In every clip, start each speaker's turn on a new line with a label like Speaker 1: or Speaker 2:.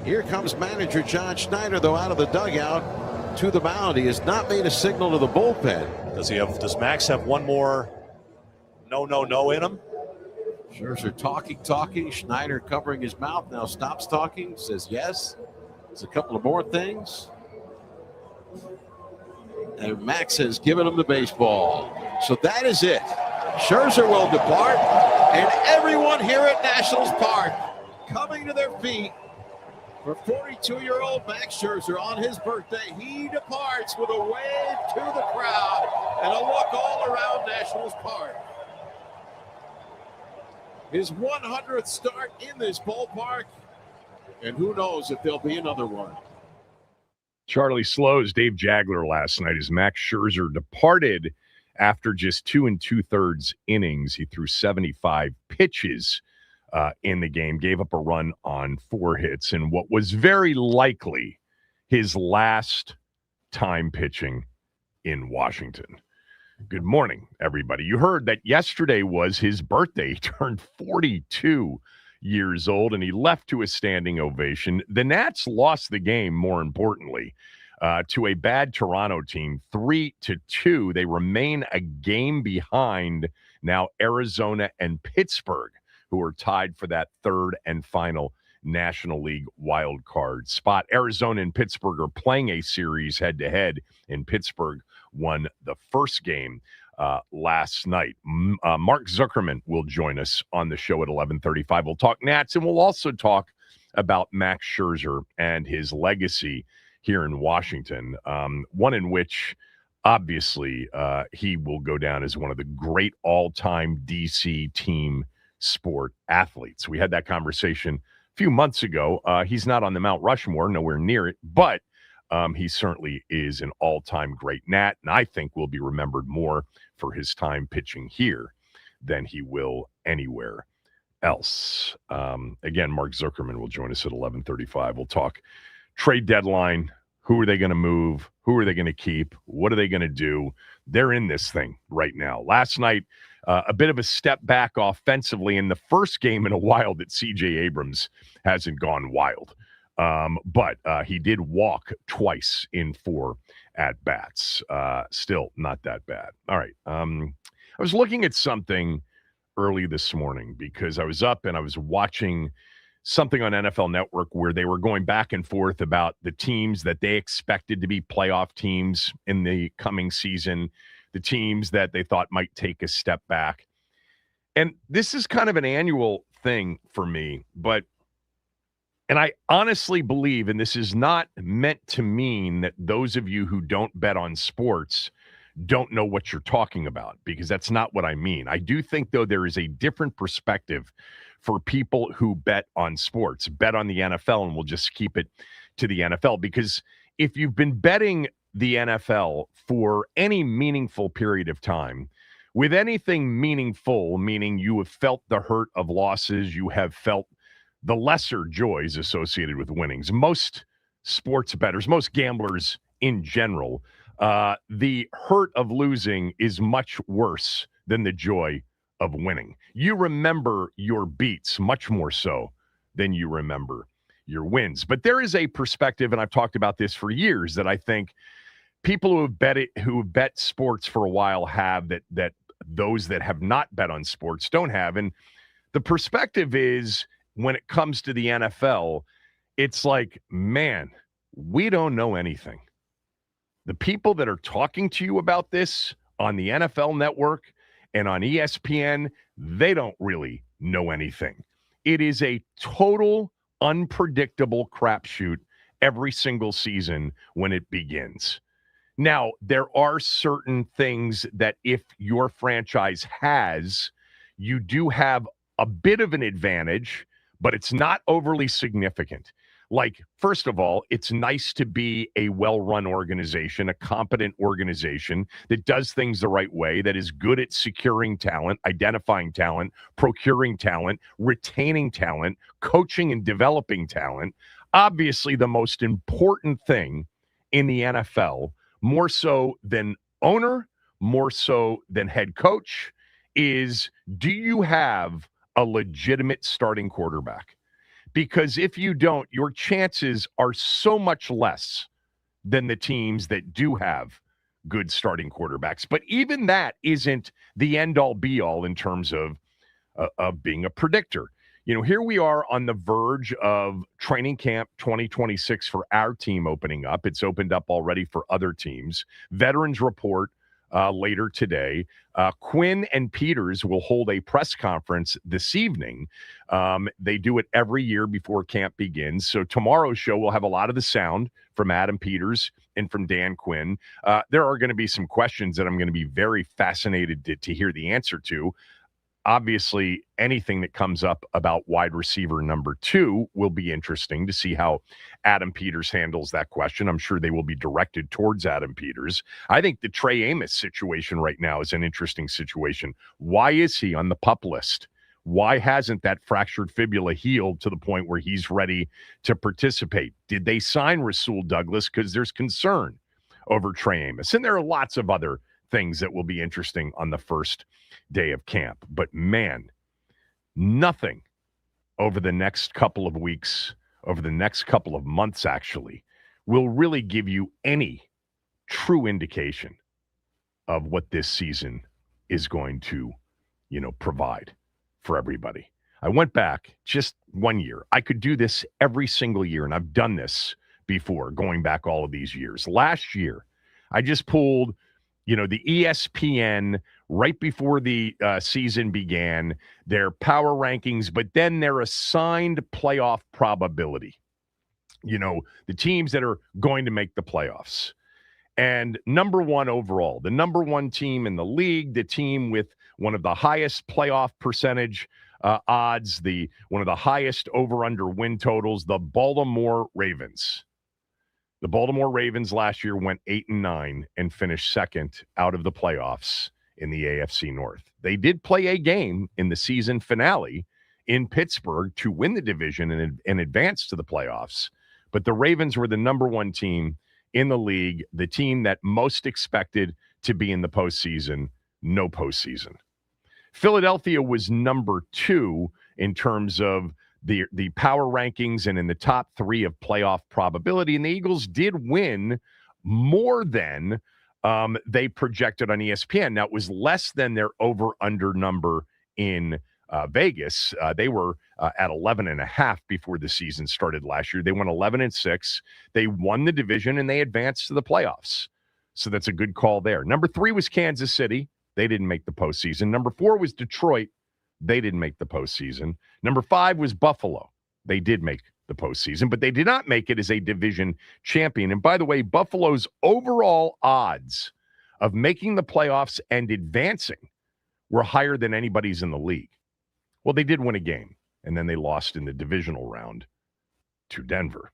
Speaker 1: Here comes manager John Schneider, though, out of the dugout to the mound. He has not made a signal to the bullpen.
Speaker 2: Does Max have one more no in him?
Speaker 1: Scherzer talking. Schneider covering his mouth, now stops talking, says yes. There's a couple of more things. And Max has given him the baseball. So that is it. Scherzer will depart, and everyone here at Nationals Park coming to their feet for 42-year-old Max Scherzer on his birthday. He departs with a wave to the crowd and a look all around Nationals Park. His 100th start in this ballpark, and who knows if there'll be another one.
Speaker 3: Charlie Slow's Dave Jagler last night as Max Scherzer departed after just 2 2/3 innings. He threw 75 pitches in the game, gave up a run on 4 hits, and what was very likely his last time pitching in Washington. Good morning, everybody. You heard that yesterday was his birthday. He turned 42 years old, and he left to a standing ovation. The Nats lost the game, more importantly, to a bad Toronto team, 3-2. They remain a game behind now Arizona and Pittsburgh, who are tied for that third and final National League wild card spot. Arizona and Pittsburgh are playing a series head-to-head, and Pittsburgh won the first game last night. Mark Zuckerman will join us on the show at 11:35. We'll talk Nats, and we'll also talk about Max Scherzer and his legacy here in Washington, one in which, obviously, he will go down as one of the great all-time DC team sport athletes. We had that conversation a few months ago. He's not on the Mount Rushmore, nowhere near it, but he certainly is an all-time great Nat, and I think will be remembered more for his time pitching here than he will anywhere else. Again, Mark Zuckerman will join us at 11:35. We'll talk trade deadline. Who are they going to move? Who are they going to keep? What are they going to do? They're in this thing right now. Last night, a bit of a step back offensively in the first game in a while that C.J. Abrams hasn't gone wild. But he did walk twice in 4 at-bats. Still not that bad. All right. I was looking at something early this morning because I was up and I was watching something on NFL Network where they were going back and forth about the teams that they expected to be playoff teams in the coming season, the teams that they thought might take a step back. And this is kind of an annual thing for me, and I honestly believe, and this is not meant to mean that those of you who don't bet on sports don't know what you're talking about, because that's not what I mean. I do think, though, there is a different perspective for people who bet on sports, bet on the NFL, and we'll just keep it to the NFL, because if you've been betting the NFL for any meaningful period of time, with anything meaningful, meaning you have felt the hurt of losses, you have felt the lesser joys associated with winnings. Most sports bettors, most gamblers in general, the hurt of losing is much worse than the joy of winning. You remember your beats much more so than you remember your wins. But there is a perspective, and I've talked about this for years, that I think people who have bet sports for a while have that those that have not bet on sports don't have. And the perspective is, when it comes to the NFL, it's like, man, we don't know anything. The people that are talking to you about this on the NFL Network and on ESPN, they don't really know anything. It is a total unpredictable crapshoot every single season when it begins. Now, there are certain things that if your franchise has, you do have a bit of an advantage, but it's not overly significant. Like, first of all, it's nice to be a well-run organization, a competent organization that does things the right way, that is good at securing talent, identifying talent, procuring talent, retaining talent, coaching and developing talent. Obviously, the most important thing in the NFL, more so than owner, more so than head coach, is, do you have a legitimate starting quarterback? Because if you don't, your chances are so much less than the teams that do have good starting quarterbacks. But even that isn't the end-all be-all in terms of being a predictor. Here we are on the verge of training camp 2026 for our team opening up. It's opened up already for other teams. Veterans report later today. Quinn and Peters will hold a press conference this evening. They do it every year before camp begins. So tomorrow's show will have a lot of the sound from Adam Peters and from Dan Quinn. There are going to be some questions that I'm going to be very fascinated to hear the answer to. Obviously, anything that comes up about wide receiver number 2 will be interesting to see how Adam Peters handles that question. I'm sure they will be directed towards Adam Peters. I think the Trey Amos situation right now is an interesting situation. Why is he on the PUP list? Why hasn't that fractured fibula healed to the point where he's ready to participate? Did they sign Rasul Douglas because there's concern over Trey Amos? And there are lots of other things that will be interesting on the first day of camp. But man, nothing over the next couple of weeks, over the next couple of months actually, will really give you any true indication of what this season is going to, provide for everybody. I went back just 1 year. I could do this every single year, and I've done this before, going back all of these years. Last year, I just pulled the ESPN right before the season began, their power rankings, but then their assigned playoff probability. The teams that are going to make the playoffs. And number 1 overall, the number 1 team in the league, the team with one of the highest playoff percentage odds, one of the highest over-under win totals, the Baltimore Ravens. The Baltimore Ravens last year went 8-9 and finished second out of the playoffs in the AFC North. They did play a game in the season finale in Pittsburgh to win the division and advance to the playoffs. But the Ravens were the number 1 team in the league, the team that most expected to be in the postseason, no postseason. Philadelphia was number 2 in terms of the power rankings and in the top 3 of playoff probability. And the Eagles did win more than they projected on ESPN. Now, it was less than their over-under number in Vegas. They were at 11.5 before the season started last year. They went 11-6. They won the division, and they advanced to the playoffs. So that's a good call there. Number 3 was Kansas City. They didn't make the postseason. Number 4 was Detroit. They didn't make the postseason. Number 5 was Buffalo. They did make the postseason, but they did not make it as a division champion. And by the way, Buffalo's overall odds of making the playoffs and advancing were higher than anybody's in the league. Well, they did win a game, and then they lost in the divisional round to Denver.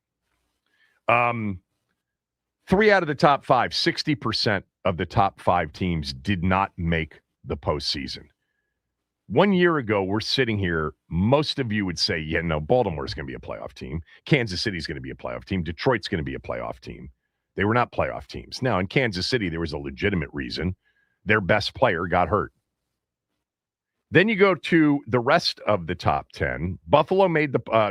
Speaker 3: 3 out of the top 5, 60% of the top 5 teams did not make the postseason. 1 year ago, we're sitting here, most of you would say, Baltimore's going to be a playoff team. Kansas City's going to be a playoff team. Detroit's going to be a playoff team. They were not playoff teams. Now, in Kansas City, there was a legitimate reason. Their best player got hurt. Then you go to the rest of the top 10.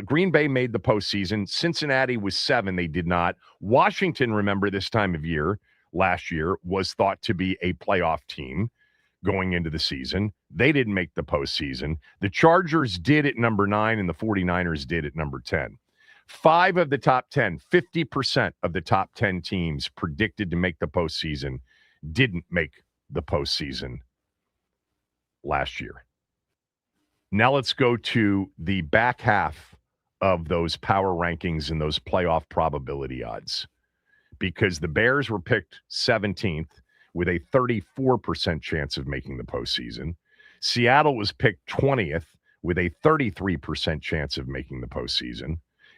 Speaker 3: Green Bay made the postseason. Cincinnati was 7. They did not. Washington, remember this time of year, last year, was thought to be a playoff team going into the season. They didn't make the postseason. The Chargers did at number 9, and the 49ers did at number 10. 5 of the top 10, 50% of the top 10 teams predicted to make the postseason didn't make the postseason last year. Now let's go to the back half of those power rankings and those playoff probability odds, because the Bears were picked 17th with a 34% chance of making the postseason. Seattle was picked 20th with a 33% chance of making the postseason.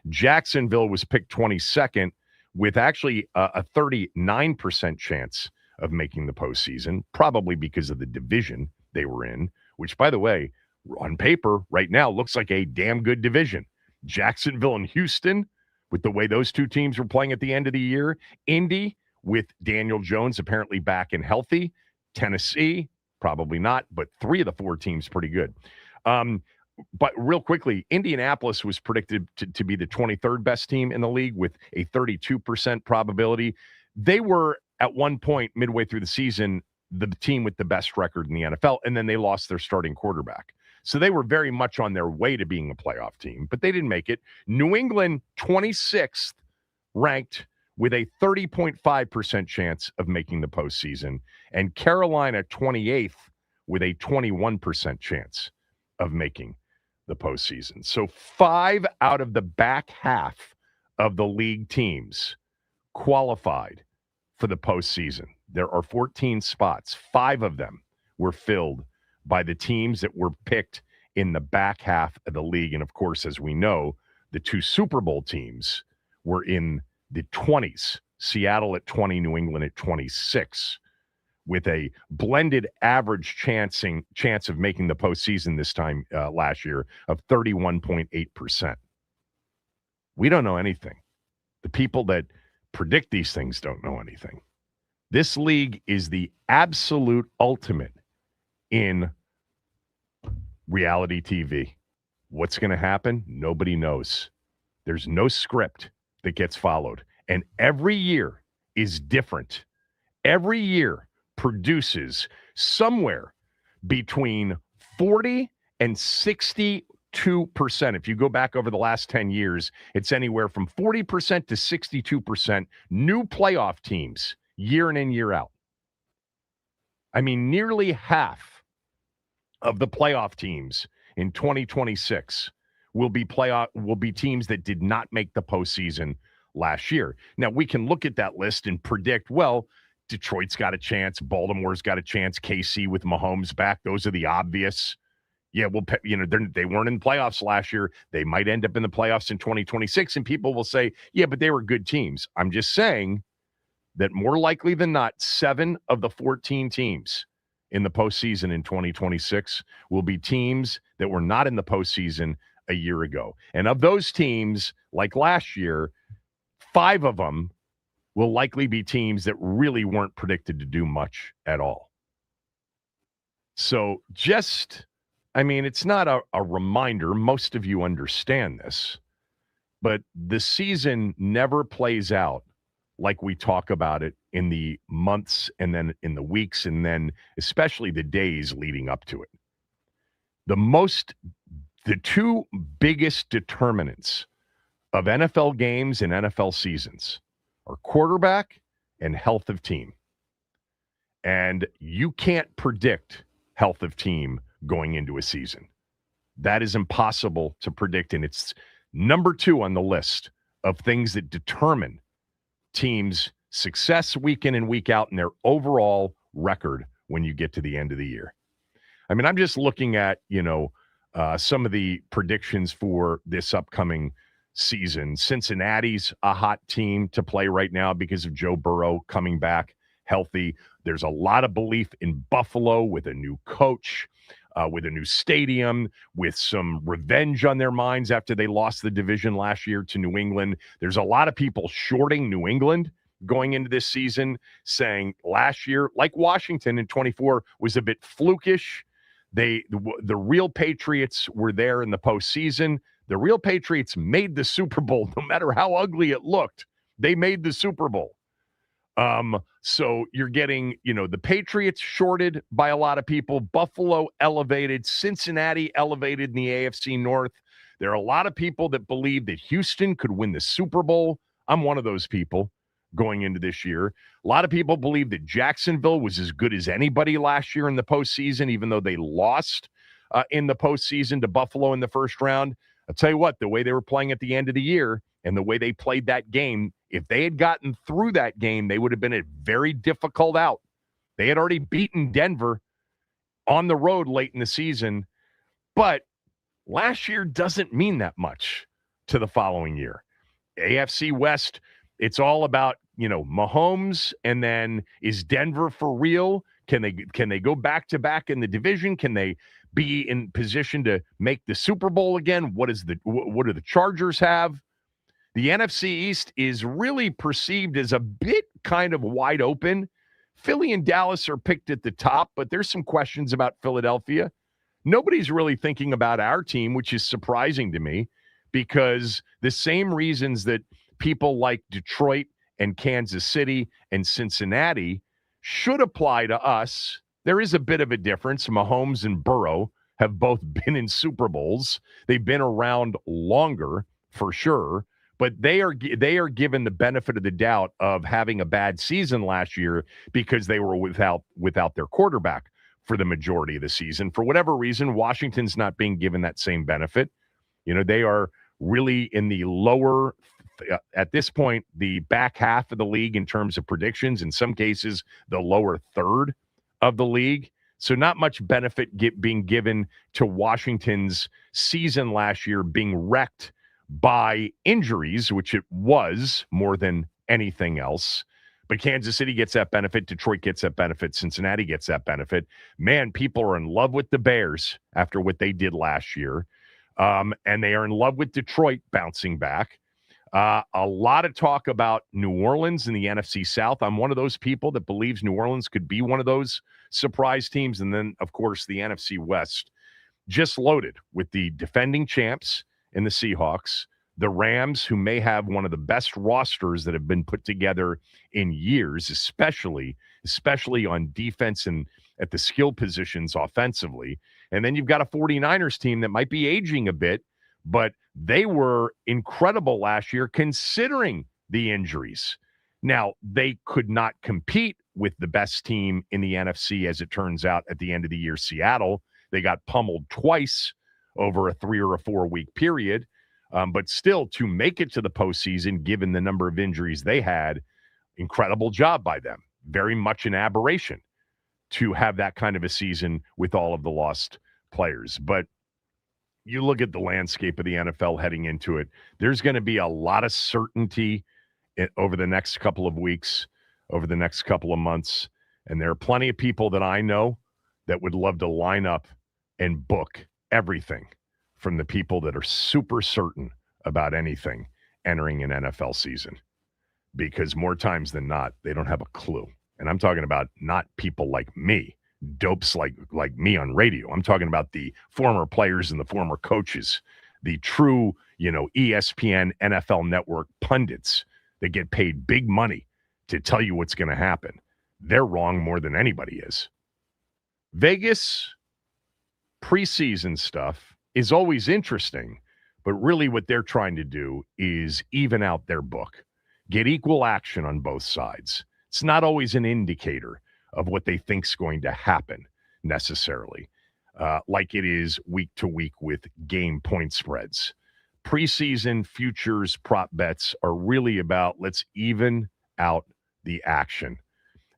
Speaker 3: Jacksonville was picked 22nd with actually a 39% chance of making the postseason, probably because of the division they were in, which, by the way, on paper right now looks like a damn good division. Jacksonville and Houston, with the way those two teams were playing at the end of the year. Indy, with Daniel Jones apparently back and healthy. Tennessee, probably not, but 3 of the 4 teams pretty good. but real quickly, Indianapolis was predicted to be the 23rd best team in the league with a 32% probability. They were at one point midway through the season the team with the best record in the NFL, and then they lost their starting quarterback. So they were very much on their way to being a playoff team, but they didn't make it. New England, 26th ranked with a 30.5% chance of making the postseason, and Carolina, 28th with a 21% chance of making the postseason. So 5 out of the back half of the league teams qualified for the postseason. There are 14 spots. 5 of them were filled by the teams that were picked in the back half of the league. And of course, as we know, the 2 Super Bowl teams were in the 20s, Seattle at 20, New England at 26, with a blended average chance of making the postseason this time last year of 31.8%. We don't know anything. The people that predict these things don't know anything. This league is the absolute ultimate in reality TV. What's going to happen? Nobody knows. There's no script that gets followed. And every year is different. Every year produces somewhere between 40 and 62%. If you go back over the last 10 years, it's anywhere from 40% to 62% new playoff teams year in and year out. I mean, nearly half of the playoff teams in 2026 will be teams that did not make the postseason last year. Now, we can look at that list and predict, well, Detroit's got a chance, Baltimore's got a chance, KC with Mahomes back. Those are the obvious. Yeah, well, they weren't in playoffs last year. They might end up in the playoffs in 2026, and people will say, yeah, but they were good teams. I'm just saying that more likely than not, 7 of the 14 teams in the postseason in 2026 will be teams that were not in the postseason a year ago. And of those teams, like last year, 5 of them will likely be teams that really weren't predicted to do much at all. So it's not a reminder. Most of you understand this, but the season never plays out like we talk about it in the months and then in the weeks and then especially the days leading up to it. The 2 biggest determinants of NFL games and NFL seasons are quarterback and health of team. And you can't predict health of team going into a season. That is impossible to predict, and it's number 2 on the list of things that determine teams' success week in and week out and their overall record when you get to the end of the year. I mean, I'm just looking at, some of the predictions for this upcoming season. Cincinnati's a hot team to play right now because of Joe Burrow coming back healthy. There's a lot of belief in Buffalo with a new coach, with a new stadium, with some revenge on their minds after they lost the division last year to New England. There's a lot of people shorting New England going into this season, saying last year, like Washington in 24, was a bit flukish. The real Patriots were there in the postseason. The real Patriots made the Super Bowl, no matter how ugly it looked. They made the Super Bowl. So you're getting, the Patriots shorted by a lot of people, Buffalo elevated, Cincinnati elevated in the AFC North. There are a lot of people that believe that Houston could win the Super Bowl. I'm one of those people going into this year. A lot of people believe that Jacksonville was as good as anybody last year in the postseason, even though they lost in the postseason to Buffalo in the first round. I'll tell you what, the way they were playing at the end of the year and the way they played that game, if they had gotten through that game, they would have been a very difficult out. They had already beaten Denver on the road late in the season, but last year doesn't mean that much to the following year. AFC West, it's all about, Mahomes, and then is Denver for real? Can they go back-to-back in the division? Can they be in position to make the Super Bowl again? What do the Chargers have? The NFC East is really perceived as a bit kind of wide open. Philly and Dallas are picked at the top, but there's some questions about Philadelphia. Nobody's really thinking about our team, which is surprising to me, because the same reasons that people like Detroit and Kansas City and Cincinnati should apply to us. There is a bit of a difference. Mahomes and Burrow have both been in Super Bowls. They've been around longer, for sure, but they are given the benefit of the doubt of having a bad season last year because they were without their quarterback for the majority of the season. For whatever reason, Washington's not being given that same benefit. They are really in the lower, at this point, the back half of the league in terms of predictions, in some cases, the lower third of the league. So not much benefit being given to Washington's season last year being wrecked by injuries, which it was more than anything else. But Kansas City gets that benefit. Detroit gets that benefit. Cincinnati gets that benefit. Man, people are in love with the Bears after what they did last year. And they are in love with Detroit bouncing back. A lot of talk about New Orleans in the NFC South. I'm one of those people that believes New Orleans could be one of those surprise teams. And then, of course, the NFC West, just loaded with the defending champs in the Seahawks, the Rams, who may have one of the best rosters that have been put together in years, especially on defense and at the skill positions offensively. And then you've got a 49ers team that might be aging a bit, but they were incredible last year considering the injuries. Now, they could not compete with the best team in the NFC, as it turns out, at the end of the year, Seattle. They got pummeled twice over a 3 or a 4 week period. But still, to make it to the postseason, given the number of injuries they had, incredible job by them. Very much an aberration to have that kind of a season with all of the lost players. But you look at the landscape of the NFL heading into it, there's going to be a lot of certainty over the next couple of weeks, over the next couple of months. And there are plenty of people that I know that would love to line up and book everything from the people that are super certain about anything entering an NFL season. Because more times than not, they don't have a clue. And I'm talking about not people like me, dopes like me on radio. I'm talking about the former players and the former coaches, the true, ESPN, NFL Network pundits that get paid big money to tell you what's going to happen. They're wrong more than anybody is. Vegas preseason stuff is always interesting, but really what they're trying to do is even out their book, get equal action on both sides. It's not always an indicator of what they think's going to happen necessarily, like it is week to week with game point spreads. Preseason futures prop bets are really about let's even out the action.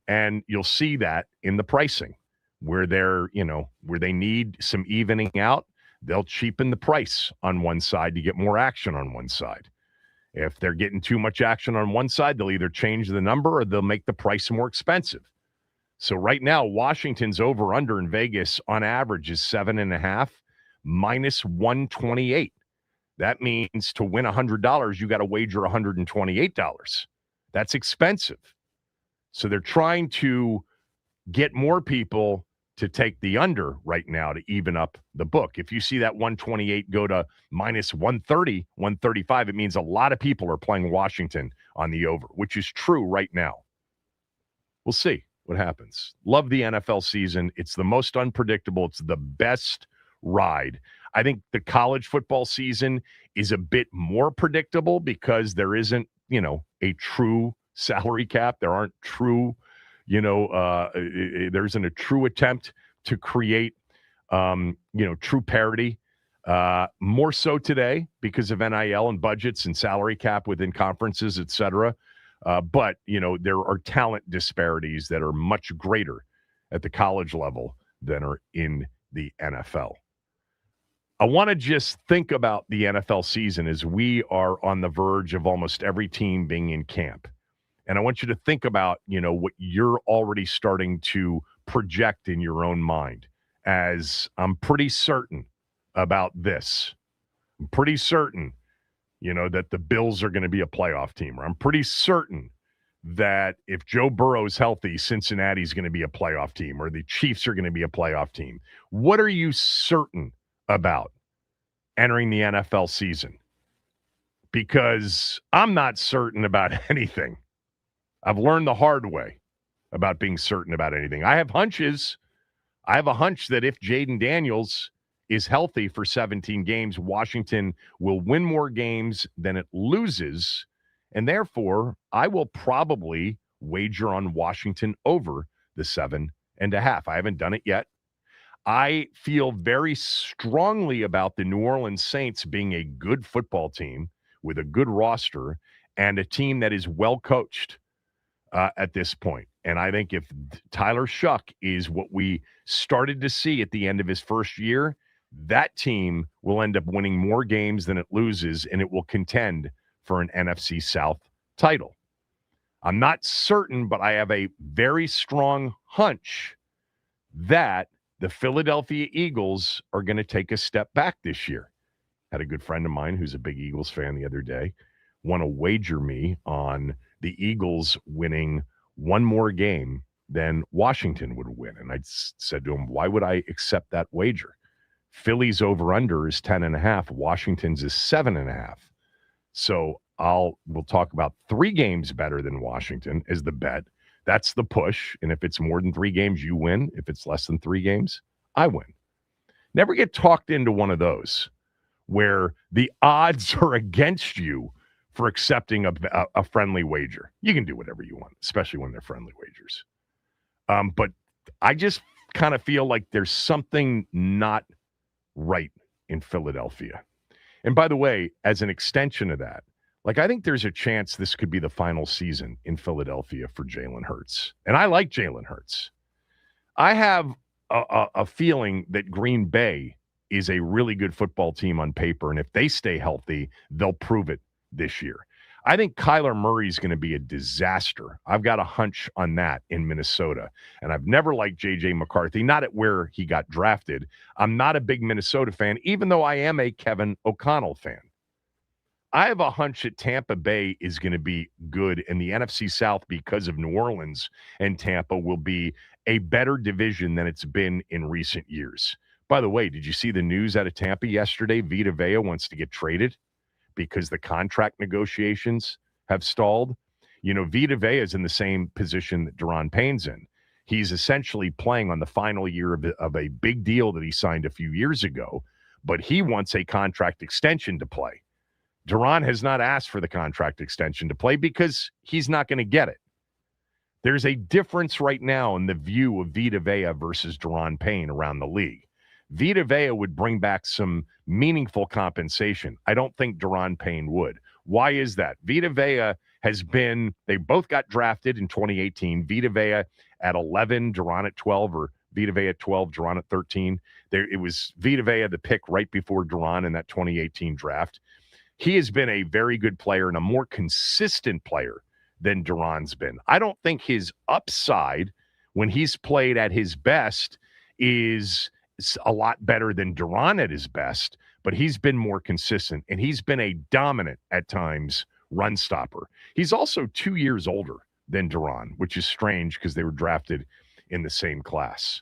Speaker 3: And you'll see that in the pricing where where they need some evening out. They'll cheapen the price on one side to get more action on one side. If they're getting too much action on one side, they'll either change the number or they'll make the price more expensive. So right now, Washington's over-under in Vegas on average is 7.5, minus 128. That means to win $100, you got to wager $128. That's expensive. So they're trying to get more people to take the under right now to even up the book. If you see that 128 go to minus 130, 135, it means a lot of people are playing Washington on the over, which is true right now. We'll see what happens. Love the NFL season. It's the most unpredictable. It's the best ride. I think the college football season is a bit more predictable because there isn't, a true salary cap. There aren't true there isn't a true attempt to create, true parity. More so today because of NIL and budgets and salary cap within conferences, et cetera. But there are talent disparities that are much greater at the college level than are in the NFL. I want to just think about the NFL season as we are on the verge of almost every team being in camp. And I want you to think about, what you're already starting to project in your own mind, as I'm pretty certain about this. I'm pretty certain, that the Bills are going to be a playoff team. Or I'm pretty certain that if Joe Burrow's healthy, Cincinnati's going to be a playoff team or the Chiefs are going to be a playoff team. What are you certain about entering the NFL season? Because I'm not certain about anything. I've learned the hard way about being certain about anything. I have hunches. I have a hunch that if Jaden Daniels is healthy for 17 games, Washington will win more games than it loses. And therefore, I will probably wager on Washington over the 7.5. I haven't done it yet. I feel very strongly about the New Orleans Saints being a good football team with a good roster and a team that is well coached at this point. And I think if Tyler Shuck is what we started to see at the end of his first year, that team will end up winning more games than it loses, and it will contend for an NFC South title. I'm not certain, but I have a very strong hunch that the Philadelphia Eagles are going to take a step back this year. Had a good friend of mine who's a big Eagles fan the other day want to wager me on the Eagles winning one more game than Washington would win. And I said to him, why would I accept that wager? Philly's over-under is 10.5. Washington's is 7.5. So we'll talk about 3 games better than Washington as the bet. That's the push. And if it's more than 3 games, you win. If it's less than 3 games, I win. Never get talked into one of those where the odds are against you for accepting a friendly wager. You can do whatever you want, especially when they're friendly wagers. But I just kind of feel like there's something not right in Philadelphia. And by the way, as an extension of that, like I think there's a chance this could be the final season in Philadelphia for Jalen Hurts. And I like Jalen Hurts. I have a feeling that Green Bay is a really good football team on paper. And if they stay healthy, they'll prove it this year. I think Kyler Murray is going to be a disaster. I've got a hunch on that in Minnesota. And I've never liked J.J. McCarthy, not at where he got drafted. I'm not a big Minnesota fan, even though I am a Kevin O'Connell fan. I have a hunch that Tampa Bay is going to be good, and the NFC South, because of New Orleans and Tampa, will be a better division than it's been in recent years. By the way, did you see the news out of Tampa yesterday? Vita Vea wants to get traded because the contract negotiations have stalled. You know, Vita Vea is in the same position that Deron Payne's in. He's essentially playing on the final year of a big deal that he signed a few years ago, but he wants a contract extension to play. Deron has not asked for the contract extension to play because he's not going to get it. There's a difference right now in the view of Vita Vea versus Deron Payne around the league. Vita Vea would bring back some meaningful compensation. I don't think Deron Payne would. Why is that? Vita Vea has been, they both got drafted in 2018. Vita Vea at 11, Deron at 12, or Vita Vea at 12, Deron at 13. It was Vita Vea the pick right before Deron in that 2018 draft. He has been a very good player and a more consistent player than Deron's been. I don't think his upside when he's played at his best is a lot better than Deron at his best, but he's been more consistent, and he's been a dominant, at times, run stopper. He's also 2 years older than Deron, which is strange because they were drafted in the same class.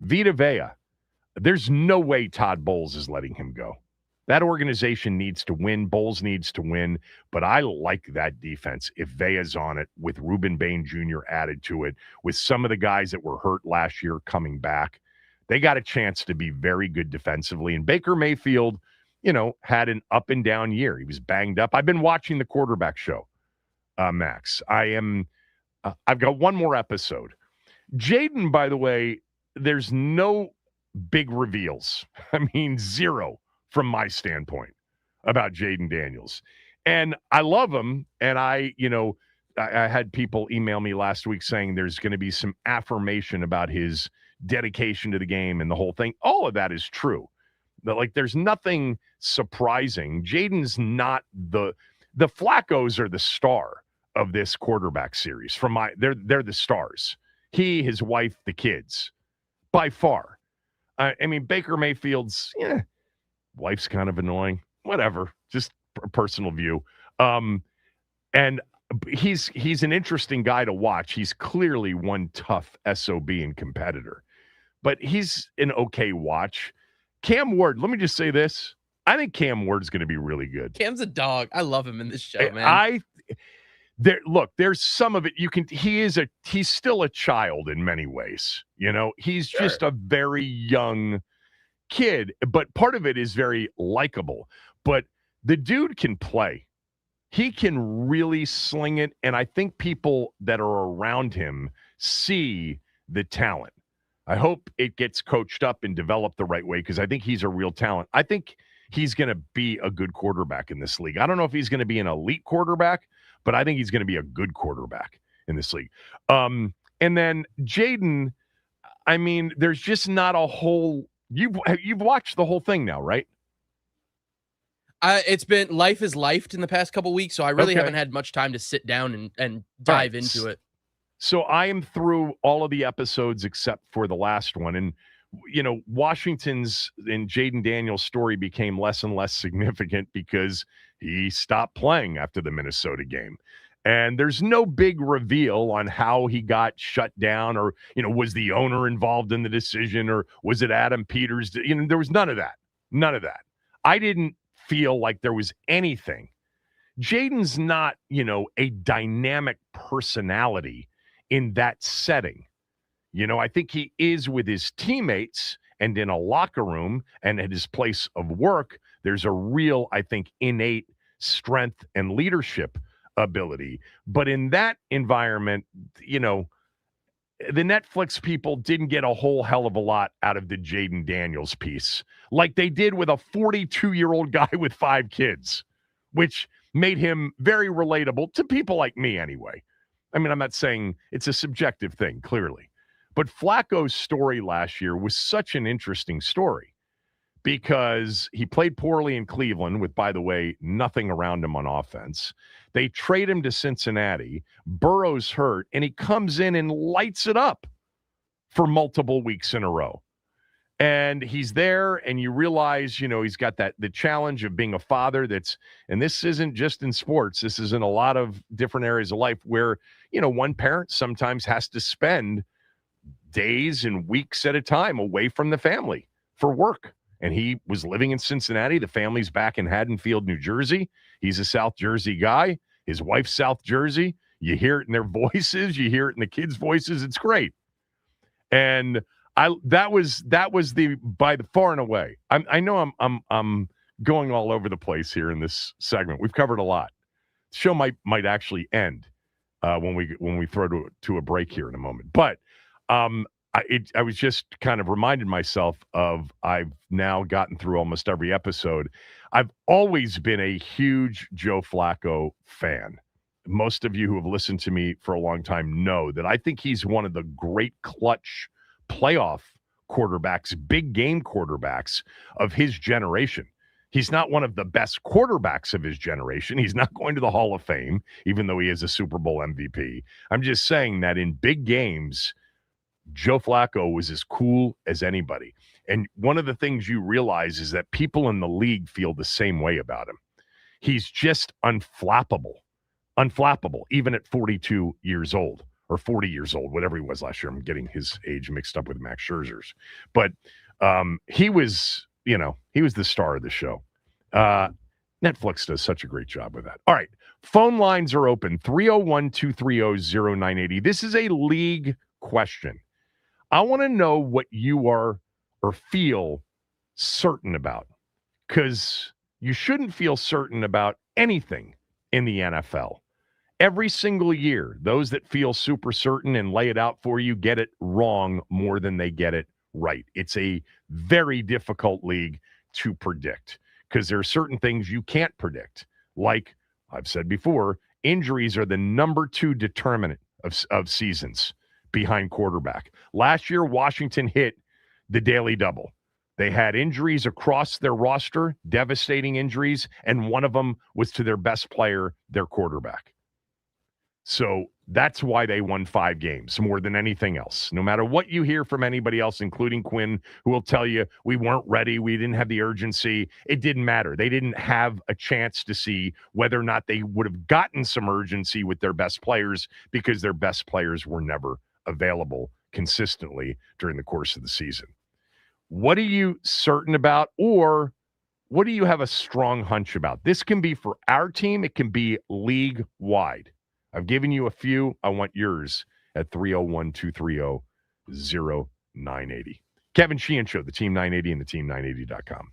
Speaker 3: Vita Vea, there's no way Todd Bowles is letting him go. That organization needs to win. Bowles needs to win, but I like that defense if Vea's on it, with Reuben Bain Jr. added to it, with some of the guys that were hurt last year coming back. They got a chance to be very good defensively. And Baker Mayfield, you know, had an up and down year. He was banged up. I've been watching the quarterback show, Max. I've got one more episode. Jaden, by the way, there's no big reveals. I mean, zero from my standpoint about Jaden Daniels. And I love him. And I had people email me last week saying there's going to be some affirmation about his dedication to the game and the whole thing. All of that is true. Like, there's nothing surprising. Jaden's not the Flaccos are the star of this quarterback series. They're the stars. He, his wife, the kids, by far. I mean, Baker Mayfield's wife's kind of annoying. Whatever, just a personal view. And he's an interesting guy to watch. He's clearly one tough SOB and competitor, but he's an okay watch. Cam Ward, let me just say this. I think Cam Ward's going to be really good.
Speaker 4: Cam's a dog. I love him in this show, man.
Speaker 3: There's some of it he's still a child in many ways. He's just a very young kid, but part of it is very likable. But the dude can play. He can really sling it, and I think people that are around him see the talent. I hope it gets coached up and developed the right way, because I think he's a real talent. I think he's going to be a good quarterback in this league. I don't know if he's going to be an elite quarterback, but I think he's going to be a good quarterback in this league. And then Jaden, I mean, there's just not a whole – you've watched the whole thing now, right?
Speaker 4: It's been life is lifed in the past couple weeks, so I really haven't had much time to sit down and dive into it.
Speaker 3: So I am through all of the episodes except for the last one. And, Washington's and Jaden Daniels' story became less and less significant because he stopped playing after the Minnesota game. And there's no big reveal on how he got shut down, or, was the owner involved in the decision, or was it Adam Peters? There was none of that. None of that. I didn't feel like there was anything. Jaden's not, a dynamic personality in that setting. I think he is with his teammates and in a locker room and at his place of work. There's a real, I think, innate strength and leadership ability. But in that environment, the Netflix people didn't get a whole hell of a lot out of the Jaden Daniels piece, like they did with a 42-year-old guy with 5 kids, which made him very relatable to people like me anyway. I mean, I'm not saying it's a subjective thing, clearly. But Flacco's story last year was such an interesting story because he played poorly in Cleveland with, by the way, nothing around him on offense. They trade him to Cincinnati. Burrow's hurt, and he comes in and lights it up for multiple weeks in a row. And he's there, and you realize, he's got the challenge of being a father and this isn't just in sports. This is in a lot of different areas of life where, one parent sometimes has to spend days and weeks at a time away from the family for work. And he was living in Cincinnati. The family's back in Haddonfield, New Jersey. He's a South Jersey guy. His wife's South Jersey. You hear it in their voices. You hear it in the kids' voices. It's great. And that was the by the far and away. I know I'm going all over the place here in this segment. We've covered a lot. The show might actually end when we throw to a break here in a moment. But I was just kind of reminded myself of I've now gotten through almost every episode. I've always been a huge Joe Flacco fan. Most of you who have listened to me for a long time know that I think he's one of the great clutch playoff quarterbacks, big game quarterbacks of his generation. He's not one of the best quarterbacks of his generation. He's not going to the Hall of Fame, even though he is a Super Bowl MVP. I'm just saying that in big games, Joe Flacco was as cool as anybody. And one of the things you realize is that people in the league feel the same way about him. He's just unflappable, even at 42 years old or 40 years old, whatever he was last year. I'm getting his age mixed up with Max Scherzer's. But he was the star of the show. Netflix does such a great job with that. All right. Phone lines are open. 301-230-0980. This is a league question. I want to know what you are or feel certain about, because you shouldn't feel certain about anything in the NFL. Every single year, those that feel super certain and lay it out for you get it wrong more than they get it right. It's a very difficult league to predict because there are certain things you can't predict. Like I've said before, injuries are the number 2 determinant of seasons behind quarterback. Last year, Washington hit the daily double. They had injuries across their roster, devastating injuries, and one of them was to their best player, their quarterback. So that's why they won 5 games more than anything else. No matter what you hear from anybody else, including Quinn, who will tell you we weren't ready, we didn't have the urgency. It didn't matter. They didn't have a chance to see whether or not they would have gotten some urgency with their best players because their best players were never available consistently during the course of the season. What are you certain about, or what do you have a strong hunch about? This can be for our team. It can be league-wide. I've given you a few. I want yours at 301-230-0980. Kevin Sheehan Show, the Team 980 and the team980.com.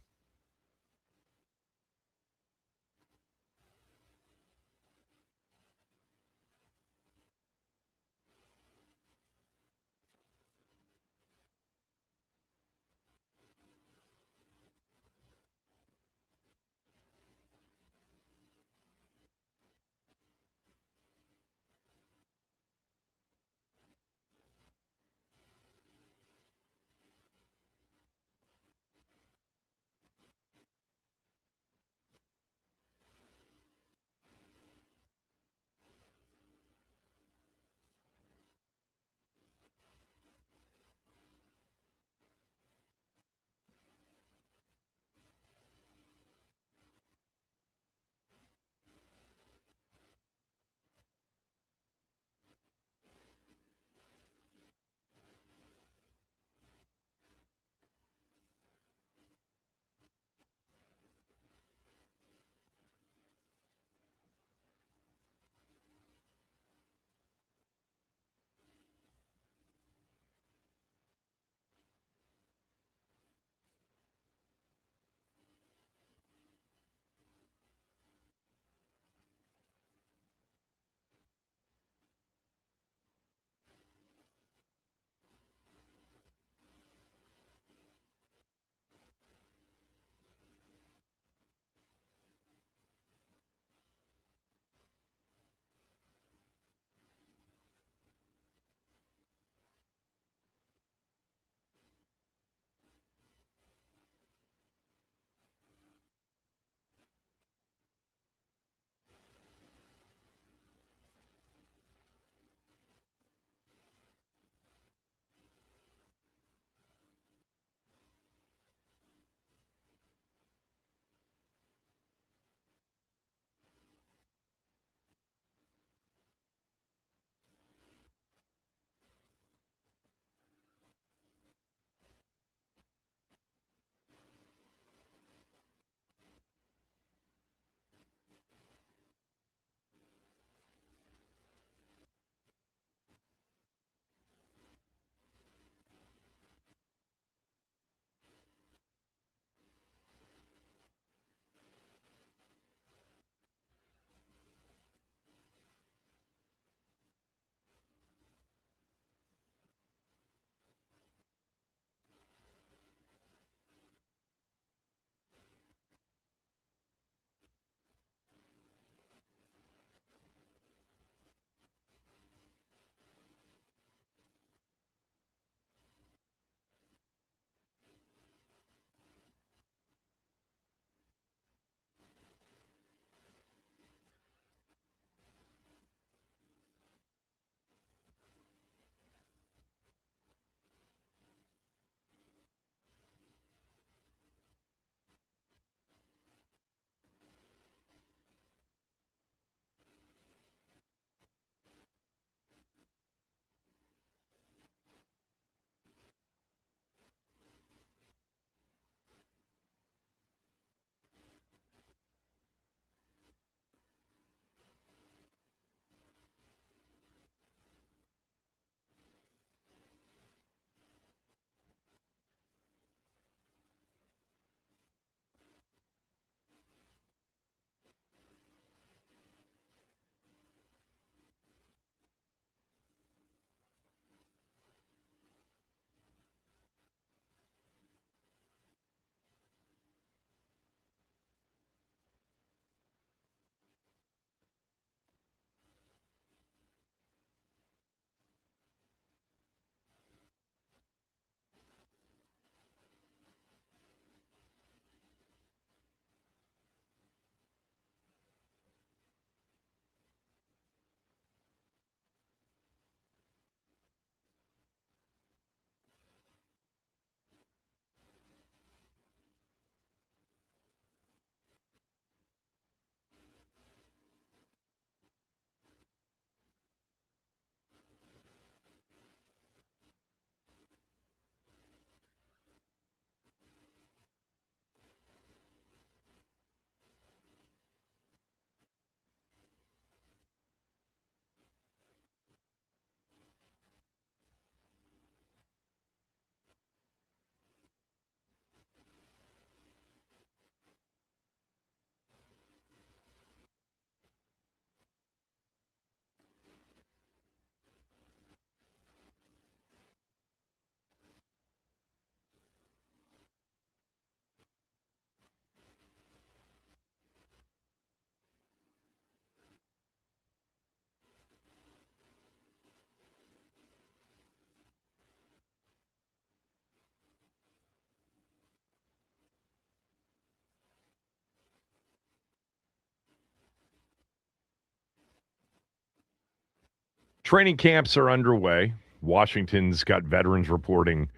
Speaker 3: training camps are underway. Washington's got veterans reporting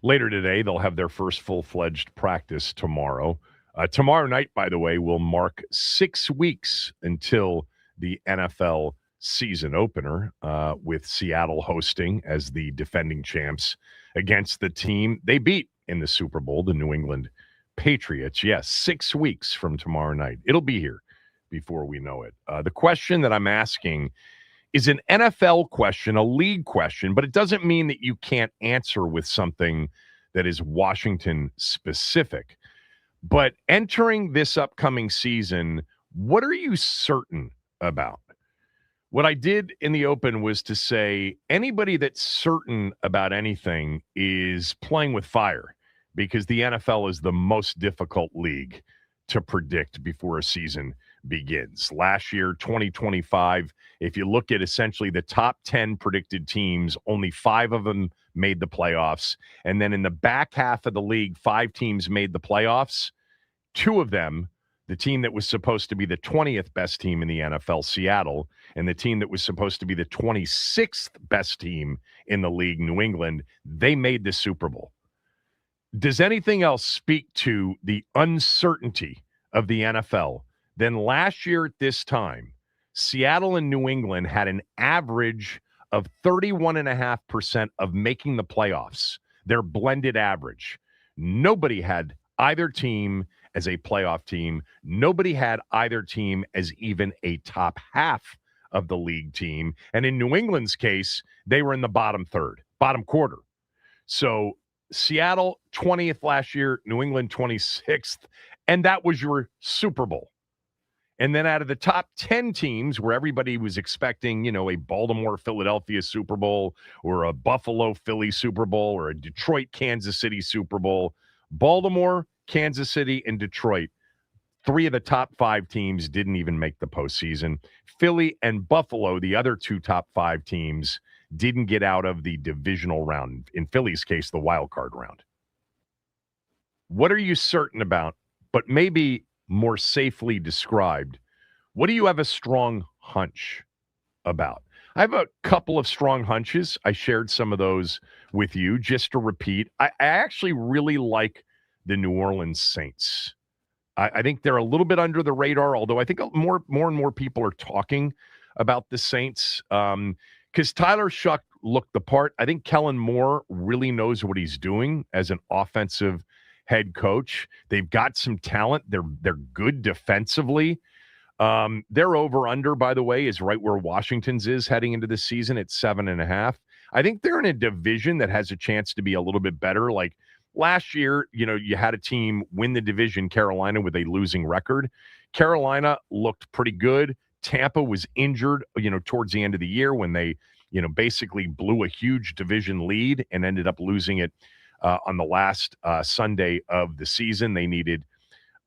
Speaker 3: later today. They'll have their first full-fledged practice tomorrow. Tomorrow night, by the way, will mark 6 weeks until the NFL season opener, with Seattle hosting as the defending champs against the team they beat in the Super Bowl, the New England Patriots. Yes, 6 weeks from tomorrow night. It'll be here before we know it. The question that I'm asking is an NFL question, a league question, but it doesn't mean that you can't answer with something that is Washington specific. But entering this upcoming season, what are you certain about? What I did in the open was to say anybody that's certain about anything is playing with fire, because the NFL is the most difficult league to predict before a season begins. Last year, 2025, if you look at essentially the top 10 predicted teams, only 5 of them made the playoffs. And then in the back half of the league, 5 teams made the playoffs. 2 of them, the team that was supposed to be the 20th best team in the NFL, Seattle, and the team that was supposed to be the 26th best team in the league, New England, they made the Super Bowl. Does anything else speak to the uncertainty of the NFL? Then last year at this time, Seattle and New England had an average of 31.5% of making the playoffs, their blended average. Nobody had either team as a playoff team. Nobody had either team as even a top half of the league team. And in New England's case, they were in the bottom third, bottom quarter. So Seattle 20th last year, New England 26th, and that was your Super Bowl. And then out of the top 10 teams where everybody was expecting, a Baltimore-Philadelphia Super Bowl or a Buffalo-Philly Super Bowl or a Detroit-Kansas City Super Bowl, Baltimore, Kansas City, and Detroit, 3 of the top 5 teams didn't even make the postseason. Philly and Buffalo, the other 2 top 5 teams, didn't get out of the divisional round. In Philly's case, the wild card round. What are you certain about? But maybe more safely described, what do you have a strong hunch about? I have a couple of strong hunches. I shared some of those with you just to repeat. I actually really like the New Orleans Saints. I think they're a little bit under the radar, although I think more and more people are talking about the Saints because Tyler Shuck looked the part. I think Kellen Moore really knows what he's doing as an offensive head coach. They've got some talent. They're good defensively. Their over-under, by the way, is right where Washington's is heading into the season at 7.5. I think they're in a division that has a chance to be a little bit better. Like last year, you had a team win the division, Carolina, with a losing record. Carolina looked pretty good. Tampa was injured, towards the end of the year when they, basically blew a huge division lead and ended up losing it on the last Sunday of the season. They needed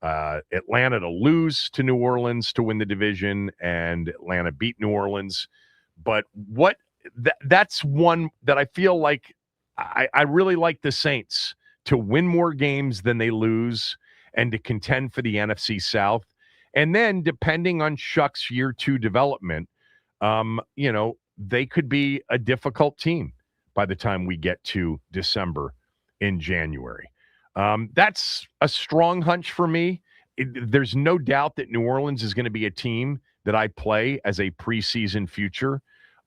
Speaker 3: Atlanta to lose to New Orleans to win the division, and Atlanta beat New Orleans. But that's one that I feel like I really like the Saints to win more games than they lose and to contend for the NFC South. And then depending on Shuck's year 2 development, they could be a difficult team by the time we get to December in January. That's a strong hunch for me. There's no doubt that New Orleans is going to be a team that I play as a preseason future,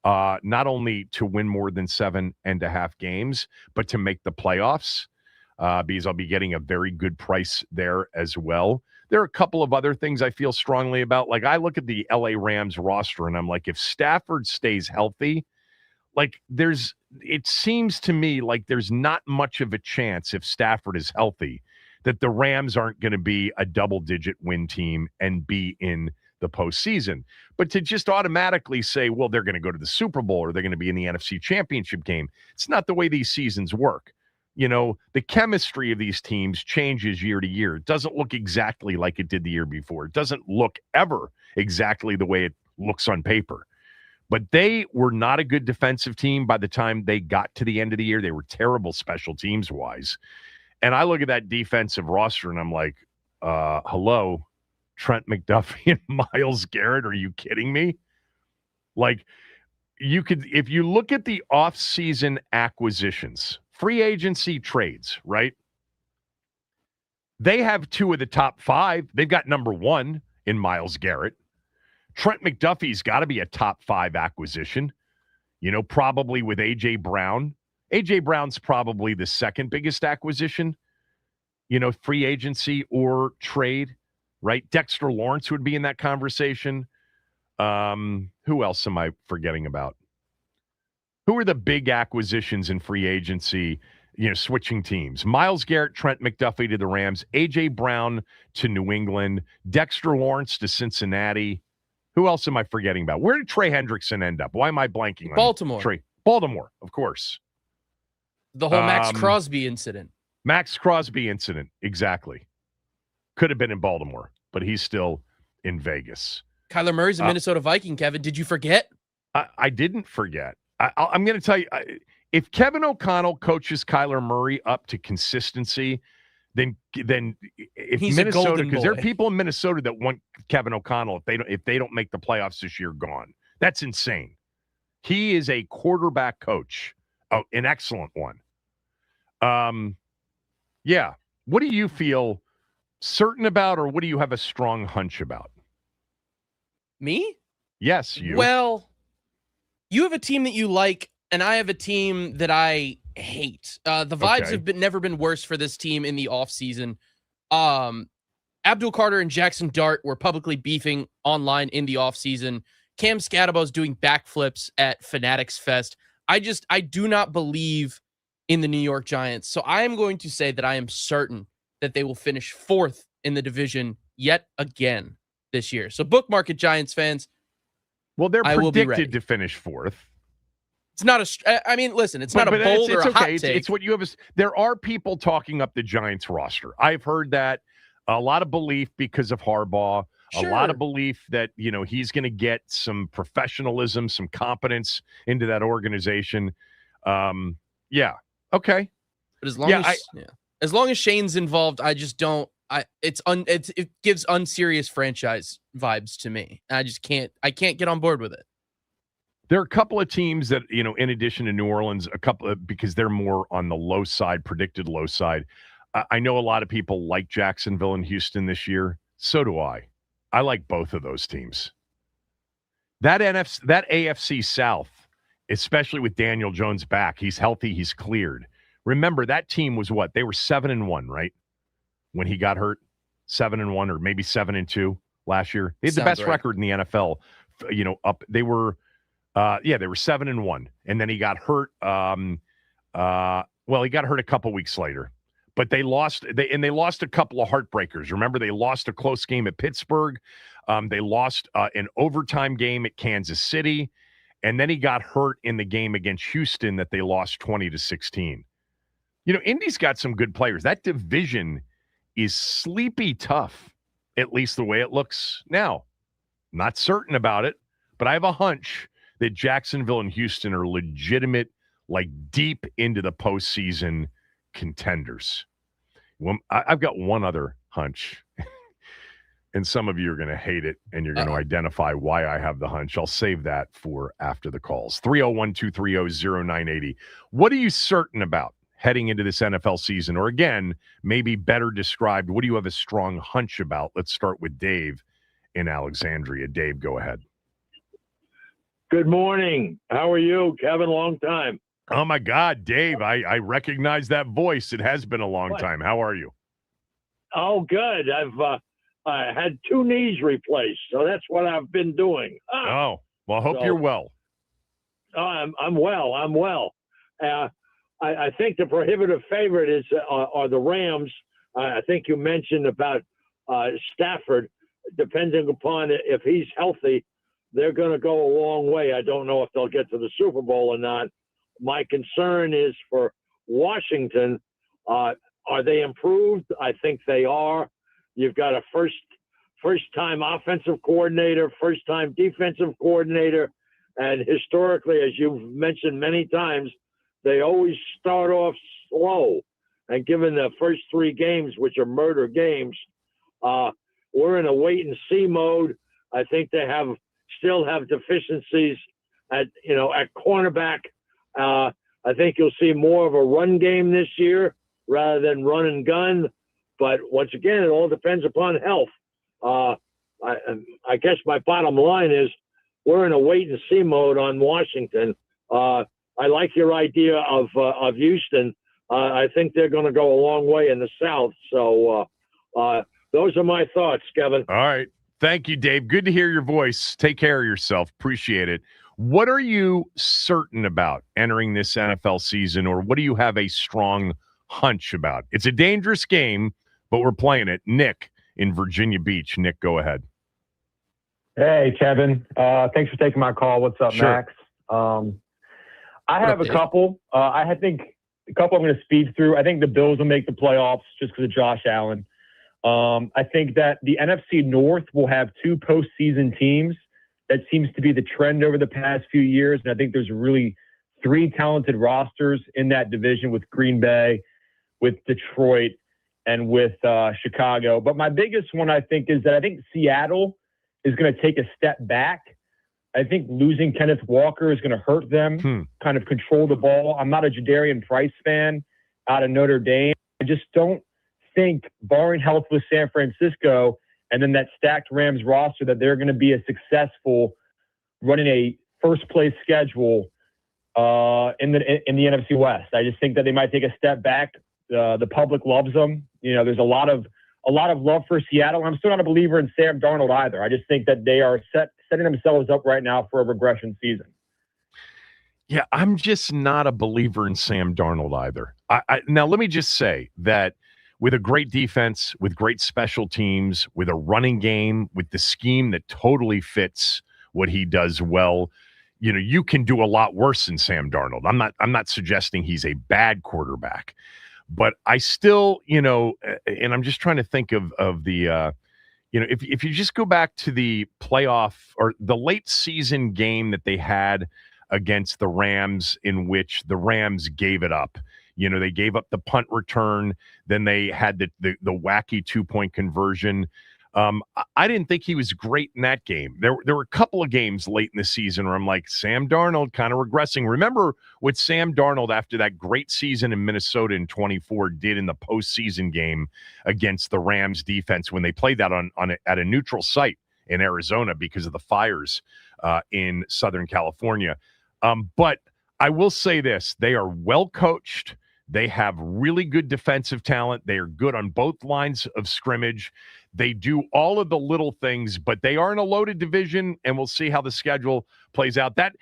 Speaker 3: not only to win more than 7.5 games, but to make the playoffs, because I'll be getting a very good price there as well. There are a couple of other things I feel strongly about. Like I look at the LA Rams roster and I'm like, if Stafford stays healthy, it seems to me like there's not much of a chance if Stafford is healthy that the Rams aren't going to be a double-digit win team and be in the postseason. But to just automatically say, well, they're going to go to the Super Bowl or they're going to be in the NFC Championship game, it's not the way these seasons work. The chemistry of these teams changes year to year. It doesn't look exactly like it did the year before. It doesn't look ever exactly the way it looks on paper. But they were not a good defensive team by the time they got to the end of the year. They were terrible special teams-wise. And I look at that defensive roster, and I'm like, hello, Trent McDuffie and Myles Garrett, are you kidding me? Like, if you look at the off-season acquisitions, free agency trades, right? They have 2 of the top 5. They've got number 1 in Myles Garrett. Trent McDuffie's got to be a top 5 acquisition, probably with A.J. Brown. A.J. Brown's probably the second biggest acquisition, free agency or trade, right? Dexter Lawrence would be in that conversation. Who else am I forgetting about? Who are the big acquisitions in free agency, switching teams? Myles Garrett, Trent McDuffie to the Rams, A.J. Brown to New England, Dexter Lawrence to Cincinnati. Who else am I forgetting about? Where did Trey Hendrickson end up? Why am I blanking on
Speaker 4: Baltimore?
Speaker 3: Baltimore, of course.
Speaker 4: The whole Max Crosby incident.
Speaker 3: Max Crosby incident, exactly. Could have been in Baltimore, but he's still in Vegas.
Speaker 4: Kyler Murray's a Minnesota Viking, Kevin. Did you forget?
Speaker 3: I didn't forget. I'm going to tell you, if Kevin O'Connell coaches Kyler Murray up to consistency, then if
Speaker 4: he's
Speaker 3: Minnesota, because there are people in Minnesota that want Kevin O'Connell if they don't make the playoffs this year, gone. That's insane. He is a quarterback coach, an excellent one. Yeah. What do you feel certain about, or what do you have a strong hunch about?
Speaker 4: Me?
Speaker 3: Yes, you.
Speaker 4: Well, you have a team that you like, and I have a team that I hate. The vibes have never been worse for this team in the offseason. Abdul Carter and Jackson Dart were publicly beefing online in the offseason. Cam Scadabo's doing backflips at Fanatics Fest. I do not believe in the New York Giants. So I am going to say that I am certain that they will finish 4th in the division yet again this year. So bookmark it, Giants fans.
Speaker 3: Well, they're predicted to finish 4th.
Speaker 4: It's not listen, it's not a bold or a hot take.
Speaker 3: It's what you have. There are people talking up the Giants roster. I've heard that. A lot of belief because of Harbaugh. Sure. A lot of belief that, he's going to get some professionalism, some competence into that organization. Yeah. Okay.
Speaker 4: But as long as Shane's involved, I just don't. It gives unserious franchise vibes to me. I can't get on board with it.
Speaker 3: There are a couple of teams that, in addition to New Orleans, because they're more on the low side, predicted low side. I know a lot of people like Jacksonville and Houston this year. So do I. I like both of those teams. That AFC South, especially with Daniel Jones back, he's healthy, he's cleared. Remember, that team was what? They were 7-1, right? When he got hurt, 7-1 or maybe 7-2 last year. They had the best record in the NFL. They were 7-1, and then he got hurt. He got hurt a couple weeks later, but they lost. They lost a couple of heartbreakers. Remember, they lost a close game at Pittsburgh. They lost an overtime game at Kansas City, and then he got hurt in the game against Houston that they lost 20-16. Indy's got some good players. That division is sleepy tough, at least the way it looks now. Not certain about it, but I have a hunch that Jacksonville and Houston are legitimate, like deep into the postseason contenders. Well, I've got one other hunch, and some of you are going to hate it, and you're going to identify why I have the hunch. I'll save that for after the calls. 301-230-0980. What are you certain about heading into this NFL season? Or again, maybe better described, what do you have a strong hunch about? Let's start with Dave in Alexandria. Dave, go ahead.
Speaker 5: Good morning. How are you, Kevin? Long time.
Speaker 3: Oh, my God, Dave, I recognize that voice. It has been a long time. How are you?
Speaker 5: Oh, good. I've had 2 knees replaced, so that's what I've been doing.
Speaker 3: Well, I hope you're well.
Speaker 5: I'm well. I'm well. I think the prohibitive favorite are the Rams. I think you mentioned about Stafford. Depending upon if he's healthy, they're going to go a long way. I don't know if they'll get to the Super Bowl or not. My concern is for Washington. Are they improved? I think they are. You've got a first-time offensive coordinator, first-time defensive coordinator, and historically, as you've mentioned many times, they always start off slow. And given the first 3 games, which are murder games, we're in a wait-and-see mode. I think they still have deficiencies at cornerback. I think you'll see more of a run game this year rather than run and gun. But once again, it all depends upon health. I guess my bottom line is we're in a wait and see mode on Washington. I like your idea of Houston. I think they're going to go a long way in the South. So those are my thoughts, Kevin.
Speaker 3: All right. Thank you, Dave. Good to hear your voice. Take care of yourself. Appreciate it. What are you certain about entering this NFL season, or what do you have a strong hunch about? It's a dangerous game, but we're playing it. Nick in Virginia Beach. Nick, go ahead.
Speaker 6: Hey, Kevin. Thanks for taking my call. What's up,
Speaker 3: Sure.
Speaker 6: Max? I have a couple. I think a couple I'm going to speed through. I think the Bills will make the playoffs just because of Josh Allen. I think that the NFC North will have two postseason teams. That seems to be the trend over the past few years. And I think there's really three talented rosters in that division with Green Bay, with Detroit, and with Chicago. But my biggest one, I think, is that I think Seattle is going to take a step back. I think losing Kenneth Walker is going to hurt them, kind of control the ball. I'm not a Jadarian Price fan out of Notre Dame. I just don't think, barring health with San Francisco and then that stacked Rams roster, that they're going to be as successful running a first-place schedule in the NFC West. I just think that they might take a step back. The public loves them. There's a lot of love for Seattle. I'm still not a believer in Sam Darnold either. I just think that they are setting themselves up right now for a regression season.
Speaker 3: Yeah, I'm just not a believer in Sam Darnold either. Now, let me just say that with a great defense, with great special teams, with a running game, with the scheme that totally fits what he does well, you can do a lot worse than Sam Darnold. I'm not suggesting he's a bad quarterback, but I still, and I'm just trying to think of the, if you just go back to the playoff or the late season game that they had against the Rams, in which the Rams gave it up. They gave up the punt return. Then they had the wacky 2-point conversion. I didn't think he was great in that game. There were a couple of games late in the season where I'm like, Sam Darnold kind of regressing. Remember what Sam Darnold, after that great season in Minnesota in 24, did in the postseason game against the Rams defense when they played that at a neutral site in Arizona because of the fires in Southern California. But I will say this, they are well coached. They have really good defensive talent. They are good on both lines of scrimmage. They do all of the little things, but they are in a loaded division, and we'll see how the schedule plays out. That's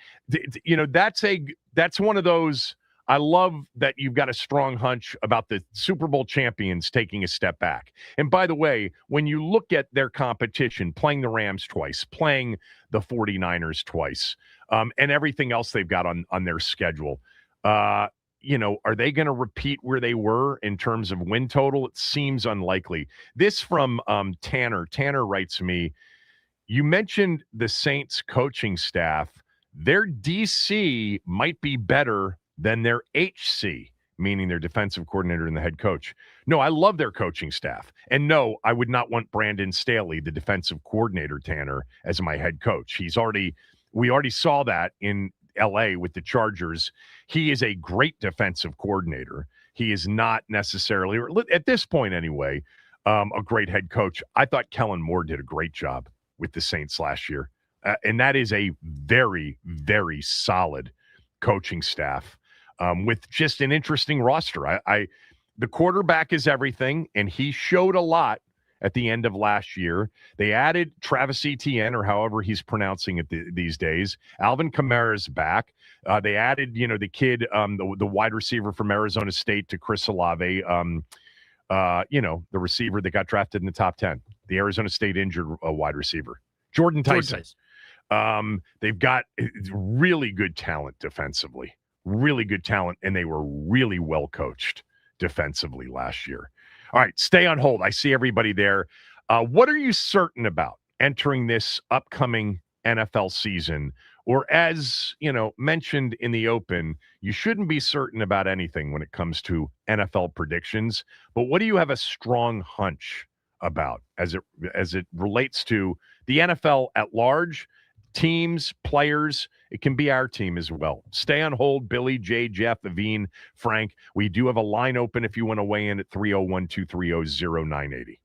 Speaker 3: one of those. I love that you've got a strong hunch about the Super Bowl champions taking a step back. And by the way, when you look at their competition, playing the Rams twice, playing the 49ers twice, and everything else they've got on their schedule, are they going to repeat where they were in terms of win total? It seems unlikely. This from Tanner. Tanner writes me, you mentioned the Saints coaching staff. Their DC might be better than their HC, meaning their defensive coordinator and the head coach. No, I love their coaching staff. And no, I would not want Brandon Staley, the defensive coordinator, Tanner, as my head coach. We already saw that in LA with the Chargers. He is a great defensive coordinator. He is not necessarily, or at this point anyway, a great head coach. I thought Kellen Moore did a great job with the Saints last year. And that is a very, very solid coaching staff with just an interesting roster. The quarterback is everything, and he showed a lot at the end of last year. They added Travis Etienne, or however he's pronouncing it these days. Alvin Kamara's back. They added, the kid, the wide receiver from Arizona State, to Chris Olave, the receiver that got drafted in the top 10, the Arizona State injured wide receiver, Jordan Tyson. They've got really good talent defensively, really good talent, and they were really well coached defensively last year. All right, stay on hold. I see everybody there. What are you certain about entering this upcoming NFL season? Or as, mentioned in the open, you shouldn't be certain about anything when it comes to NFL predictions. But what do you have a strong hunch about as it relates to the NFL at large, teams, players. It can be our team as well. Stay on hold, Billy, Jay, Jeff, Aveen, Frank. We do have a line open if you want to weigh in at 301-230-0980.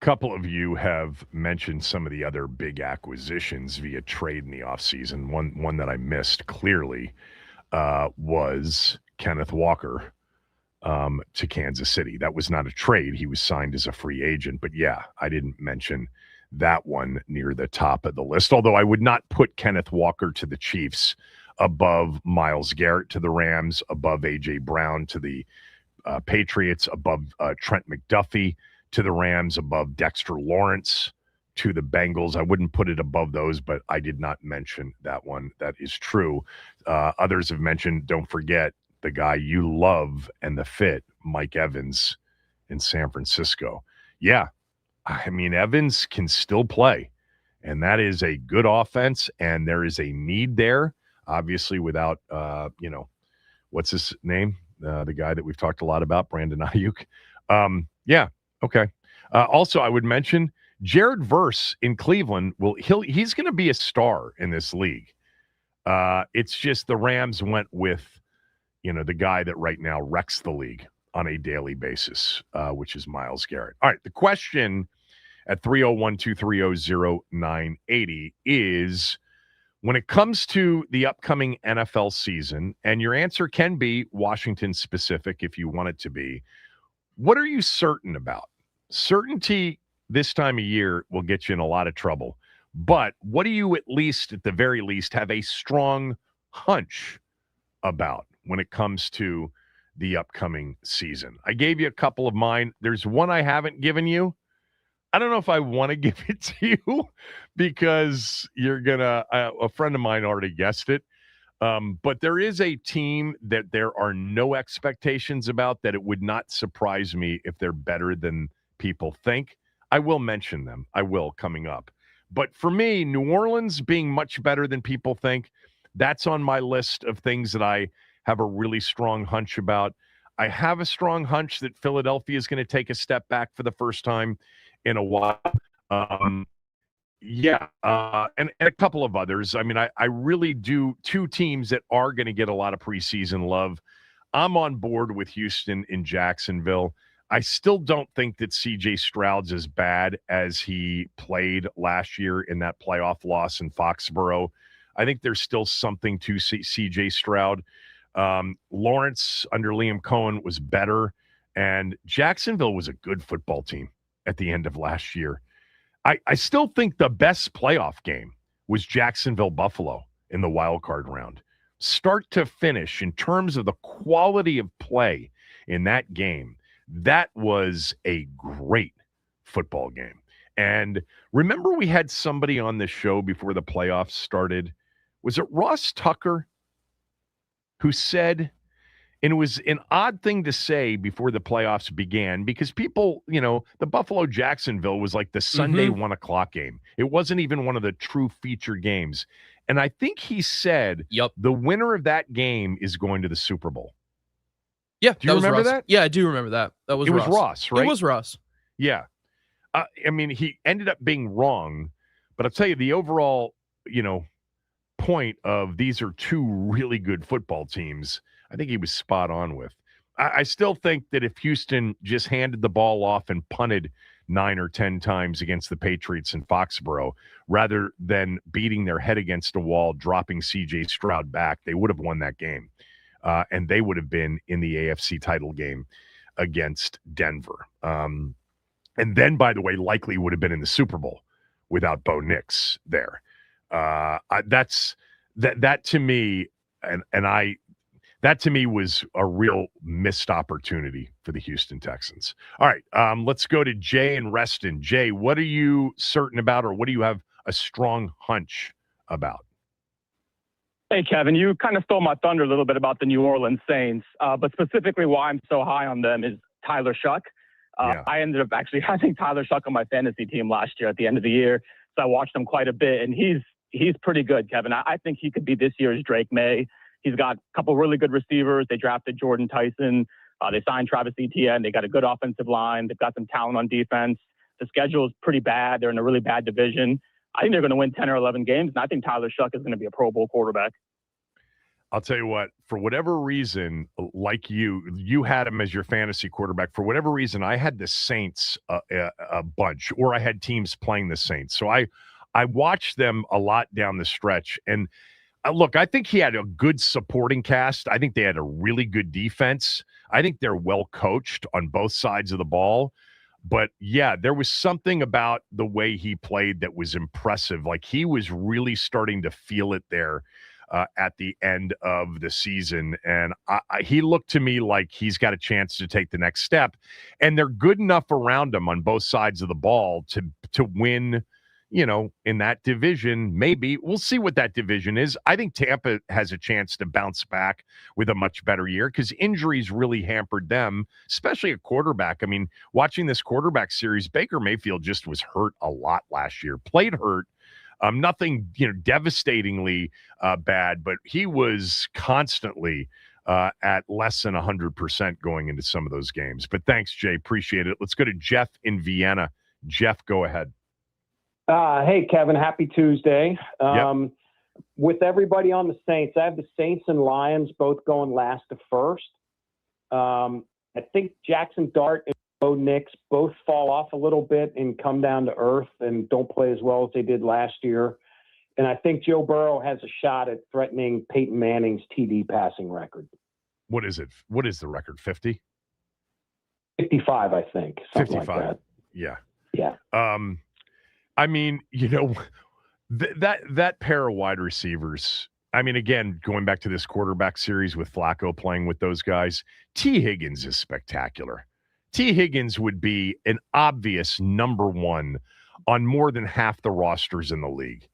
Speaker 3: couple of you have mentioned some of the other big acquisitions via trade in the offseason. One that I missed clearly was Kenneth Walker to Kansas City. That was not a trade. He was signed as a free agent. But yeah, I didn't mention that one near the top of the list, although I would not put Kenneth Walker to the Chiefs above Myles Garrett to the Rams, above A.J. Brown to the Patriots, above Trent McDuffie to the Rams, above Dexter Lawrence to the Bengals. I wouldn't put it above those, but I did not mention that one. That is true. Others have mentioned, don't forget, the guy you love and the fit, Mike Evans in San Francisco. Yeah, I mean, Evans can still play, and that is a good offense, and there is a need there, obviously, without, what's his name? The guy that we've talked a lot about, Brandon Ayuk. Yeah, okay. Also, I would mention Jared Verse in Cleveland. He's going to be a star in this league. It's just the Rams went with, the guy that right now wrecks the league on a daily basis, which is Myles Garrett. All right, the question at 301-230-0980 is, when it comes to the upcoming NFL season, and your answer can be Washington specific if you want it to be, what are you certain about? Certainty this time of year will get you in a lot of trouble. But what do you at the very least, have a strong hunch about when it comes to the upcoming season? I gave you a couple of mine. There's one I haven't given you. I don't know if I want to give it to you because you're going to, a friend of mine already guessed it. But there is a team that there are no expectations about, that it would not surprise me if they're better than people think. I will mention them. I will, coming up. But for me, New Orleans being much better than people think, that's on my list of things that I have a really strong hunch about. I have a strong hunch that Philadelphia is going to take a step back for the first time in a while. And a couple of others. I mean, I really do. Two teams that are going to get a lot of preseason love. I'm on board with Houston in Jacksonville. I still don't think that C.J. Stroud's as bad as he played last year in that playoff loss in Foxborough. I think there's still something to C.J. Stroud. Lawrence under Liam Cohen was better, and Jacksonville was a good football team at the end of last year. I still think the best playoff game was Jacksonville-Buffalo in the wild card round. Start to finish, in terms of the quality of play in that game, that was a great football game. And remember, we had somebody on the show before the playoffs started. Was it Ross Tucker who said, and it was an odd thing to say before the playoffs began, because people, the Buffalo-Jacksonville was like the Sunday 1 o'clock game. It wasn't even one of the true feature games. And I think he said, the winner of that game is going to the Super Bowl.
Speaker 4: Yeah.
Speaker 3: Do you remember that?
Speaker 4: Yeah, I do remember that. It was
Speaker 3: Ross, right?
Speaker 4: It was Ross.
Speaker 3: Yeah. I mean, he ended up being wrong, but I'll tell you, the overall, point of these are two really good football teams, I think he was spot on with. I still think that if Houston just handed the ball off and punted 9 or 10 times against the Patriots in Foxborough, rather than beating their head against a wall, dropping C.J. Stroud back, they would have won that game. And they would have been in the AFC title game against Denver. And then, by the way, likely would have been in the Super Bowl without Bo Nix there. That to me, that to me was a real missed opportunity for the Houston Texans. All right, let's go to Jay and Reston. Jay, what are you certain about, or what do you have a strong hunch about?
Speaker 7: Hey, Kevin, you kind of stole my thunder a little bit about the New Orleans Saints, but specifically why I'm so high on them is Tyler Shuck. I ended up actually having Tyler Shuck on my fantasy team last year at the end of the year, so I watched him quite a bit, and he's pretty good, Kevin. I think he could be this year's Drake May. He's got a couple really good receivers. They drafted Jordan Tyson. They signed Travis Etienne. They got a good offensive line. They've got some talent on defense. The schedule is pretty bad. They're in a really bad division. I think they're going to win 10 or 11 games, and I think Tyler Shuck is going to be a Pro Bowl quarterback.
Speaker 3: I'll tell you what, for whatever reason, like you had him as your fantasy quarterback. For whatever reason, I had the Saints a bunch, or I had teams playing the Saints. So I watched them a lot down the stretch. And look, I think he had a good supporting cast. I think they had a really good defense. I think they're well coached on both sides of the ball. But yeah, there was something about the way he played that was impressive. Like he was really starting to feel it there at the end of the season. And he looked to me like he's got a chance to take the next step. And they're good enough around him on both sides of the ball to win, in that division. Maybe we'll see what that division is. I think Tampa has a chance to bounce back with a much better year because injuries really hampered them, especially a quarterback. I mean, watching this quarterback series, Baker Mayfield just was hurt a lot last year, played hurt. Nothing, devastatingly bad, but he was constantly at less than 100% going into some of those games. But thanks, Jay. Appreciate it. Let's go to Jeff in Vienna. Jeff, go ahead.
Speaker 8: Hey, Kevin. Happy Tuesday.
Speaker 3: Yep.
Speaker 8: With everybody on the Saints, I have the Saints and Lions both going last to first. I think Jackson Dart and Bo Nix both fall off a little bit and come down to earth and don't play as well as they did last year. And I think Joe Burrow has a shot at threatening Peyton Manning's TD passing record.
Speaker 3: What is it? What is the record? 50?
Speaker 8: 55, I think.
Speaker 3: 55.
Speaker 8: Like that.
Speaker 3: Yeah.
Speaker 8: Yeah.
Speaker 3: I mean, that pair of wide receivers, I mean, again, going back to this quarterback series with Flacco playing with those guys, T. Higgins is spectacular. T. Higgins would be an obvious number one on more than half the rosters in the league.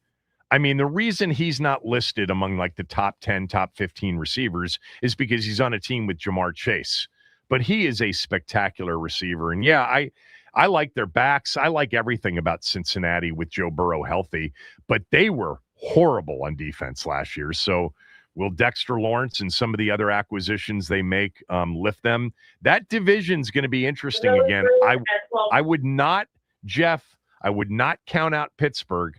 Speaker 3: I mean, the reason he's not listed among like the top 10, top 15 receivers is because he's on a team with Jamar Chase. But he is a spectacular receiver. And yeah, I like their backs. I like everything about Cincinnati with Joe Burrow healthy, but they were horrible on defense last year. So will Dexter Lawrence and some of the other acquisitions they make lift them? That division's going to be interesting again. I would not, Jeff, I would not count out Pittsburgh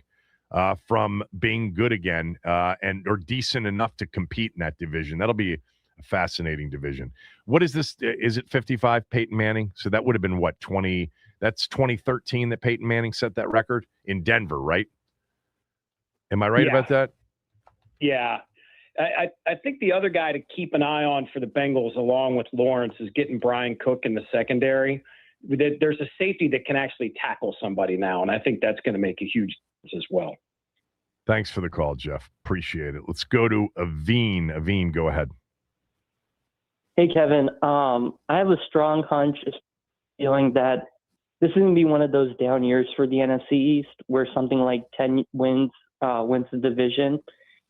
Speaker 3: from being good again or decent enough to compete in that division. That'll be a fascinating division. What is this? Is it 55, Peyton Manning? So that would have been what, 20? That's 2013 that Peyton Manning set that record in Denver, right? Am I right about that?
Speaker 8: Yeah. I think the other guy to keep an eye on for the Bengals, along with Lawrence, is getting Brian Cook in the secondary. There's a safety that can actually tackle somebody now, and I think that's going to make a huge difference as well.
Speaker 3: Thanks for the call, Jeff. Appreciate it. Let's go to Aveen. Aveen, go ahead.
Speaker 9: Hey, Kevin. I have a strong hunch, feeling that this is going to be one of those down years for the NFC East, where something like 10 wins wins the division.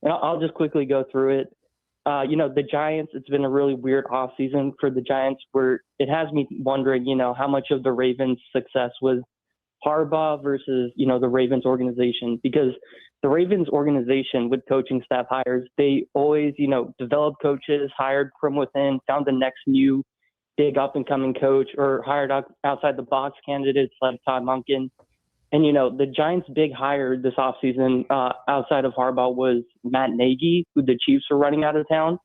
Speaker 9: And I'll just quickly go through it. The Giants, it's been a really weird offseason for the Giants, where it has me wondering, how much of the Ravens' success was Harbaugh versus, the Ravens organization. Because the Ravens organization with coaching staff hires, they always, developed coaches, hired from within, found the next new big up-and-coming coach, or hired outside the box candidates like Todd Monken. And, the Giants' big hire this offseason outside of Harbaugh was Matt Nagy, who the Chiefs are running out of town.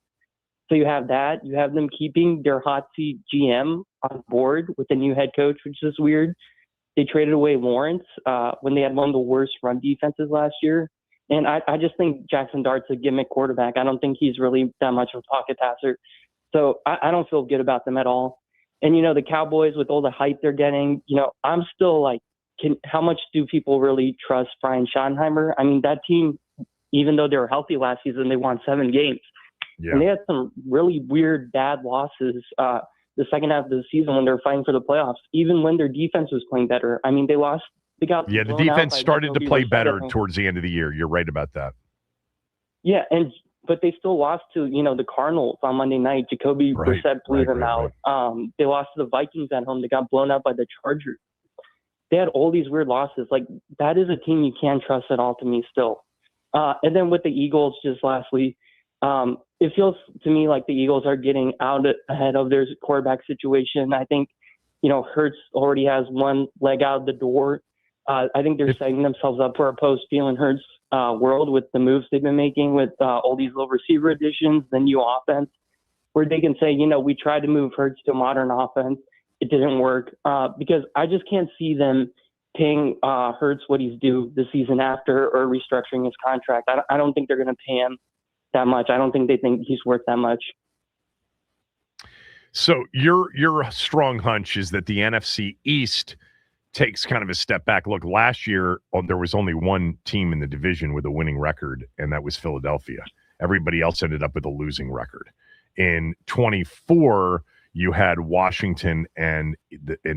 Speaker 9: So you have that. You have them keeping their hot seat GM on board with the new head coach, which is weird. They traded away Lawrence when they had one of the worst run defenses last year. And I just think Jackson Dart's a gimmick quarterback. I don't think he's really that much of a pocket passer. So I don't feel good about them at all. And, the Cowboys, with all the hype they're getting, I'm still like, how much do people really trust Brian Schottenheimer? I mean, that team, even though they were healthy last season, they won 7 games. Yeah. And they had some really weird, bad losses the second half of the season when they were fighting for the playoffs, even when their defense was playing better. I mean, the
Speaker 3: defense started to play better towards the end of the year. You're right about that.
Speaker 9: Yeah, but they still lost to, the Cardinals on Monday night. Jacoby Brissett blew them out. Right. They lost to the Vikings at home. They got blown out by the Chargers. They had all these weird losses. Like, that is a team you can't trust at all to me still. And then with the Eagles, just lastly, it feels to me like the Eagles are getting out ahead of their quarterback situation. I think, Hurts already has one leg out the door. I think they're setting themselves up for a post Jalen Hurts world with the moves they've been making with all these little receiver additions, the new offense, where they can say, we tried to move Hurts to a modern offense. It didn't work because I just can't see them paying Hurts what he's due the season after or restructuring his contract. I don't think they're going to pay him that much. I don't think they think he's worth that much.
Speaker 3: So your strong hunch is that the NFC East takes kind of a step back. Look, last year there was only one team in the division with a winning record, and that was Philadelphia. Everybody else ended up with a losing record. In 24, you had Washington and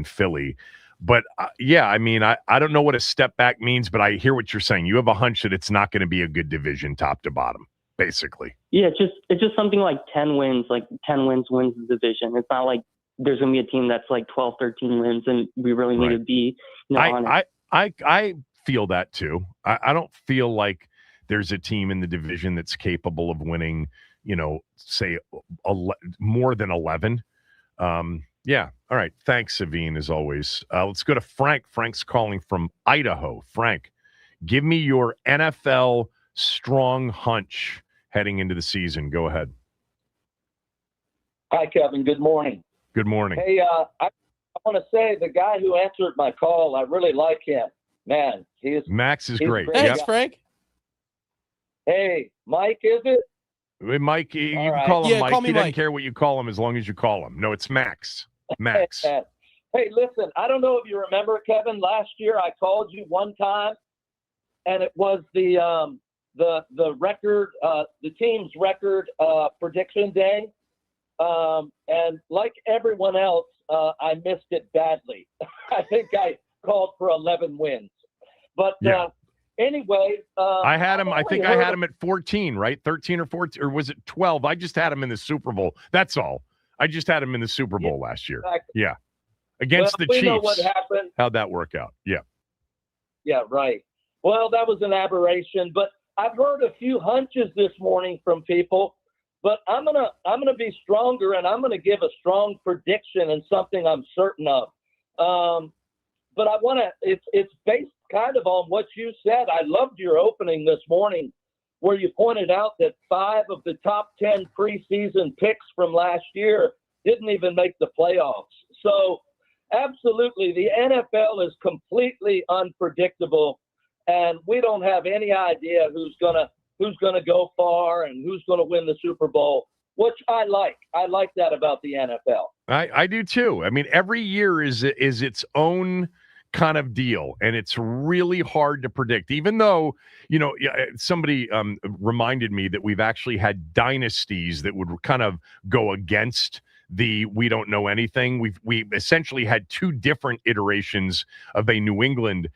Speaker 3: Philly. But, I don't know what a step back means, but I hear what you're saying. You have a hunch that it's not going to be a good division top to bottom, basically.
Speaker 9: Yeah, it's just something like 10 wins, wins the division. It's not like there's going to be a team that's like 12, 13 wins, and we really need to be on it.
Speaker 3: I feel that, too. I don't feel like there's a team in the division that's capable of winning, say more than 11. Yeah. All right. Thanks, Savine, as always. Let's go to Frank. Frank's calling from Idaho. Frank, give me your NFL strong hunch heading into the season. Go ahead.
Speaker 10: Hi, Kevin. Good morning.
Speaker 3: Good morning.
Speaker 10: Hey, I want to say the guy who answered my call, I really like him. Man,
Speaker 3: Max is great.
Speaker 4: Thanks, Frank.
Speaker 10: Hey, Mike, is it?
Speaker 3: Hey, Mike, you can
Speaker 10: right.
Speaker 3: call him Mike.
Speaker 4: Call me
Speaker 3: He doesn't
Speaker 4: Mike.
Speaker 3: care what you call him as long as you call him. No, it's Max. Max.
Speaker 10: Hey, listen, I don't know if you remember, Kevin, last year I called you one time, and it was the record, the team's record prediction day. And like everyone else, I missed it badly. I think I called for 11 wins. But anyway,
Speaker 3: I had him. I think I had him at 14, right? 13 or 14, or was it 12? I just had him in the Super Bowl. That's all. I just had him in the Super Bowl last year.
Speaker 10: Exactly.
Speaker 3: Yeah, against the
Speaker 10: we
Speaker 3: Chiefs.
Speaker 10: Know what happened.
Speaker 3: How'd that work out? Yeah.
Speaker 10: Yeah, right. Well, that was an aberration. But I've heard a few hunches this morning from people. But I'm gonna be stronger, and I'm gonna give a strong prediction and something I'm certain of. But I want to. It's based kind of on what you said. I loved your opening this morning, where you pointed out that 5 of the top 10 preseason picks from last year didn't even make the playoffs. So, absolutely, the NFL is completely unpredictable, and we don't have any idea who's gonna go far and who's gonna win the Super Bowl, which I like. I like that about the NFL.
Speaker 3: I do too. I mean, every year is its own kind of deal, and it's really hard to predict. Even though, somebody reminded me that we've actually had dynasties that would kind of go against the we don't know anything. We essentially had 2 different iterations of New England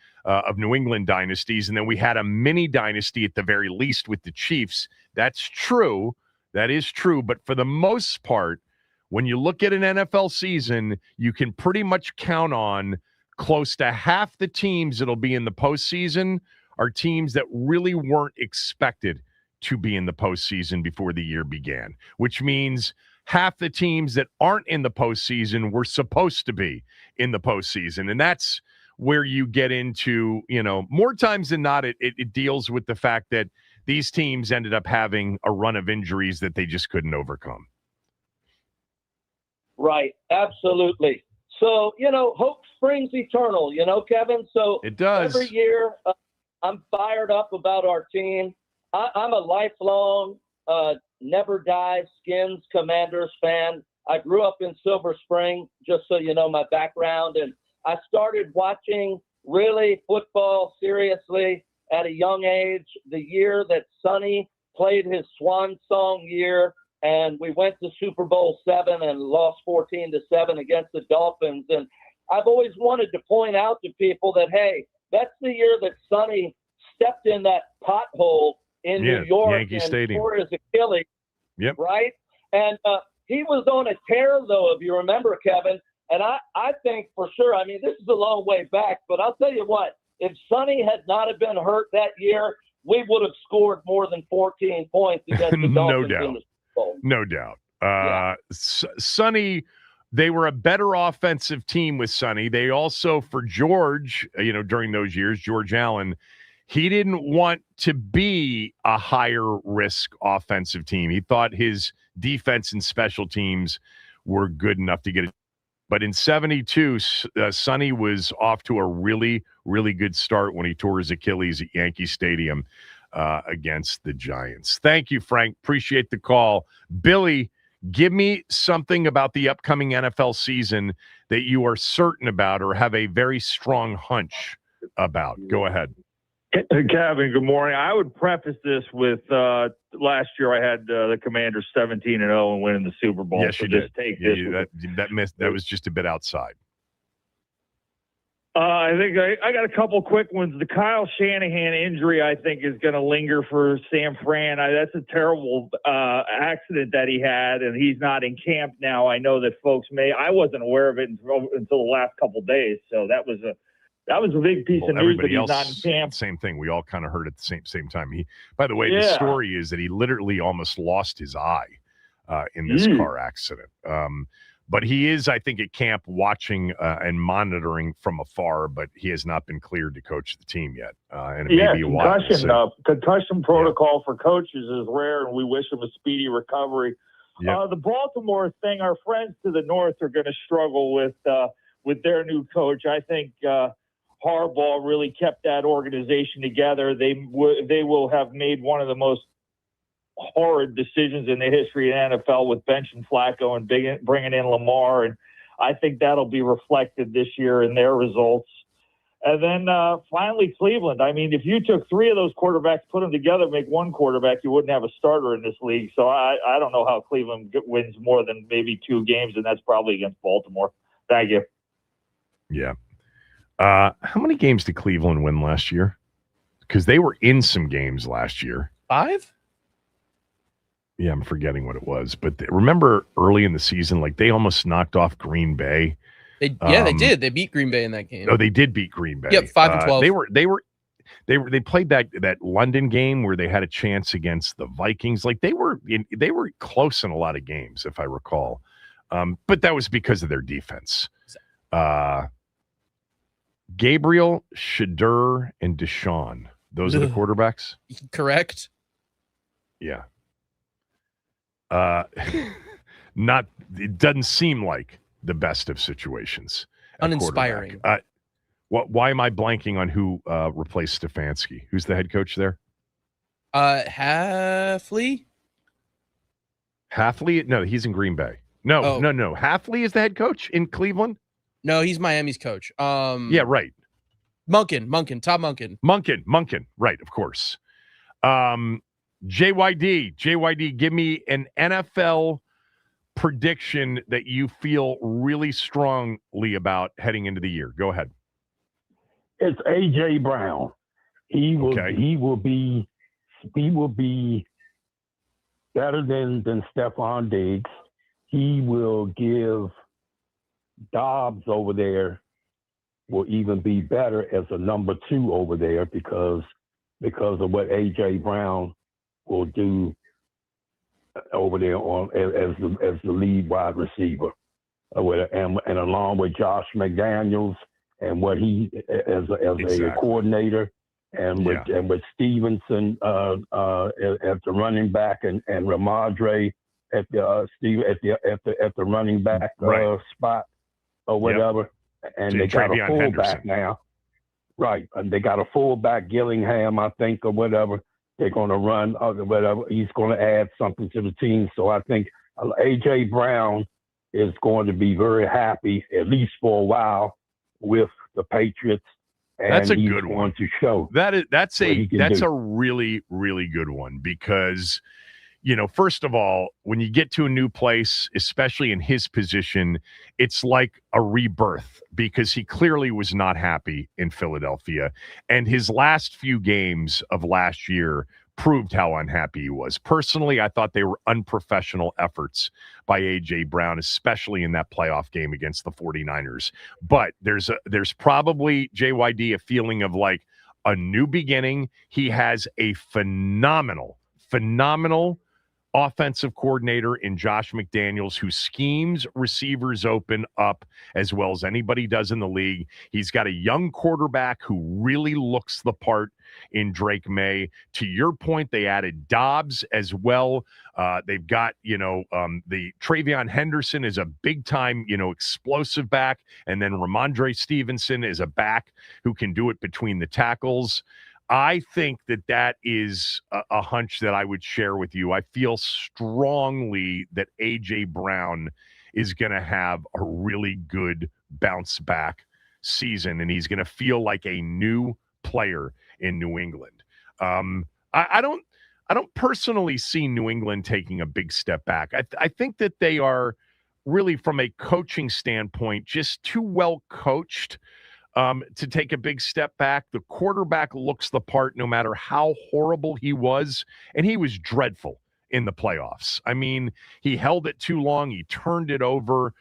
Speaker 3: dynasties, and then we had a mini dynasty at the very least with the Chiefs. That's true. That is true. But for the most part, when you look at an NFL season, you can pretty much count on close to half the teams that'll be in the postseason are teams that really weren't expected to be in the postseason before the year began, which means half the teams that aren't in the postseason were supposed to be in the postseason. And that's where you get into, more times than not, it deals with the fact that these teams ended up having a run of injuries that they just couldn't overcome.
Speaker 10: Right. Absolutely. So, hope springs eternal, Kevin. So
Speaker 3: it does.
Speaker 10: Every year I'm fired up about our team. I'm a lifelong Never Die Skins Commanders fan. I grew up in Silver Spring, just so you know my background. And I started watching really football seriously at a young age, the year that Sonny played his swan song year. And we went to Super Bowl 7 and lost 14-7 against the Dolphins. And I've always wanted to point out to people that, hey, that's the year that Sonny stepped in that pothole in New York
Speaker 3: Yankee
Speaker 10: and
Speaker 3: Stadium.
Speaker 10: tore his Achilles.
Speaker 3: Yep.
Speaker 10: Right? And he was on a tear, though, if you remember, Kevin. And I think for sure, I mean, this is a long way back, but I'll tell you what, if Sonny had not have been hurt that year, we would have scored more than 14 points against the Dolphins in the Super Bowl.
Speaker 3: No doubt. Sonny, they were a better offensive team with Sonny. They also, for George, during those years, George Allen, He didn't want to be a higher risk offensive team. He thought his defense and special teams were good enough to get it. But in 72, Sonny was off to a really, really good start when he tore his Achilles at Yankee Stadium against the Giants. Thank you, Frank. Appreciate the call. Billy, give me something about the upcoming NFL season that you are certain about or have a very strong hunch about. Go ahead.
Speaker 11: Kevin, good morning. I would preface this with last year I had the Commanders 17-0 and winning the Super Bowl.
Speaker 3: Yes,
Speaker 11: so
Speaker 3: you
Speaker 11: just
Speaker 3: did.
Speaker 11: Take this
Speaker 3: That was just a bit outside.
Speaker 11: I think I got a couple quick ones. The Kyle Shanahan injury, I think, is going to linger for San Fran. That's a terrible accident that he had, and he's not in camp now. I know that folks I wasn't aware of it until the last couple of days, so that was a big piece of news that he's not in camp.
Speaker 3: Same thing. We all kind of heard at the same time. By the way, the story is that he literally almost lost his eye in this car accident. But he is, I think, at camp watching and monitoring from afar, but he has not been cleared to coach the team yet. And it may be a while.
Speaker 11: Concussion protocol for coaches is rare, and we wish him a speedy recovery. Yep. The Baltimore thing, our friends to the north are going to struggle with their new coach. I think Harbaugh really kept that organization together. They will have made one of the most horrid decisions in the history of the NFL with benching Flacco and bringing in Lamar, and I think that'll be reflected this year in their results. And then finally, Cleveland. I mean, if you took three of those quarterbacks, put them together, make one quarterback, you wouldn't have a starter in this league. So I don't know how Cleveland wins more than maybe 2 games, and that's probably against Baltimore. Thank you.
Speaker 3: Yeah. How many games did Cleveland win last year? Because they were in some games last year.
Speaker 4: 5?
Speaker 3: Yeah, I'm forgetting what it was. But remember early in the season, like they almost knocked off Green Bay.
Speaker 4: They did. They beat Green Bay in that game.
Speaker 3: Oh, they did beat Green Bay.
Speaker 4: Yep, 5-12.
Speaker 3: They played that London game where they had a chance against the Vikings. Like they were close in a lot of games, if I recall. But that was because of their defense. Gabriel, Shadur, and Deshaun. Those are the quarterbacks?
Speaker 4: Correct.
Speaker 3: Yeah. It doesn't seem like the best of situations.
Speaker 4: Uninspiring.
Speaker 3: Why am I blanking on who replaced Stefanski? Who's the head coach there?
Speaker 4: Hafley?
Speaker 3: Hafley? No, he's in Green Bay. No. Hafley is the head coach in Cleveland?
Speaker 4: No, he's Miami's coach.
Speaker 3: Yeah, right.
Speaker 4: Monken, Todd Monken.
Speaker 3: Monken, right, of course. JYD, give me an NFL prediction that you feel really strongly about heading into the year. Go ahead.
Speaker 12: It's A.J. Brown. He will be better than Stephon Diggs. He will give Dobbs over there will even be better as a number 2 over there because of what A.J. Brown will do over there as the lead wide receiver, and along with Josh McDaniels and what he as a coordinator, and with Stevenson at the running back and Ramadre at the running back spot or whatever, and they got a fullback now, right? And they got a fullback, Gillingham, I think, or whatever. They're going to run, whatever. He's going to add something to the team. So I think A.J. Brown is going to be very happy, at least for a while, with the Patriots. And
Speaker 3: that's a
Speaker 12: he's
Speaker 3: good
Speaker 12: going
Speaker 3: one
Speaker 12: to show.
Speaker 3: That's a really, really good one because, first of all, when you get to a new place, especially in his position, it's like a rebirth because he clearly was not happy in Philadelphia. And his last few games of last year proved how unhappy he was. Personally, I thought they were unprofessional efforts by A.J. Brown, especially in that playoff game against the 49ers. But there's probably, JYD, a feeling of like a new beginning. He has a phenomenal offensive coordinator in Josh McDaniels who schemes receivers open up as well as anybody does in the league. He's got a young quarterback who really looks the part. in Drake May. To your point, they added Dobbs as well. They've got, the Travion Henderson is a big-time, explosive back, and then Ramondre Stevenson is a back who can do it between the tackles. I think that is a hunch that I would share with you. I feel strongly that A.J. Brown is going to have a really good bounce back season, and he's going to feel like a new player in New England. I don't personally see New England taking a big step back. I think that they are really, from a coaching standpoint, just too well coached to take a big step back. The quarterback looks the part no matter how horrible he was, and he was dreadful in the playoffs. I mean, he held it too long. He turned it over.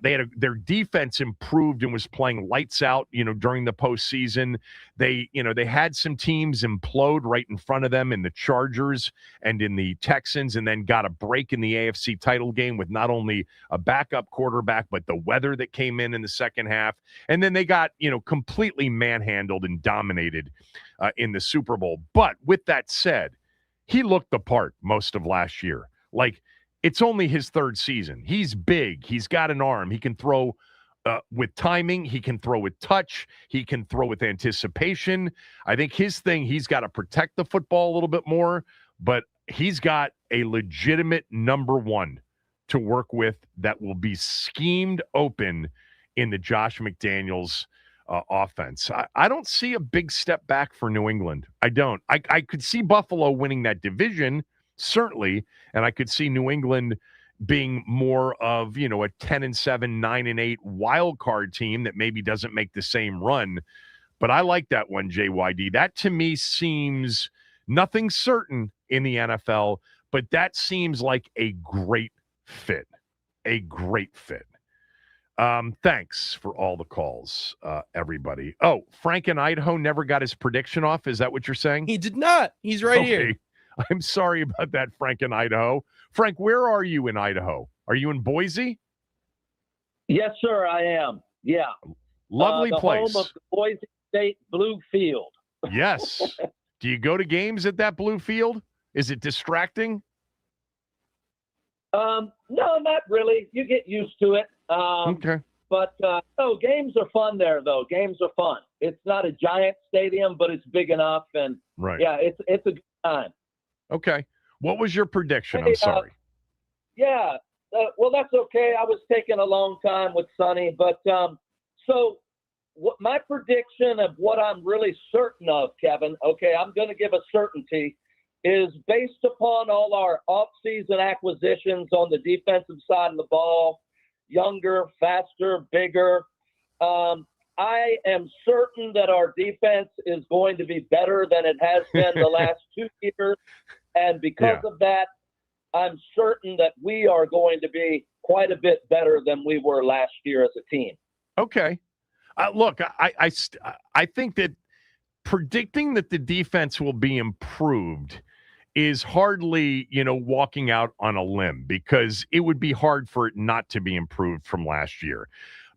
Speaker 3: Their defense improved and was playing lights out, during the postseason. They had some teams implode right in front of them in the Chargers and in the Texans, and then got a break in the AFC title game with not only a backup quarterback, but the weather that came in the second half. And then they got, completely manhandled and dominated in the Super Bowl. But with that said, he looked the part most of last year. Like, it's only his third season. He's big. He's got an arm. He can throw with timing. He can throw with touch. He can throw with anticipation. I think his thing, he's got to protect the football a little bit more, but he's got a legitimate number one to work with that will be schemed open in the Josh McDaniels offense. I don't see a big step back for New England. I don't. I could see Buffalo winning that division, certainly, and I could see New England being more of, a 10-7, 9-8 wild card team that maybe doesn't make the same run. But I like that one, JYD. That to me seems nothing certain in the NFL, but that seems like a great fit. A great fit. Thanks for all the calls, everybody. Oh, Frank in Idaho never got his prediction off. Is that what you're saying?
Speaker 4: He did not. He's right here.
Speaker 3: I'm sorry about that, Frank in Idaho. Frank, where are you in Idaho? Are you in Boise?
Speaker 10: Yes, sir, I am. Yeah.
Speaker 3: Lovely place.
Speaker 10: Home of the Boise State Blue Field.
Speaker 3: Yes. Do you go to games at that Blue Field? Is it distracting?
Speaker 10: No, not really. You get used to it.
Speaker 3: Okay.
Speaker 10: But no, games are fun there, though. Games are fun. It's not a giant stadium, but it's big enough, and
Speaker 3: right.
Speaker 10: Yeah, it's a good time.
Speaker 3: Okay. What was your prediction? I'm sorry.
Speaker 10: Well, that's okay. I was taking a long time with Sonny, but so what my prediction of what I'm really certain of, Kevin. Okay, I'm going to give a certainty. Is based upon all our off-season acquisitions on the defensive side of the ball, younger, faster, bigger. I am certain that our defense is going to be better than it has been the last 2 years. And because of that, I'm certain that we are going to be quite a bit better than we were last year as a team.
Speaker 3: Okay. Look, I think that predicting that the defense will be improved is hardly, walking out on a limb, because it would be hard for it not to be improved from last year.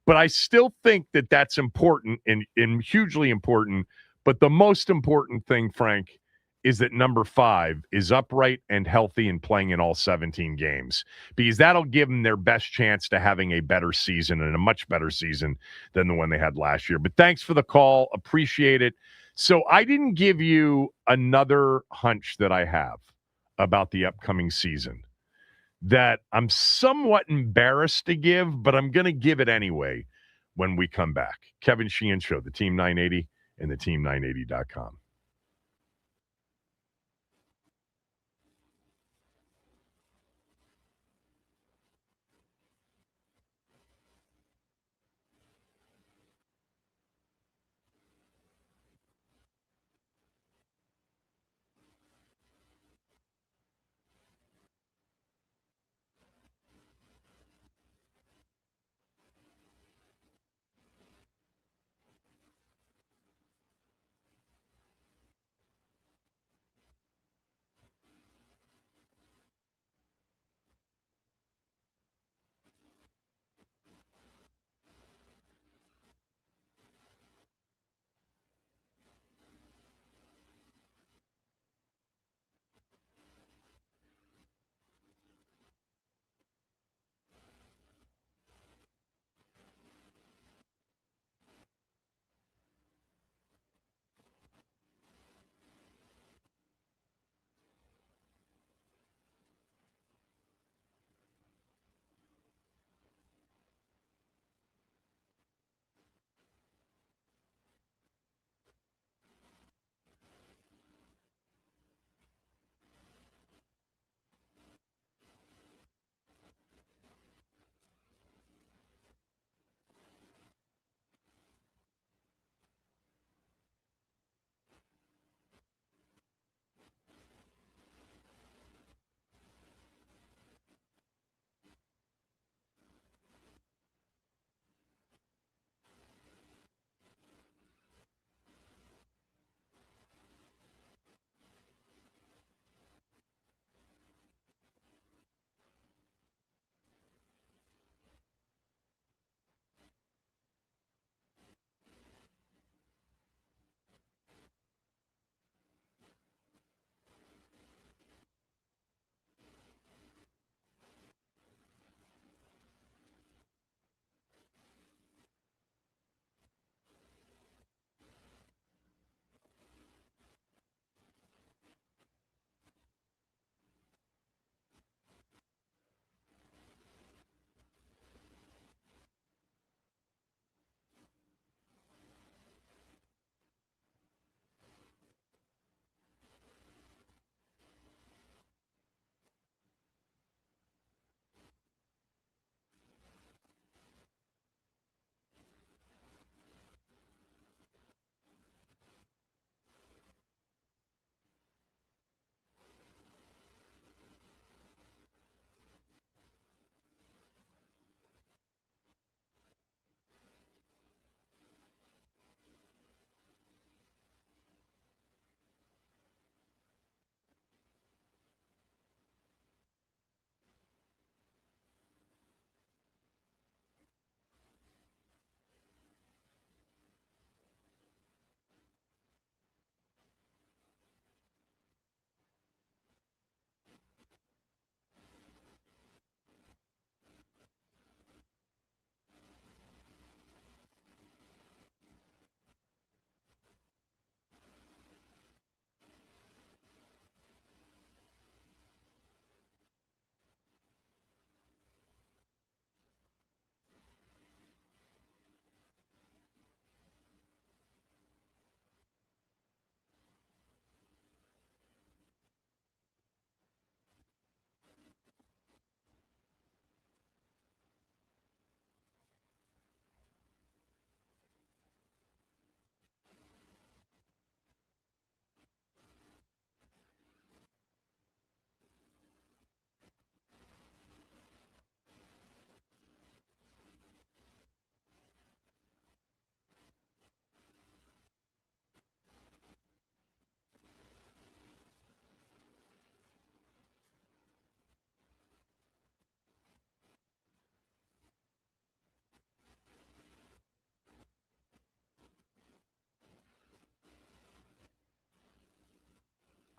Speaker 3: But I still think that that's important and hugely important. But the most important thing, Frank, is that number 5 is upright and healthy and playing in all 17 games, because that'll give them their best chance to having a better season, and a much better season than the one they had last year. But thanks for the call. Appreciate it. So I didn't give you another hunch that I have about the upcoming season that I'm somewhat embarrassed to give, but I'm going to give it anyway when we come back. Kevin Sheehan Show, the Team 980 and the team980.com.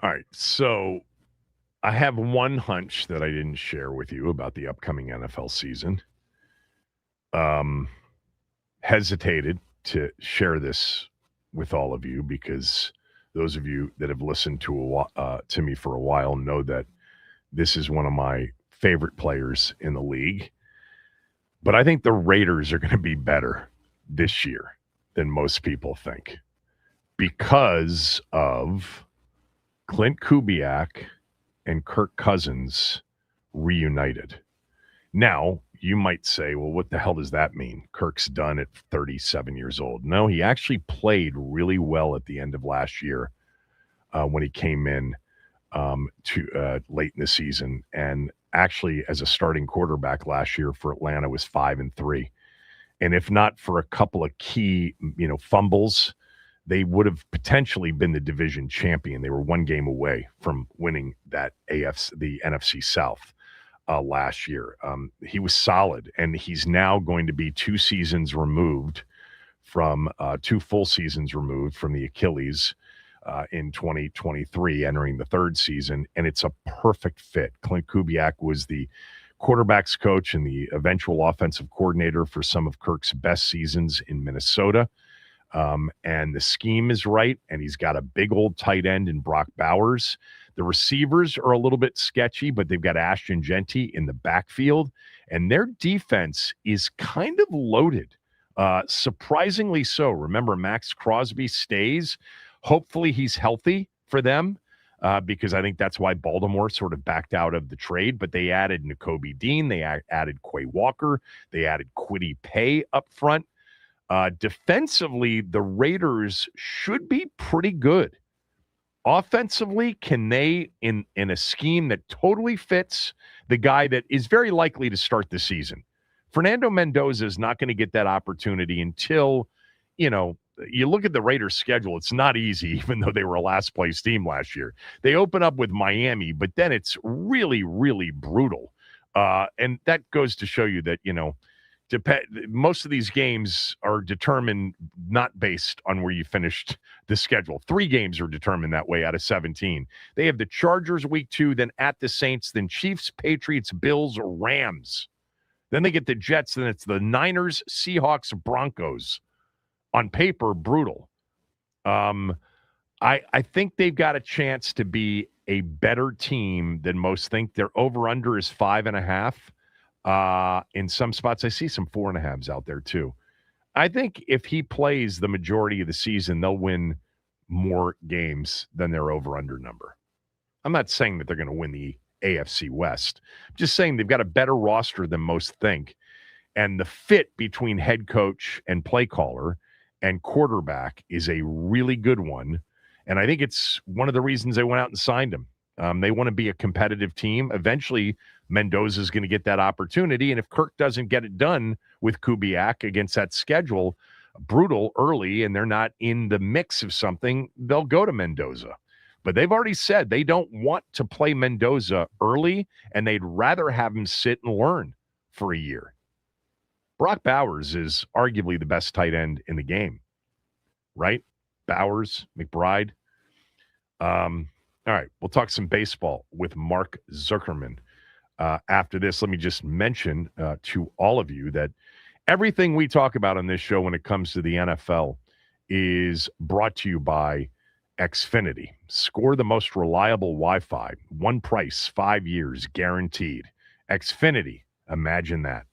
Speaker 3: All right. So I have one hunch that I didn't share with you about the upcoming NFL season. Hesitated to share this with all of you because those of you that have listened to me for a while know that this is one of my favorite players in the league. But I think the Raiders are going to be better this year than most people think because of Clint Kubiak and Kirk Cousins reunited. Now, you might say, well, what the hell does that mean? Kirk's done at 37 years old. No, he actually played really well at the end of last year when he came in to late in the season. And actually, as a starting quarterback last year for Atlanta, was 5-3. And if not for a couple of key, fumbles, they would have potentially been the division champion. They were one game away from winning the NFC South last year. He was solid, and he's now going to be 2 seasons removed from 2 full seasons removed from the Achilles in 2023, entering the 3rd season, and it's a perfect fit. Clint Kubiak was the quarterback's coach and the eventual offensive coordinator for some of Kirk's best seasons in Minnesota. And the scheme is right, and he's got a big old tight end in Brock Bowers. The receivers are a little bit sketchy, but they've got Ashton Genty in the backfield, and their defense is kind of loaded, surprisingly so. Remember, Max Crosby stays. Hopefully he's healthy for them because I think that's why Baltimore sort of backed out of the trade, but they added Nakobe Dean. They added Quay Walker. They added Kwity Paye up front. Defensively, the Raiders should be pretty good. Offensively, can they, in a scheme that totally fits the guy that is very likely to start the season? Fernando Mendoza is not going to get that opportunity until, you look at the Raiders' schedule. It's not easy, even though they were a last-place team last year. They open up with Miami, but then it's really, really brutal. And that goes to show you that, most of these games are determined not based on where you finished the schedule. 3 games are determined that way out of 17. They have the Chargers week 2, then at the Saints, then Chiefs, Patriots, Bills, Rams. Then they get the Jets, then it's the Niners, Seahawks, Broncos. On paper, brutal. I think they've got a chance to be a better team than most think. Their over-under is 5.5. In some spots, I see some 4.5s out there too. I think if he plays the majority of the season, they'll win more games than their over-under number. I'm not saying that they're going to win the AFC West. I'm just saying they've got a better roster than most think. And the fit between head coach and play caller and quarterback is a really good one. And I think it's one of the reasons they went out and signed him. They want to be a competitive team. Eventually, Mendoza is going to get that opportunity. And if Kirk doesn't get it done with Kubiak against that schedule, brutal early, and they're not in the mix of something, they'll go to Mendoza. But they've already said they don't want to play Mendoza early, and they'd rather have him sit and learn for a year. Brock Bowers is arguably the best tight end in the game, right? Bowers, McBride. All right, we'll talk some baseball with Mark Zuckerman. After this, let me just mention to all of you that everything we talk about on this show when it comes to the NFL is brought to you by Xfinity. Score the most reliable Wi-Fi. One price, 5 years, guaranteed. Xfinity, imagine that.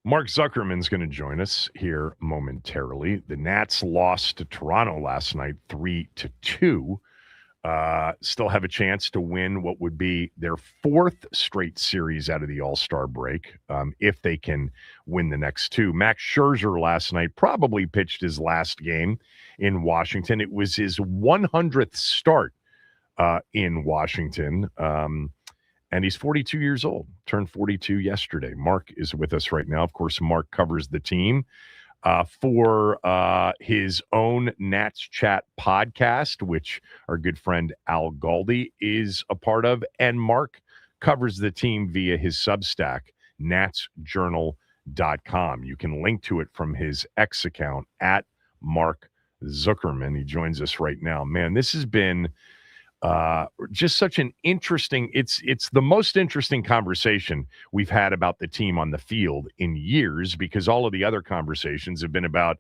Speaker 3: Mark Zuckerman's going to join us here momentarily. The Nats lost to Toronto last night, 3-2. Still have a chance to win what would be their fourth straight series out of the All-Star break, if they can win the next two. Max Scherzer last night probably pitched his last game in Washington. It was his 100th start in Washington. And he's 42 years old, turned 42 yesterday. Mark is with us right now. Of course, Mark covers the team for his own Nats Chat podcast, which our good friend Al Galdi is a part of. And Mark covers the team via his Substack, natsjournal.com. You can link to it from his X account at Mark Zuckerman. He joins us right now. Man, this has been just such an interesting, it's the most interesting conversation we've had about the team on the field in years, because all of the other conversations have been about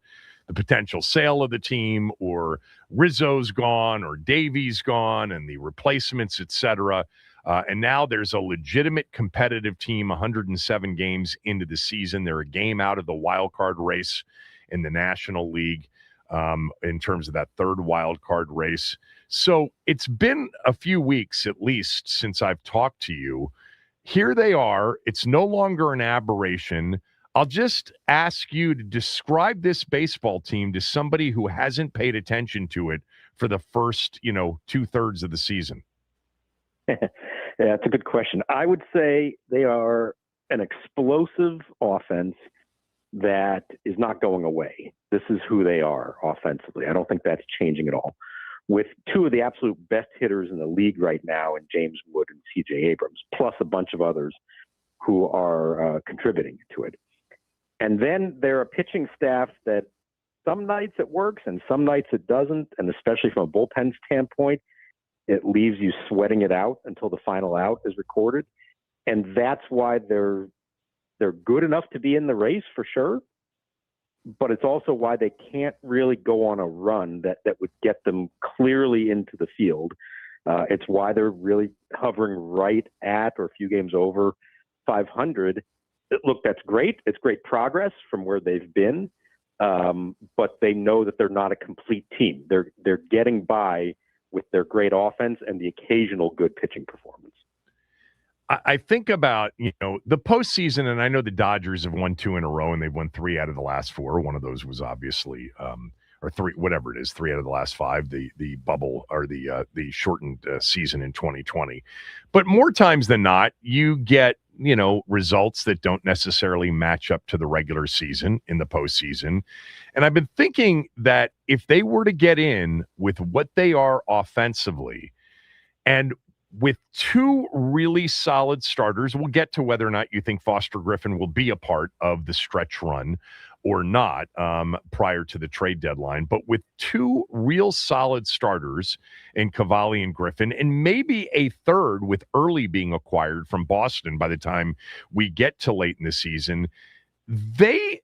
Speaker 3: the potential sale of the team, or Rizzo's gone, or Davies gone, and the replacements, etc. And now there's a legitimate competitive team 107 games into the season. They're a game out of the wild card race in the National League, in terms of that third wild card race. So it's been a few weeks at least since I've talked to you. Here they are. It's no longer an aberration. I'll just ask you to describe this baseball team to somebody who hasn't paid attention to it for the first, 2/3 of the season.
Speaker 13: Yeah, that's a good question. I would say they are an explosive offense that is not going away. This is who they are offensively. I don't think that's changing at all. With two of the absolute best hitters in the league right now in James Wood and C.J. Abrams, plus a bunch of others who are contributing to it. And then they're a pitching staff that some nights it works and some nights it doesn't, and especially from a bullpen standpoint, it leaves you sweating it out until the final out is recorded. And that's why they're good enough to be in the race for sure. But it's also why they can't really go on a run that would get them clearly into the field. It's why they're really hovering right at or a few games over 500. Look, that's great. It's great progress from where they've been, but they know that they're not a complete team. They're getting by with their great offense and the occasional good pitching performance.
Speaker 3: I think about, the postseason, and I know the Dodgers have won 2 in a row, and they've won 3 out of the last 4. One of those was obviously, or 3, whatever it is, 3 out of the last 5, the bubble or the shortened season in 2020. But more times than not, you get, results that don't necessarily match up to the regular season in the postseason. And I've been thinking that if they were to get in with what they are offensively, and with 2 really solid starters, we'll get to whether or not you think Foster Griffin will be a part of the stretch run or not prior to the trade deadline. But with 2 real solid starters in Cavalli and Griffin, and maybe a third with Early being acquired from Boston by the time we get to late in the season, they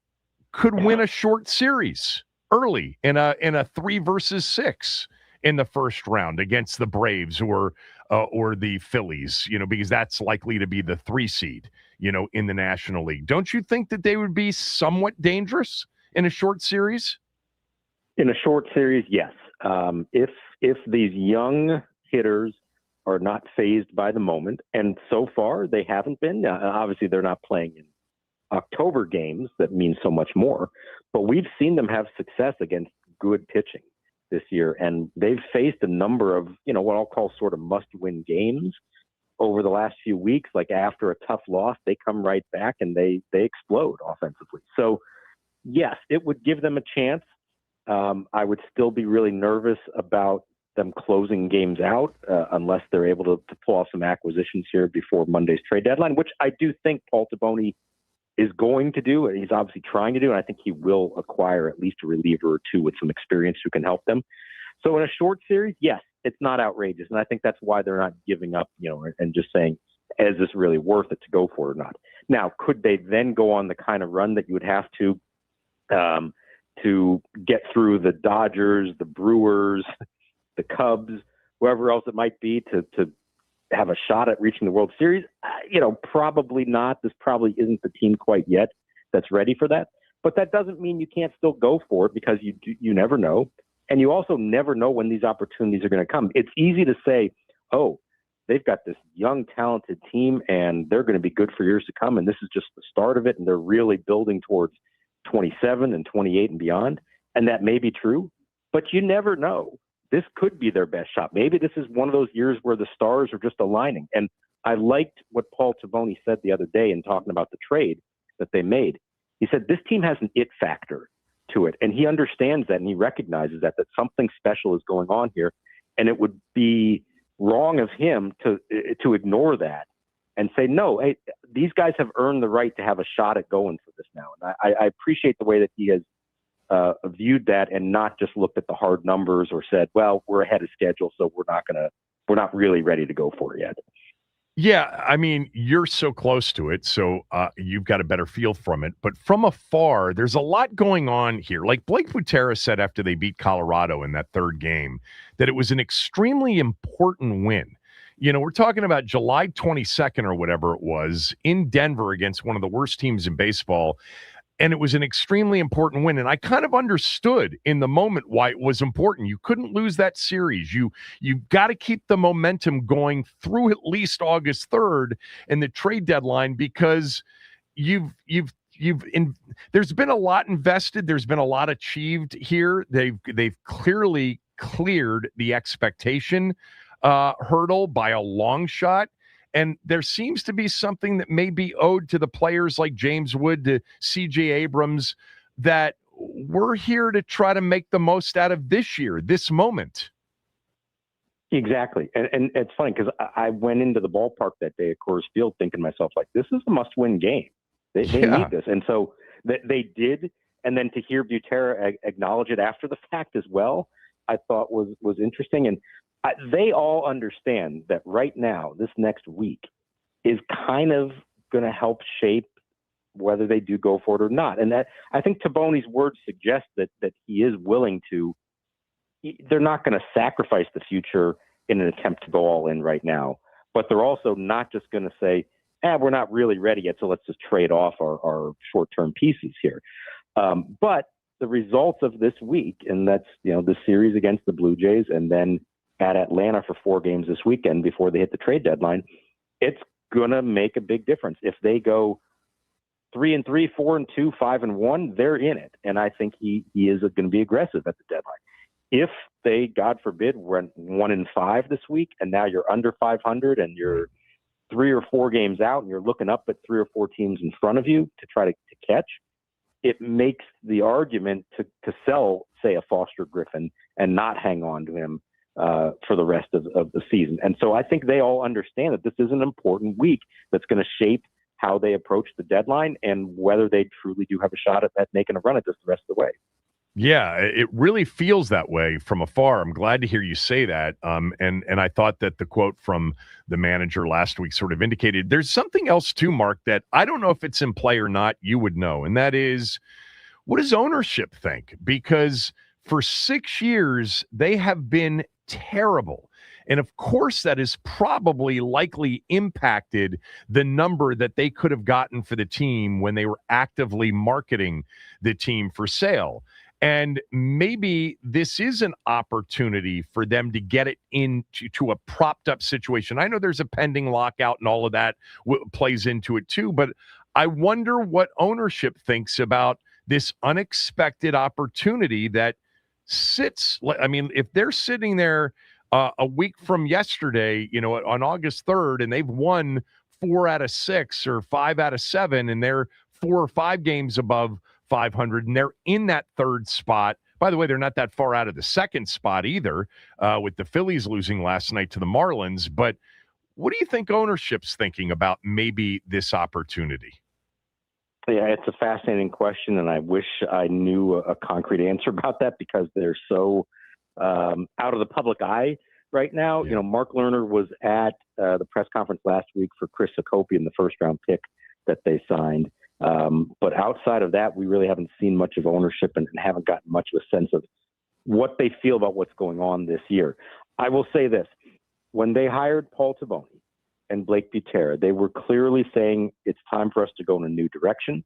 Speaker 3: could win a short series early in a 3-6 in the first round against the Braves or the Phillies, because that's likely to be the 3 seed, in the National League. Don't you think that they would be somewhat dangerous in a short series?
Speaker 13: In a short series, yes. If these young hitters are not fazed by the moment, and so far they haven't been. Obviously, they're not playing in October games that mean so much more, but we've seen them have success against good pitching this year, and they've faced a number of, what I'll call sort of must-win games over the last few weeks. Like after a tough loss, they come right back and they explode offensively. So yes, it would give them a chance. I would still be really nervous about them closing games out unless they're able to pull off some acquisitions here before Monday's trade deadline, which I do think Paul Taboni is going to do, and he's obviously trying to do, and I think he will acquire at least a reliever or 2 with some experience who can help them. So in a short series, yes, it's not outrageous, and I think that's why they're not giving up, and just saying, is this really worth it to go for or not? Now, could they then go on the kind of run that you would have to get through the Dodgers, the Brewers, the Cubs, whoever else it might be, to have a shot at reaching the World Series? Probably not. This probably isn't the team quite yet that's ready for that. But that doesn't mean you can't still go for it, because you never know. And you also never know when these opportunities are going to come. It's easy to say, oh, they've got this young, talented team, and they're going to be good for years to come, and this is just the start of it, and they're really building towards 27 and 28 and beyond. And that may be true, but you never know. This could be their best shot. Maybe this is one of those years where the stars are just aligning. And I liked what Paul Taboni said the other day in talking about the trade that they made. He said this team has an it factor to it, and he understands that, and he recognizes that something special is going on here, and it would be wrong of him to ignore that and say, no, hey, these guys have earned the right to have a shot at going for this now. And I appreciate the way that he has viewed that, and not just looked at the hard numbers or said, well, we're ahead of schedule, so we're not really ready to go for it yet.
Speaker 3: Yeah, I mean, you're so close to it, so you've got a better feel from it. But from afar, there's a lot going on here. Like Blake Butera said after they beat Colorado in that third game, that it was an extremely important win. You know, we're talking about July 22nd or whatever it was in Denver against one of the worst teams in baseball. And it was an extremely important win. And I kind of understood in the moment why it was important. You couldn't lose that series. You've got to keep the momentum going through at least August 3rd and the trade deadline, because there's been a lot invested. There's been a lot achieved here. They've clearly cleared the expectation hurdle by a long shot. And there seems to be something that may be owed to the players like James Wood, to C.J. Abrams, that we're here to try to make the most out of this year, this moment.
Speaker 13: Exactly. And it's funny because I went into the ballpark that day at Coors Field thinking to myself, like, this is a must-win game. They need this. And so they did. And then to hear Butera acknowledge it after the fact as well, I thought was interesting. And they all understand that right now, this next week, is kind of going to help shape whether they do go for it or not. And that, I think Taboni's words suggest that he is willing to. They're not going to sacrifice the future in an attempt to go all in right now, but they're also not just going to say, we're not really ready yet, so let's just trade off our short-term pieces here. But the results of this week, and that's, the series against the Blue Jays, and then at Atlanta for 4 games this weekend before they hit the trade deadline, it's going to make a big difference. If they go 3-3, 4-2, 5-1, they're in it. And I think he is going to be aggressive at the deadline. If they, God forbid, went 1-5 this week, and now you're under 500 and you're 3 or 4 games out and you're looking up at 3 or 4 teams in front of you to try to catch, it makes the argument to sell, say, a Foster Griffin and not hang on to him for the rest of the season. And so I think they all understand that this is an important week that's going to shape how they approach the deadline and whether they truly do have a shot at making a run at this the rest of the way.
Speaker 3: Yeah, it really feels that way from afar. I'm glad to hear you say that. And I thought that the quote from the manager last week sort of indicated there's something else too, Mark, that I don't know if it's in play or not. You would know. And that is, what does ownership think? Because for 6 years, they have been terrible. And of course, that has probably likely impacted the number that they could have gotten for the team when they were actively marketing the team for sale. And maybe this is an opportunity for them to get it into a propped up situation. I know there's a pending lockout and all of that plays into it too, but I wonder what ownership thinks about this unexpected opportunity that sits. I mean, if they're sitting there a week from yesterday, on August 3rd, and they've won 4 out of 6 or 5 out of 7, and they're 4 or 5 games above 500, and they're in that third spot. By the way, they're not that far out of the second spot either, with the Phillies losing last night to the Marlins. But what do you think ownership's thinking about maybe this opportunity?
Speaker 13: Yeah, it's a fascinating question, and I wish I knew a concrete answer about that because they're so out of the public eye right now. Yeah. Mark Lerner was at the press conference last week for Chris Hacopian, the first-round pick that they signed. But outside of that, we really haven't seen much of ownership and haven't gotten much of a sense of what they feel about what's going on this year. I will say this. When they hired Paul Taboni and Blake Butera, they were clearly saying it's time for us to go in a new direction.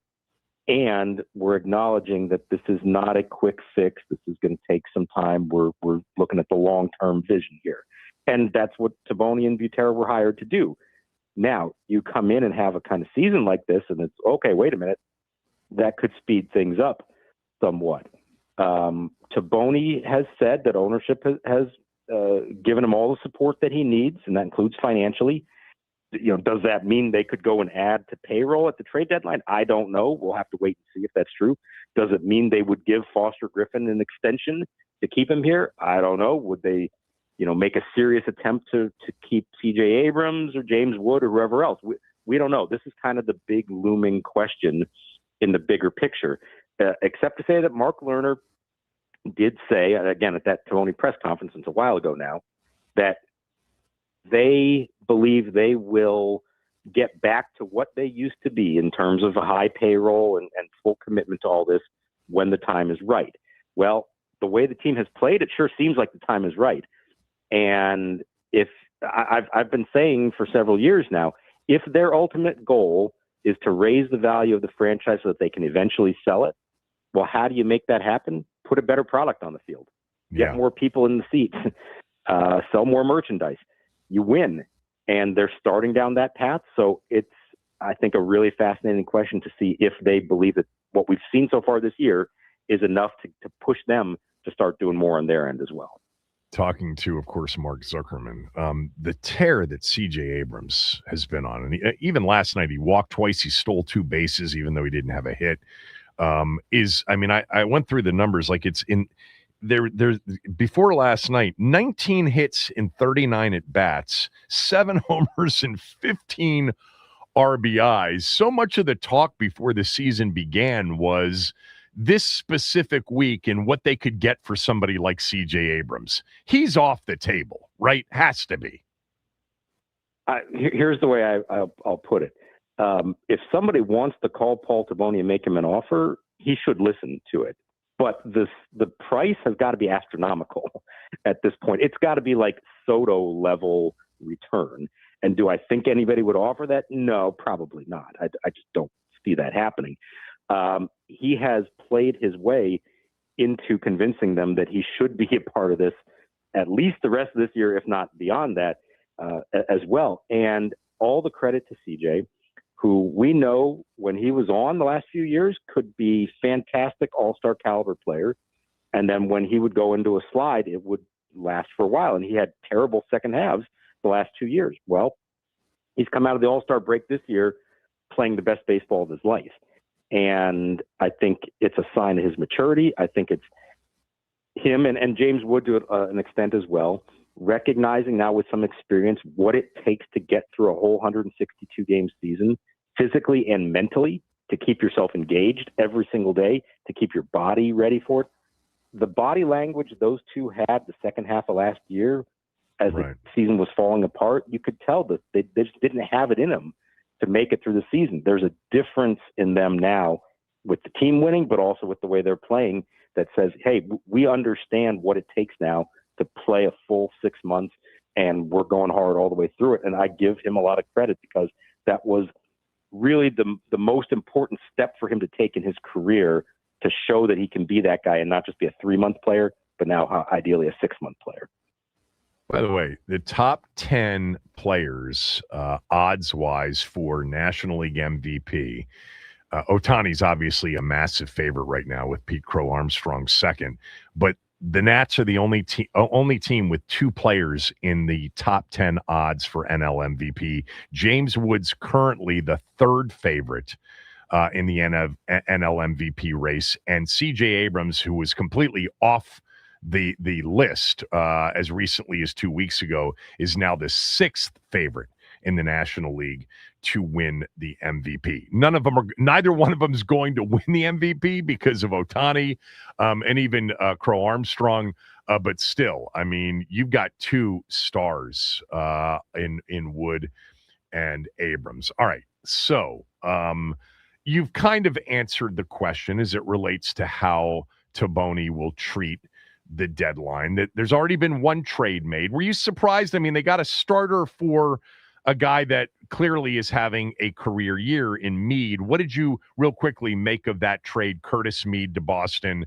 Speaker 13: And we're acknowledging that this is not a quick fix. This is going to take some time. We're looking at the long-term vision here. And that's what Taboni and Butera were hired to do. Now, you come in and have a kind of season like this, and it's, okay, wait a minute, that could speed things up somewhat. Taboni has said that ownership has given him all the support that he needs, and that includes financially. Does that mean they could go and add to payroll at the trade deadline? I don't know. We'll have to wait and see if that's true. Does it mean they would give Foster Griffin an extension to keep him here? I don't know. Would they, make a serious attempt to keep C.J. Abrams or James Wood or whoever else? We don't know. This is kind of the big looming question in the bigger picture, except to say that Mark Lerner did say, again, at that Taboni press conference, it's a while ago now, that they believe they will get back to what they used to be in terms of a high payroll and full commitment to all this when the time is right. Well, the way the team has played, it sure seems like the time is right. And if I've been saying for several years now, if their ultimate goal is to raise the value of the franchise so that they can eventually sell it, well, how do you make that happen? Put a better product on the field, get more people in the seats, sell more merchandise. You win, and they're starting down that path. So it's, I think, a really fascinating question to see if they believe that what we've seen so far this year is enough to push them to start doing more on their end as well.
Speaker 3: Talking to, of course, Mark Zuckerman, the tear that C.J. Abrams has been on, and even last night he walked twice, he stole 2 bases, even though he didn't have a hit. I went through the numbers, like it's in there before last night, 19 hits in 39 at bats, 7 homers and 15 RBIs. So much of the talk before the season began was this specific week and what they could get for somebody like C.J. Abrams. He's off the table, right? Has to be.
Speaker 13: Here's the way I'll put it. If somebody wants to call Paul Taboni and make him an offer, he should listen to it. But the price has got to be astronomical at this point. It's got to be like Soto level return. And do I think anybody would offer that? No, probably not. I just don't see that happening. He has played his way into convincing them that he should be a part of this at least the rest of this year, if not beyond that, as well. And all the credit to CJ, who we know when he was on the last few years could be fantastic all-star caliber player. And then when he would go into a slide, it would last for a while. And he had terrible second halves the last 2 years. Well, he's come out of the all-star break this year playing the best baseball of his life. And I think it's a sign of his maturity. I think it's him and James Wood to an extent as well, recognizing now with some experience what it takes to get through a whole 162-game season physically and mentally, to keep yourself engaged every single day, to keep your body ready for it. The body language those two had the second half of last year as the season was falling apart, you could tell that they just didn't have it in them to make it through the season. There's a difference in them now with the team winning, but also with the way they're playing that says, hey, we understand what it takes now to play a full 6 months, and we're going hard all the way through it. And I give him a lot of credit because that was really the most important step for him to take in his career to show that he can be that guy and not just be a 3-month player, but now ideally a 6-month player.
Speaker 3: By the way, the top 10 players, odds-wise, for National League MVP, Ohtani's obviously a massive favorite right now with Pete Crow Armstrong second, but the Nats are the only team with 2 players in the top 10 odds for NL MVP. James Wood's currently the 3rd favorite in the NL MVP race, and C.J. Abrams, who was completely off the list as recently as 2 weeks ago, is now the 6th favorite in the National League to win the MVP. Neither one of them is going to win the MVP because of Ohtani and even Crow Armstrong. But still, I mean, you've got 2 stars in Wood and Abrams. All right. So you've kind of answered the question as it relates to how Taboni will treat the deadline. That there's already been 1 trade made. Were you surprised? I mean, they got a starter for a guy that clearly is having a career year in Mead. What did you, real quickly, make of that trade, Curtis Mead to Boston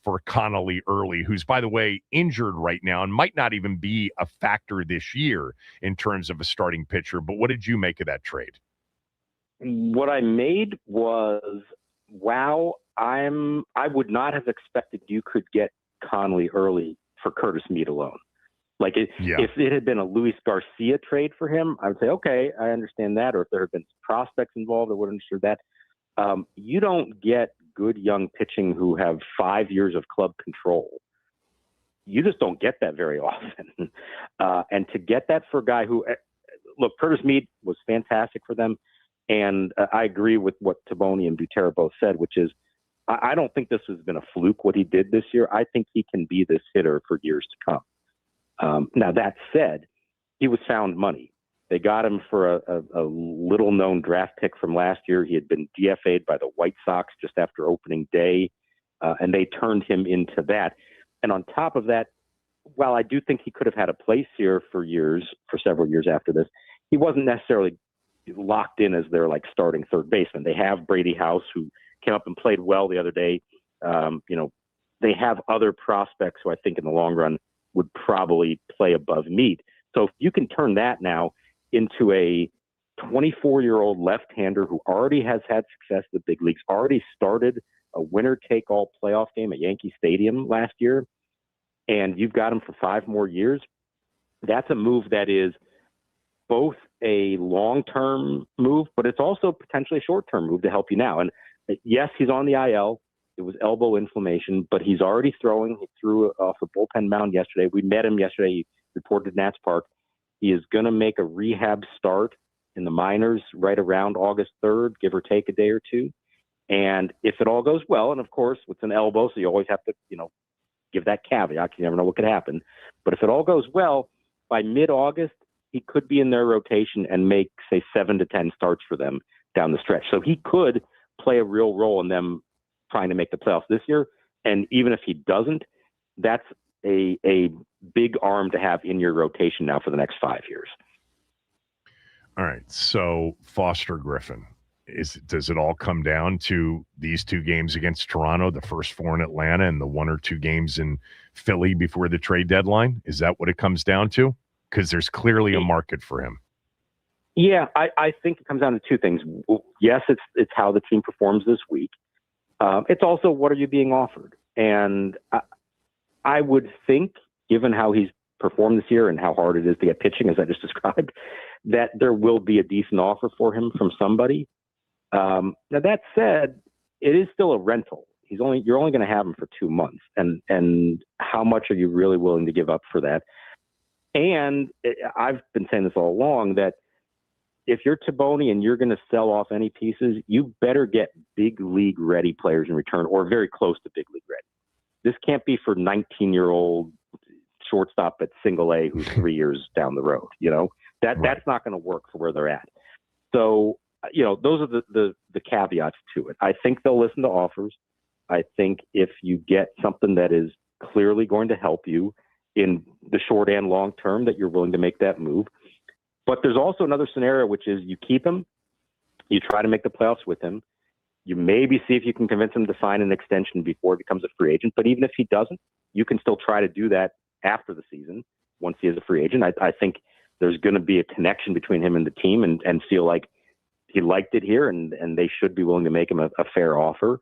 Speaker 3: for Connolly Early, who's, by the way, injured right now and might not even be a factor this year in terms of a starting pitcher? But what did you make of that trade?
Speaker 13: What I made was, wow, I would not have expected you could get Connolly Early for Curtis Mead alone. Like if it had been a Luis Garcia trade for him, I would say, okay, I understand that. Or if there had been prospects involved, I would understand that. You don't get good young pitching who have 5 years of club control. You just don't get that very often. And to get that for a guy who, look, Curtis Mead was fantastic for them. And I agree with what Taboni and Butera both said, which is, I don't think this has been a fluke what he did this year. I think he can be this hitter for years to come. Now, that said, he was found money. They got him for a little-known draft pick from last year. He had been DFA'd by the White Sox just after opening day, and they turned him into that. And on top of that, while I do think he could have had a place here for several years after this, he wasn't necessarily locked in as their starting third baseman. They have Brady House, who came up and played well the other day. They have other prospects who I think in the long run would probably play above Mead. So if you can turn that now into a 24-year-old left-hander who already has had success in the big leagues, already started a winner-take-all playoff game at Yankee Stadium last year, and you've got him for 5 more years, that's a move that is both a long-term move, but it's also potentially a short-term move to help you now. And yes, he's on the IL. It was elbow inflammation, but he's already throwing. He threw off a bullpen mound yesterday. We met him yesterday. He reported at Nats Park. He is going to make a rehab start in the minors right around August 3rd, give or take a day or two. And if it all goes well, and of course, it's an elbow, so you always have to, give that caveat. You never know what could happen. But if it all goes well, by mid-August, he could be in their rotation and make, say, 7 to 10 starts for them down the stretch. So he could play a real role in them trying to make the playoffs this year. And even if he doesn't, that's a big arm to have in your rotation now for the next 5 years.
Speaker 3: All right. So Foster Griffin, does it all come down to these 2 games against Toronto, the first 4 in Atlanta, and the 1 or 2 games in Philly before the trade deadline? Is that what it comes down to? Because there's clearly a market for him.
Speaker 13: Yeah, I think it comes down to 2 things. Yes, it's how the team performs this week. It's also what are you being offered? And I would think, given how he's performed this year and how hard it is to get pitching, as I just described, that there will be a decent offer for him from somebody. Now, that said, it is still a rental. You're only going to have him for 2 months. And how much are you really willing to give up for that? And I've been saying this all along, that if you're Taboni and you're going to sell off any pieces, you better get big league ready players in return, or very close to big league ready. This can't be for 19-year-old shortstop at single A who's 3 years down the road. That's not going to work for where they're at. So, those are the caveats to it. I think they'll listen to offers. I think if you get something that is clearly going to help you in the short and long term, that you're willing to make that move. But there's also another scenario, which is you keep him, you try to make the playoffs with him, you maybe see if you can convince him to sign an extension before he becomes a free agent. But even if he doesn't, you can still try to do that after the season once he is a free agent. I think there's going to be a connection between him and the team and feel like he liked it here and they should be willing to make him a fair offer.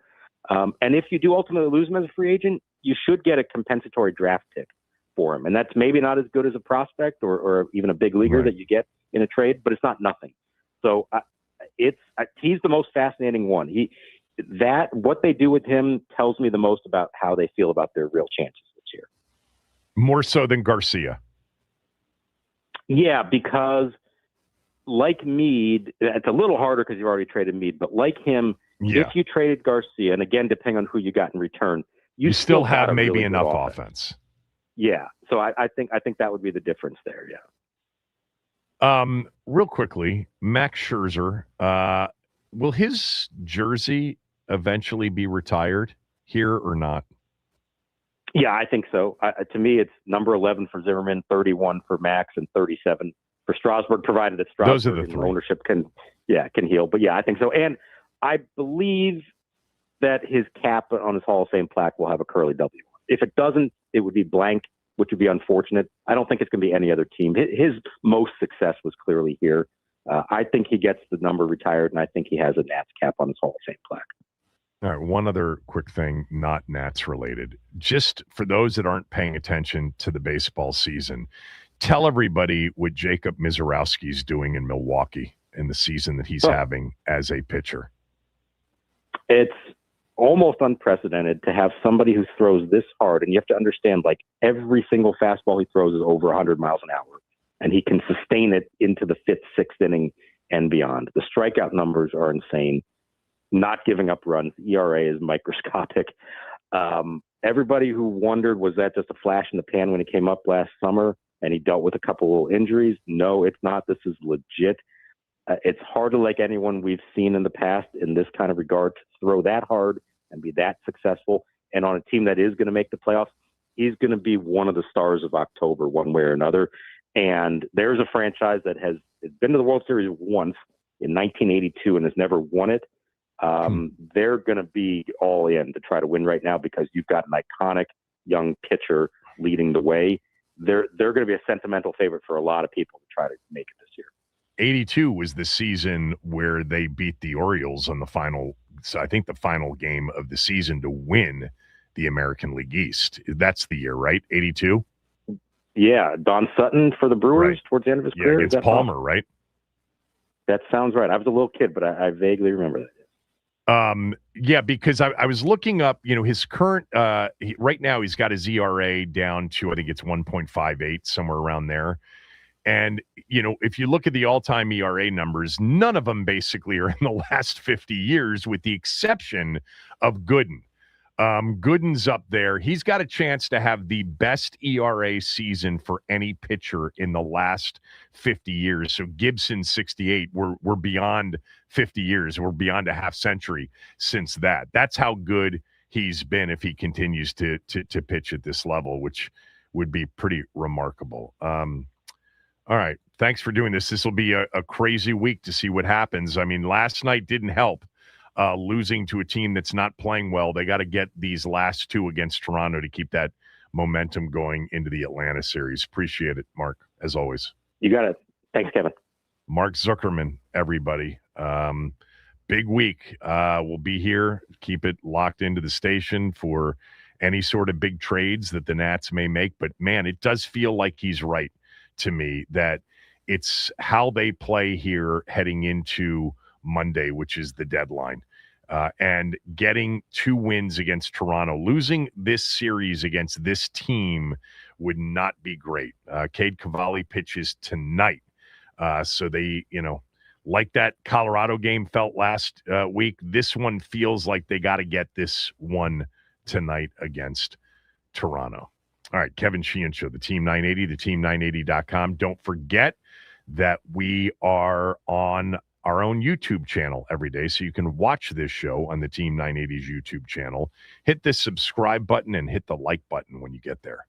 Speaker 13: And if you do ultimately lose him as a free agent, you should get a compensatory draft pick for him. And that's maybe not as good as a prospect or even a big leaguer that you get in a trade, but it's not nothing. So he's the most fascinating one. What they do with him tells me the most about how they feel about their real chances this year.
Speaker 3: More so than Garcia.
Speaker 13: Yeah, because like Mead, it's a little harder because you've already traded Mead, but like him, if you traded Garcia, and again, depending on who you got in return, you still have maybe really
Speaker 3: enough offense.
Speaker 13: Yeah. So I think that would be the difference there. Yeah.
Speaker 3: Real quickly, Max Scherzer, will his jersey eventually be retired here or not?
Speaker 13: Yeah, I think so. To me, it's number 11 for Zimmerman, 31 for Max, and 37 for Strasburg, provided that Strasburg
Speaker 3: Those are the three.
Speaker 13: ownership can heal. But yeah, I think so. And I believe that his cap on his Hall of Fame plaque will have a curly W. If it doesn't, it would be blank, which would be unfortunate. I don't think it's going to be any other team. His most success was clearly here. I think he gets the number retired, and I think he has a Nats cap on his Hall of Fame plaque.
Speaker 3: All right, one other quick thing, not Nats related. Just for those that aren't paying attention to the baseball season, tell everybody what Jacob Misiorowski's doing in Milwaukee in the season that he's having as a pitcher.
Speaker 13: It's almost unprecedented to have somebody who throws this hard, and you have to understand, like, every single fastball he throws is over 100 miles an hour, and he can sustain it into the fifth, sixth inning and beyond. The strikeout numbers are insane. Not giving up runs. ERA is microscopic. Everybody who wondered, was that just a flash in the pan when he came up last summer and he dealt with a couple of injuries? No, it's not. This is legit. It's hard to like anyone we've seen in the past in this kind of regard to throw that hard and be that successful. And on a team that is going to make the playoffs, he's going to be one of the stars of October one way or another. And there's a franchise that has been to the World Series once in 1982 and has never won it. They're going to be all in to try to win right now because you've got an iconic young pitcher leading the way. They're going to be a sentimental favorite for a lot of people to try to make it this year.
Speaker 3: 82 was the season where they beat the Orioles on the final, so I think the final game of the season to win the American League East. That's the year, right? 82?
Speaker 13: Yeah, Don Sutton for the Brewers towards the end of his career.
Speaker 3: Against Palmer, right?
Speaker 13: That sounds right. I was a little kid, but I vaguely remember that.
Speaker 3: Because I was looking up, his current, right now he's got his ERA down to, I think it's 1.58, somewhere around there. And, if you look at the all-time ERA numbers, none of them basically are in the last 50 years, with the exception of Gooden. Gooden's up there. He's got a chance to have the best ERA season for any pitcher in the last 50 years. So Gibson, 68, we're beyond 50 years. We're beyond a half century since that. That's how good he's been if he continues to pitch at this level, which would be pretty remarkable. All right. Thanks for doing this. This will be a crazy week to see what happens. I mean, last night didn't help. Losing to a team that's not playing well. They got to get these last two against Toronto to keep that momentum going into the Atlanta series. Appreciate it, Mark, as always.
Speaker 13: You got it. Thanks, Kevin.
Speaker 3: Mark Zuckerman, everybody. Big week. We'll be here. Keep it locked into the station for any sort of big trades that the Nats may make. But, man, it does feel like he's right to me that it's how they play here heading into Monday, which is the deadline, and getting 2 wins against Toronto. Losing this series against this team would not be great. Cade Cavalli pitches tonight. So they, like that Colorado game felt last week, this one feels like they got to get this one tonight against Toronto. All right, Kevin Sheehan Show, the Team 980, theteam980.com. Don't forget that we are on our own YouTube channel every day, so you can watch this show on the Team 980's YouTube channel. Hit the subscribe button and hit the like button when you get there.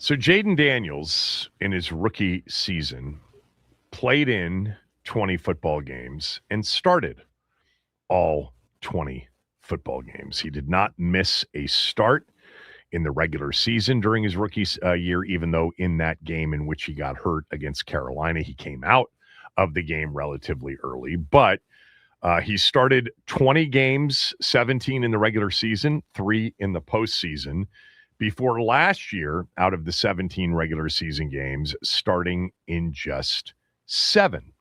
Speaker 3: So Jaden Daniels, in his rookie season, played in 20 football games and started all 20 football games. He did not miss a start in the regular season during his rookie year, even though in that game in which he got hurt against Carolina, he came out of the game relatively early. But he started 20 games, 17 in the regular season, 3 in the postseason, before last year, out of the 17 regular season games, starting in just 7.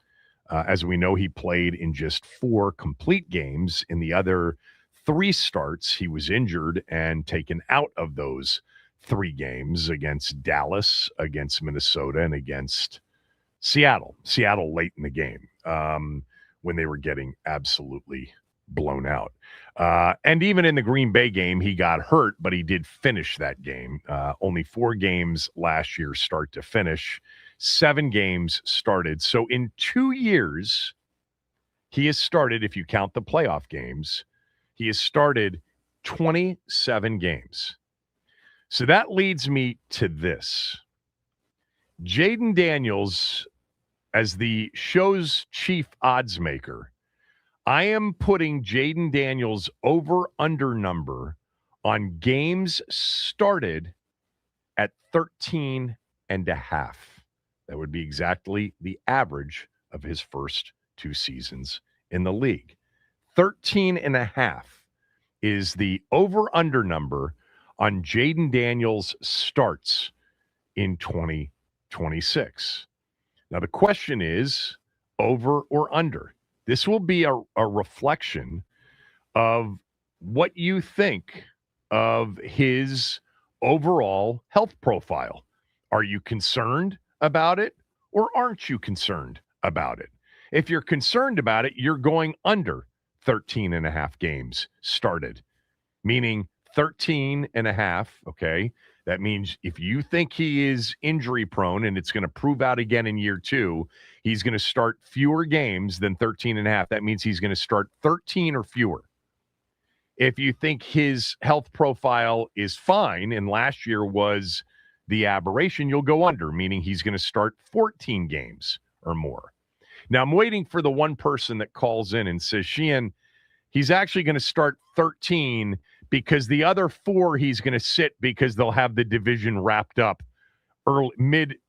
Speaker 3: As we know, he played in just 4 complete games. In the other 3 starts, he was injured and taken out of those 3 games against Dallas, against Minnesota, and against Seattle. Seattle late in the game when they were getting absolutely blown out. And even in the Green Bay game, he got hurt, but he did finish that game. Only 4 games last year start to finish. 7 games started. So in 2 years, he has started, if you count the playoff games, he has started 27 games. So that leads me to this. Jaden Daniels, as the show's chief odds maker, I am putting Jaden Daniels over-under number on games started at 13 and a half. That would be exactly the average of his first 2 seasons in the league. 13 and a half is the over-under number on Jaden Daniels' starts in 2026. Now, the question is over or under. This will be a reflection of what you think of his overall health profile. Are you concerned about it or aren't you concerned about it? If you're concerned about it, you're going under 13 and a half games started, meaning 13 and a half, okay? That means if you think he is injury prone and it's going to prove out again in year 2, he's going to start fewer games than 13 and a half. That means he's going to start 13 or fewer. If you think his health profile is fine and last year was the aberration, you'll go under, meaning he's going to start 14 games or more. Now, I'm waiting for the one person that calls in and says, Sheehan, he's actually going to start 13 because the other 4 he's going to sit because they'll have the division wrapped up early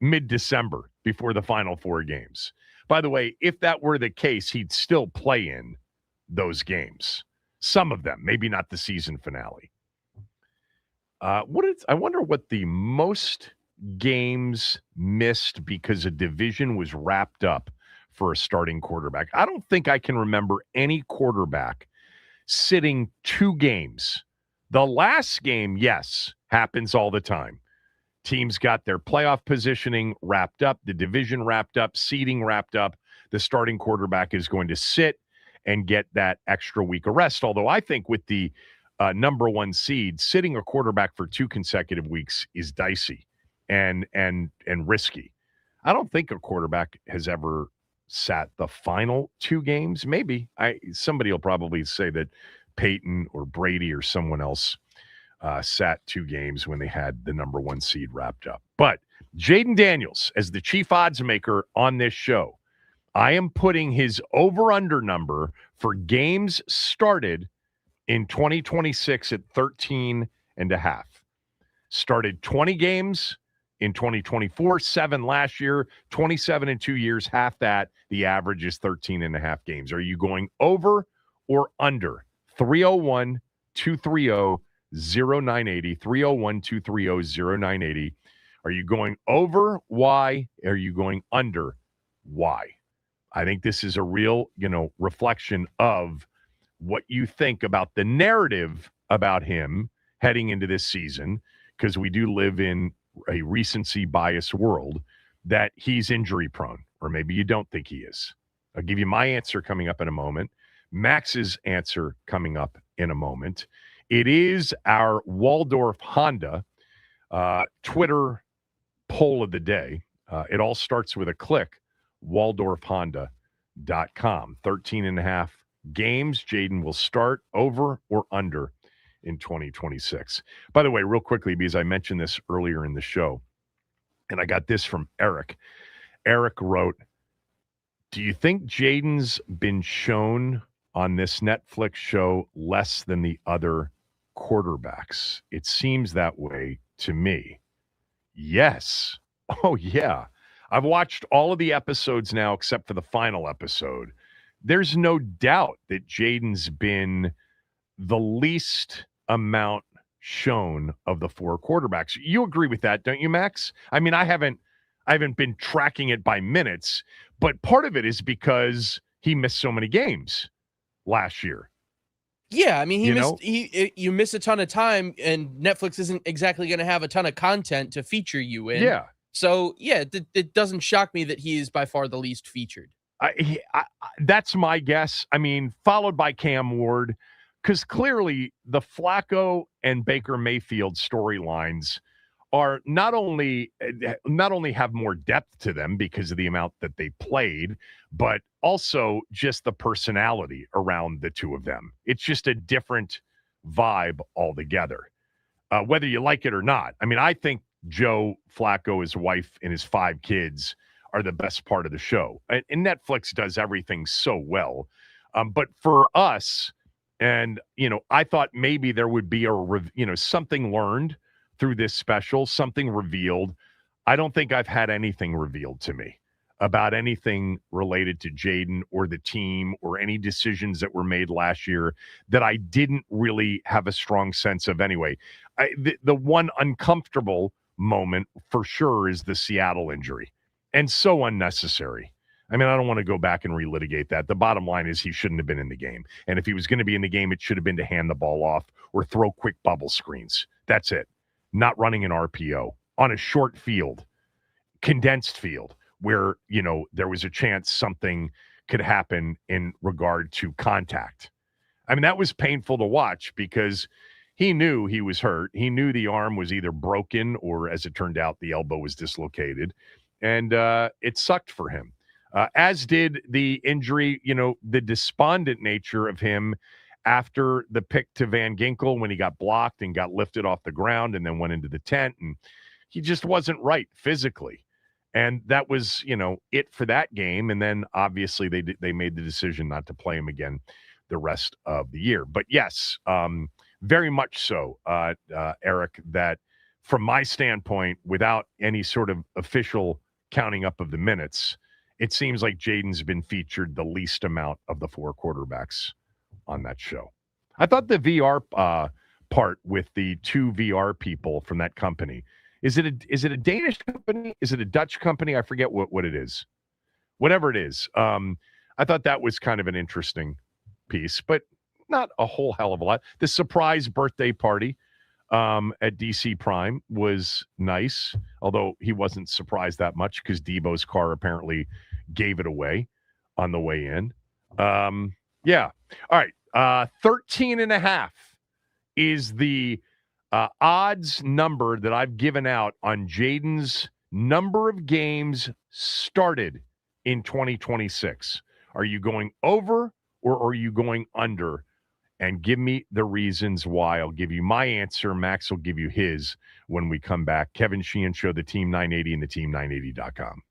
Speaker 3: mid-December before the final 4 games. By the way, if that were the case, he'd still play in those games. Some of them, maybe not the season finale. I wonder what the most games missed because a division was wrapped up for a starting quarterback. I don't think I can remember any quarterback sitting 2 games. The last game, yes, happens all the time. Teams got their playoff positioning wrapped up, the division wrapped up, seeding wrapped up. The starting quarterback is going to sit and get that extra week of rest. Although I think with the number 1 seed, sitting a quarterback for 2 consecutive weeks is dicey and risky. I don't think a quarterback has ever sat the final 2 games. Maybe somebody will probably say that Peyton or Brady or someone else sat 2 games when they had the number 1 seed wrapped up. But Jaden Daniels, as the chief odds maker on this show, I am putting his over-under number for games started in 2026 at 13 and a half. Started 20 games in 2024, 7 last year, 27 in 2 years, half that. The average is 13 and a half games. Are you going over or under? 301-230-0980, 301-230-0980. Are you going over? Why? Are you going under? Why? I think this is a real, reflection of what you think about the narrative about him heading into this season, because we do live in a recency bias world, that he's injury prone, or maybe you don't think he is. I'll give you my answer coming up in a moment. Max's answer coming up in a moment. It is our Waldorf Honda Twitter poll of the day. It all starts with a click, waldorfhonda.com. 13 and a half games. Jaden will start over or under in 2026. By the way, real quickly, because I mentioned this earlier in the show, And I got this from Eric. Eric wrote, do you think Jaden's been shown on this Netflix show less than the other quarterbacks? It seems that way to me. Yes. Oh, yeah. I've watched all of the episodes now except for the final episode. There's no doubt that Jaden's been the least amount shown of the four quarterbacks. You agree with that, don't you, Max? I mean, I haven't been tracking it by minutes, but part of it is because he missed so many games last year.
Speaker 4: Yeah, I mean, you miss a ton of time, and Netflix isn't exactly going to have a ton of content to feature you in.
Speaker 3: Yeah.
Speaker 4: So, yeah, it doesn't shock me that he is by far the least featured.
Speaker 3: That's my guess. I mean, followed by Cam Ward, because clearly the Flacco and Baker Mayfield storylines are not only have more depth to them because of the amount that they played, but also just the personality around the two of them. It's just a different vibe altogether, whether you like it or not. I mean, I think Joe Flacco, his wife, and his 5 kids are the best part of the show. And Netflix does everything so well. But for us, and, I thought maybe there would be something learned through this special, something revealed. I don't think I've had anything revealed to me about anything related to Jaden or the team or any decisions that were made last year that I didn't really have a strong sense of anyway. The one uncomfortable moment for sure is the Seattle injury, and so unnecessary. I mean, I don't want to go back and relitigate that. The bottom line is he shouldn't have been in the game. And if he was going to be in the game, it should have been to hand the ball off or throw quick bubble screens. That's it. Not running an RPO on a short field, condensed field, where, there was a chance something could happen in regard to contact. I mean, that was painful to watch because he knew he was hurt. He knew the arm was either broken or, as it turned out, the elbow was dislocated. And it sucked for him. As did the injury, the despondent nature of him after the pick to Van Ginkel when he got blocked and got lifted off the ground and then went into the tent. And he just wasn't right physically. And that was, it for that game. And then obviously they made the decision not to play him again the rest of the year. But yes, very much so, Eric, that from my standpoint, without any sort of official counting up of the minutes, it seems like Jaden's been featured the least amount of the 4 quarterbacks on that show. I thought the VR part with the 2 VR people from that company, is it a Danish company? Is it a Dutch company? I forget what it is. Whatever it is. I thought that was kind of an interesting piece, but not a whole hell of a lot. The surprise birthday party at DC Prime was nice, although he wasn't surprised that much because Debo's car apparently gave it away on the way in. Yeah. All right. 13.5 is the odds number that I've given out on Jaden's number of games started in 2026. Are you going over or are you going under? And give me the reasons why. I'll give you my answer. Max will give you his when we come back. Kevin Sheehan Show, the Team 980 and the team980.com.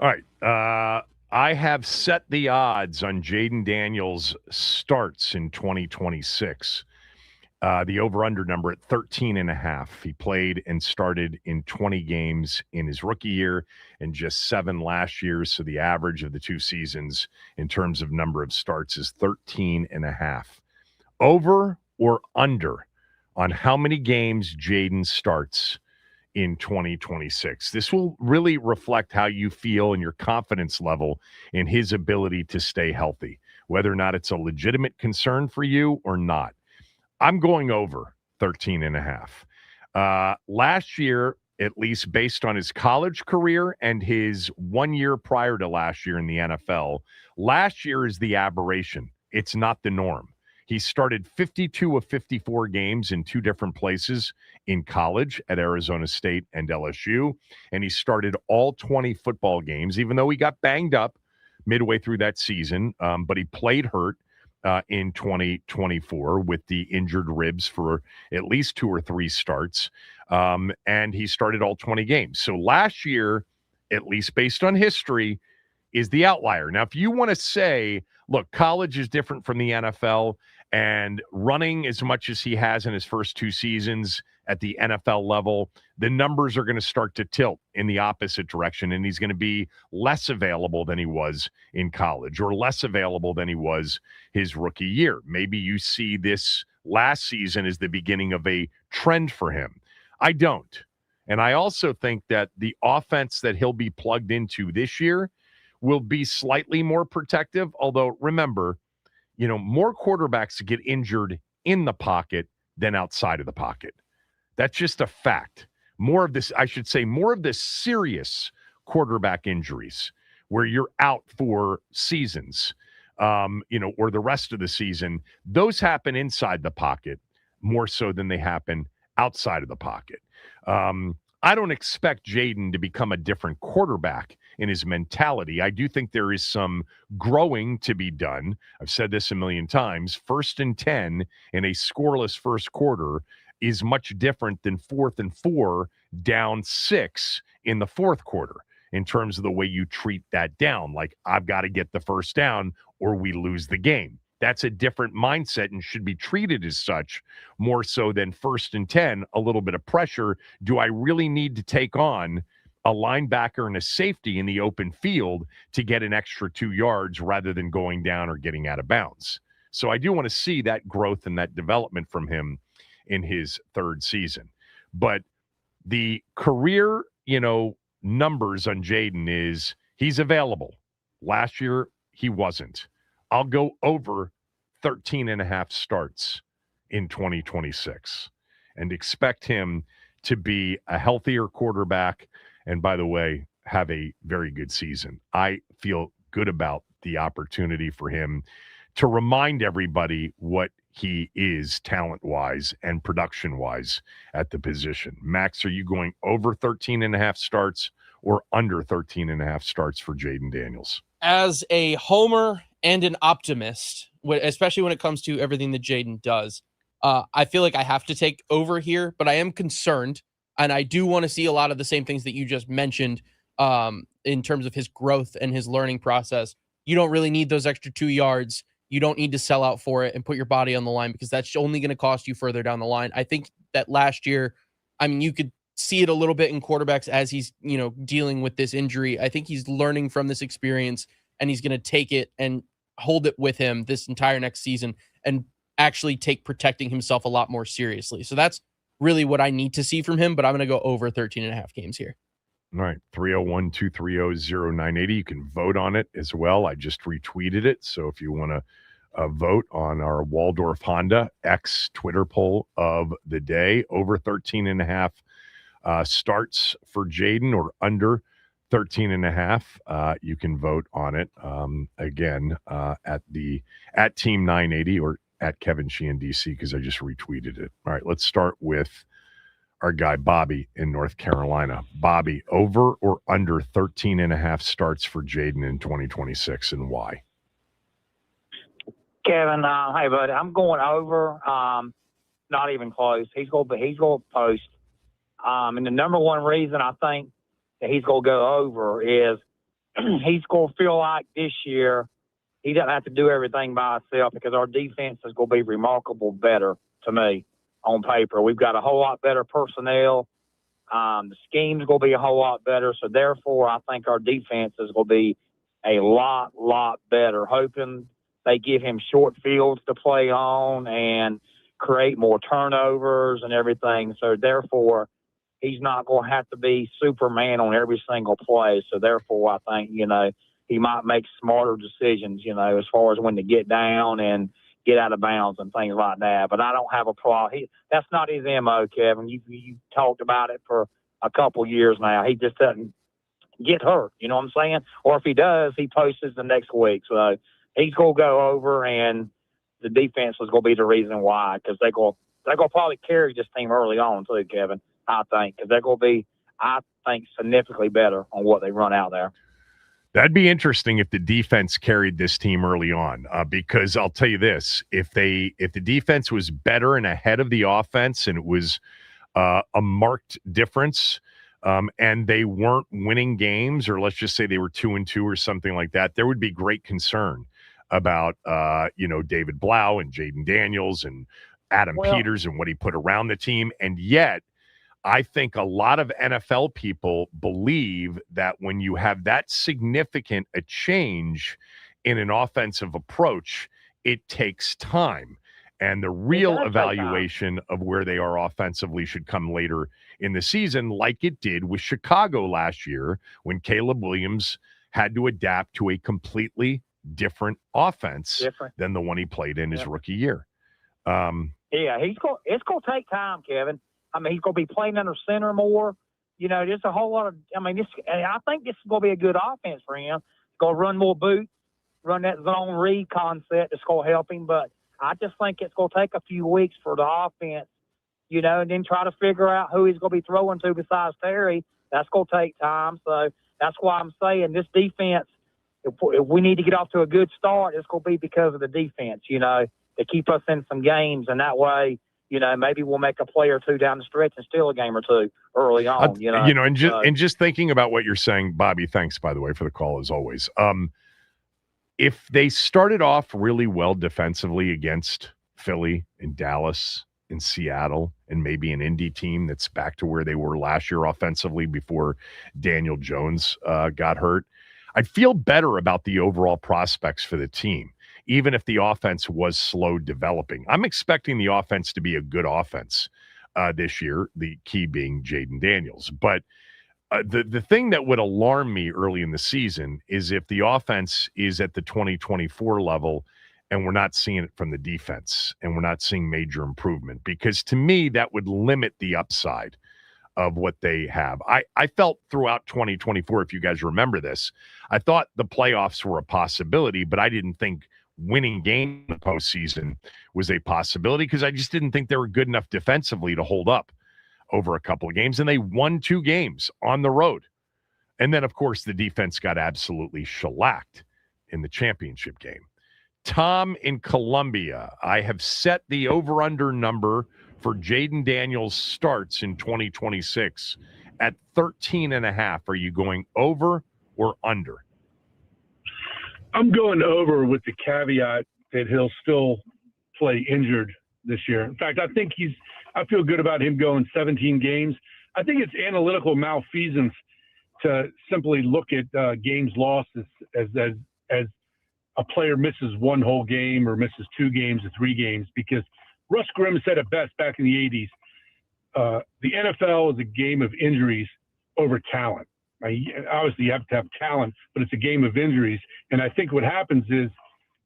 Speaker 3: All right. I have set the odds on Jaden Daniels starts in 2026. The over-under number at 13.5. He played and started in 20 games in his rookie year and just 7 last year. So the average of the 2 seasons in terms of number of starts is 13.5. Over or under on how many games Jaden starts in 2026. This will really reflect how you feel and your confidence level in his ability to stay healthy, whether or not it's a legitimate concern for you or not. I'm going over 13.5. Last year, at least based on his college career and his 1 year prior to last year in the NFL, last year is the aberration. It's not the norm. He started 52 of 54 games in 2 different places in college at Arizona State and LSU, and he started all 20 football games, even though he got banged up midway through that season, but he played hurt in 2024 with the injured ribs for at least 2 or 3 starts. And he started all 20 games. So last year, at least based on history, is the outlier. Now, if you want to say, look, college is different from the NFL, and running as much as he has in his first 2 seasons at the NFL level, the numbers are going to start to tilt in the opposite direction, and he's going to be less available than he was in college or less available than he was his rookie year. Maybe you see this last season as the beginning of a trend for him. I don't. And I also think that the offense that he'll be plugged into this year will be slightly more protective, although remember, more quarterbacks get injured in the pocket than outside of the pocket. That's just a fact. More of the serious quarterback injuries where you're out for seasons, or the rest of the season, those happen inside the pocket more so than they happen outside of the pocket. I don't expect Jaden to become a different quarterback in his mentality. I do think there is some growing to be done. I've said this a million times. 1st and 10 in a scoreless first quarter is much different than 4th and 4 down 6 in the 4th quarter in terms of the way you treat that down. Like, I've got to get the first down or we lose the game. That's a different mindset and should be treated as such more so than 1st and 10, a little bit of pressure. Do I really need to take on a linebacker and a safety in the open field to get an extra 2 yards rather than going down or getting out of bounds? So I do want to see that growth and that development from him in his 3rd season. But the career, numbers on Jaden is he's available. Last year, he wasn't. I'll go over 13.5 starts in 2026 and expect him to be a healthier quarterback. And by the way, have a very good season. I feel good about the opportunity for him to remind everybody what he is talent-wise and production-wise at the position. Max, are you going over 13.5 starts or under 13.5 starts for Jaden Daniels?
Speaker 4: As a homer and an optimist, especially when it comes to everything that Jaden does, I feel like I have to take over here, but I am concerned, and I do want to see a lot of the same things that you just mentioned in terms of his growth and his learning process. You don't really need those extra 2 yards. You don't need to sell out for it and put your body on the line because that's only going to cost you further down the line. I think that last year, you could see it a little bit in quarterbacks as he's, dealing with this injury. I think he's learning from this experience and he's going to take it and hold it with him this entire next season and actually take protecting himself a lot more seriously. So that's really what I need to see from him, but I'm going to go over 13.5 games here.
Speaker 3: All right, 301-230-0980. You can vote on it as well. I just retweeted it. So if you want to vote on our Waldorf Honda X Twitter poll of the day, over 13.5 starts for Jaden or under 13.5. You can vote on it again at Team 980 or at Kevin Sheehan DC because I just retweeted it. All right, let's start with our guy Bobby in North Carolina. Bobby, over or under 13.5 starts for Jaden in 2026 and why?
Speaker 14: Kevin, hey buddy, I'm going over. Not even close. He's going to post. And the number one reason I think that he's going to go over is he's going to feel like this year he doesn't have to do everything by himself because our defense is going to be remarkable better to me on paper. We've got a whole lot better personnel. The scheme's going to be a whole lot better. So, therefore, I think our defense is going to be a lot better, hoping they give him short fields to play on and create more turnovers and everything. So, therefore, he's not going to have to be Superman on every single play. So, therefore, I think, he might make smarter decisions, as far as when to get down and get out of bounds and things like that. But I don't have a problem. That's not his MO, Kevin. You talked about it for a couple years now. He just doesn't get hurt. You know what I'm saying? Or if he does, he posts the next week. So he's going to go over, and the defense is going to be the reason why, because they're going to probably carry this team early on too, Kevin, I think, because they're going to be, I think, significantly better on what they run out there.
Speaker 3: That'd be interesting if the defense carried this team early on, because I'll tell you this: if the defense was better and ahead of the offense, and it was a marked difference, and they weren't winning games, or let's just say they were 2-2 or something like that, there would be great concern about David Blau and Jaden Daniels and Adam Peters and what he put around the team, and yet. I think a lot of NFL people believe that when you have that significant a change in an offensive approach, it takes time. And the real evaluation of where they are offensively should come later in the season, like it did with Chicago last year when Caleb Williams had to adapt to a completely different offense than the one he played in his rookie year.
Speaker 14: It's going to take time, Kevin. I mean, he's going to be playing under center more. There's a whole lot of – I think this is going to be a good offense for him. He's going to run more boots, run that zone read concept that's going to help him. But I just think it's going to take a few weeks for the offense, and then try to figure out who he's going to be throwing to besides Terry. That's going to take time. So that's why I'm saying this defense, if we need to get off to a good start, it's going to be because of the defense, to keep us in some games. And that way – maybe we'll make a play or two down the stretch and steal a game or two early on.
Speaker 3: And just thinking about what you're saying, Bobby, thanks, by the way, for the call as always. If they started off really well defensively against Philly and Dallas and Seattle and maybe an Indy team that's back to where they were last year offensively before Daniel Jones got hurt, I'd feel better about the overall prospects for the team. Even if the offense was slow developing. I'm expecting the offense to be a good offense this year, the key being Jaden Daniels. But the thing that would alarm me early in the season is if the offense is at the 2024 level and we're not seeing it from the defense and we're not seeing major improvement. Because to me, that would limit the upside of what they have. I felt throughout 2024, if you guys remember this, I thought the playoffs were a possibility, but I didn't think winning game in the postseason was a possibility because I just didn't think they were good enough defensively to hold up over a couple of games. And they won 2 games on the road. And then, of course, the defense got absolutely shellacked in the championship game. Tom in Columbia, I have set the over-under number for Jaden Daniels starts in 2026 at 13.5. Are you going over or under?
Speaker 15: I'm going over with the caveat that he'll still play injured this year. In fact, I feel good about him going 17 games. I think it's analytical malfeasance to simply look at games lost as a player misses 1 whole game or misses 2 games or 3 games, because Russ Grimm said it best back in the 80s. The NFL is a game of injuries over talent. Obviously, you have to have talent, but it's a game of injuries. And I think what happens is,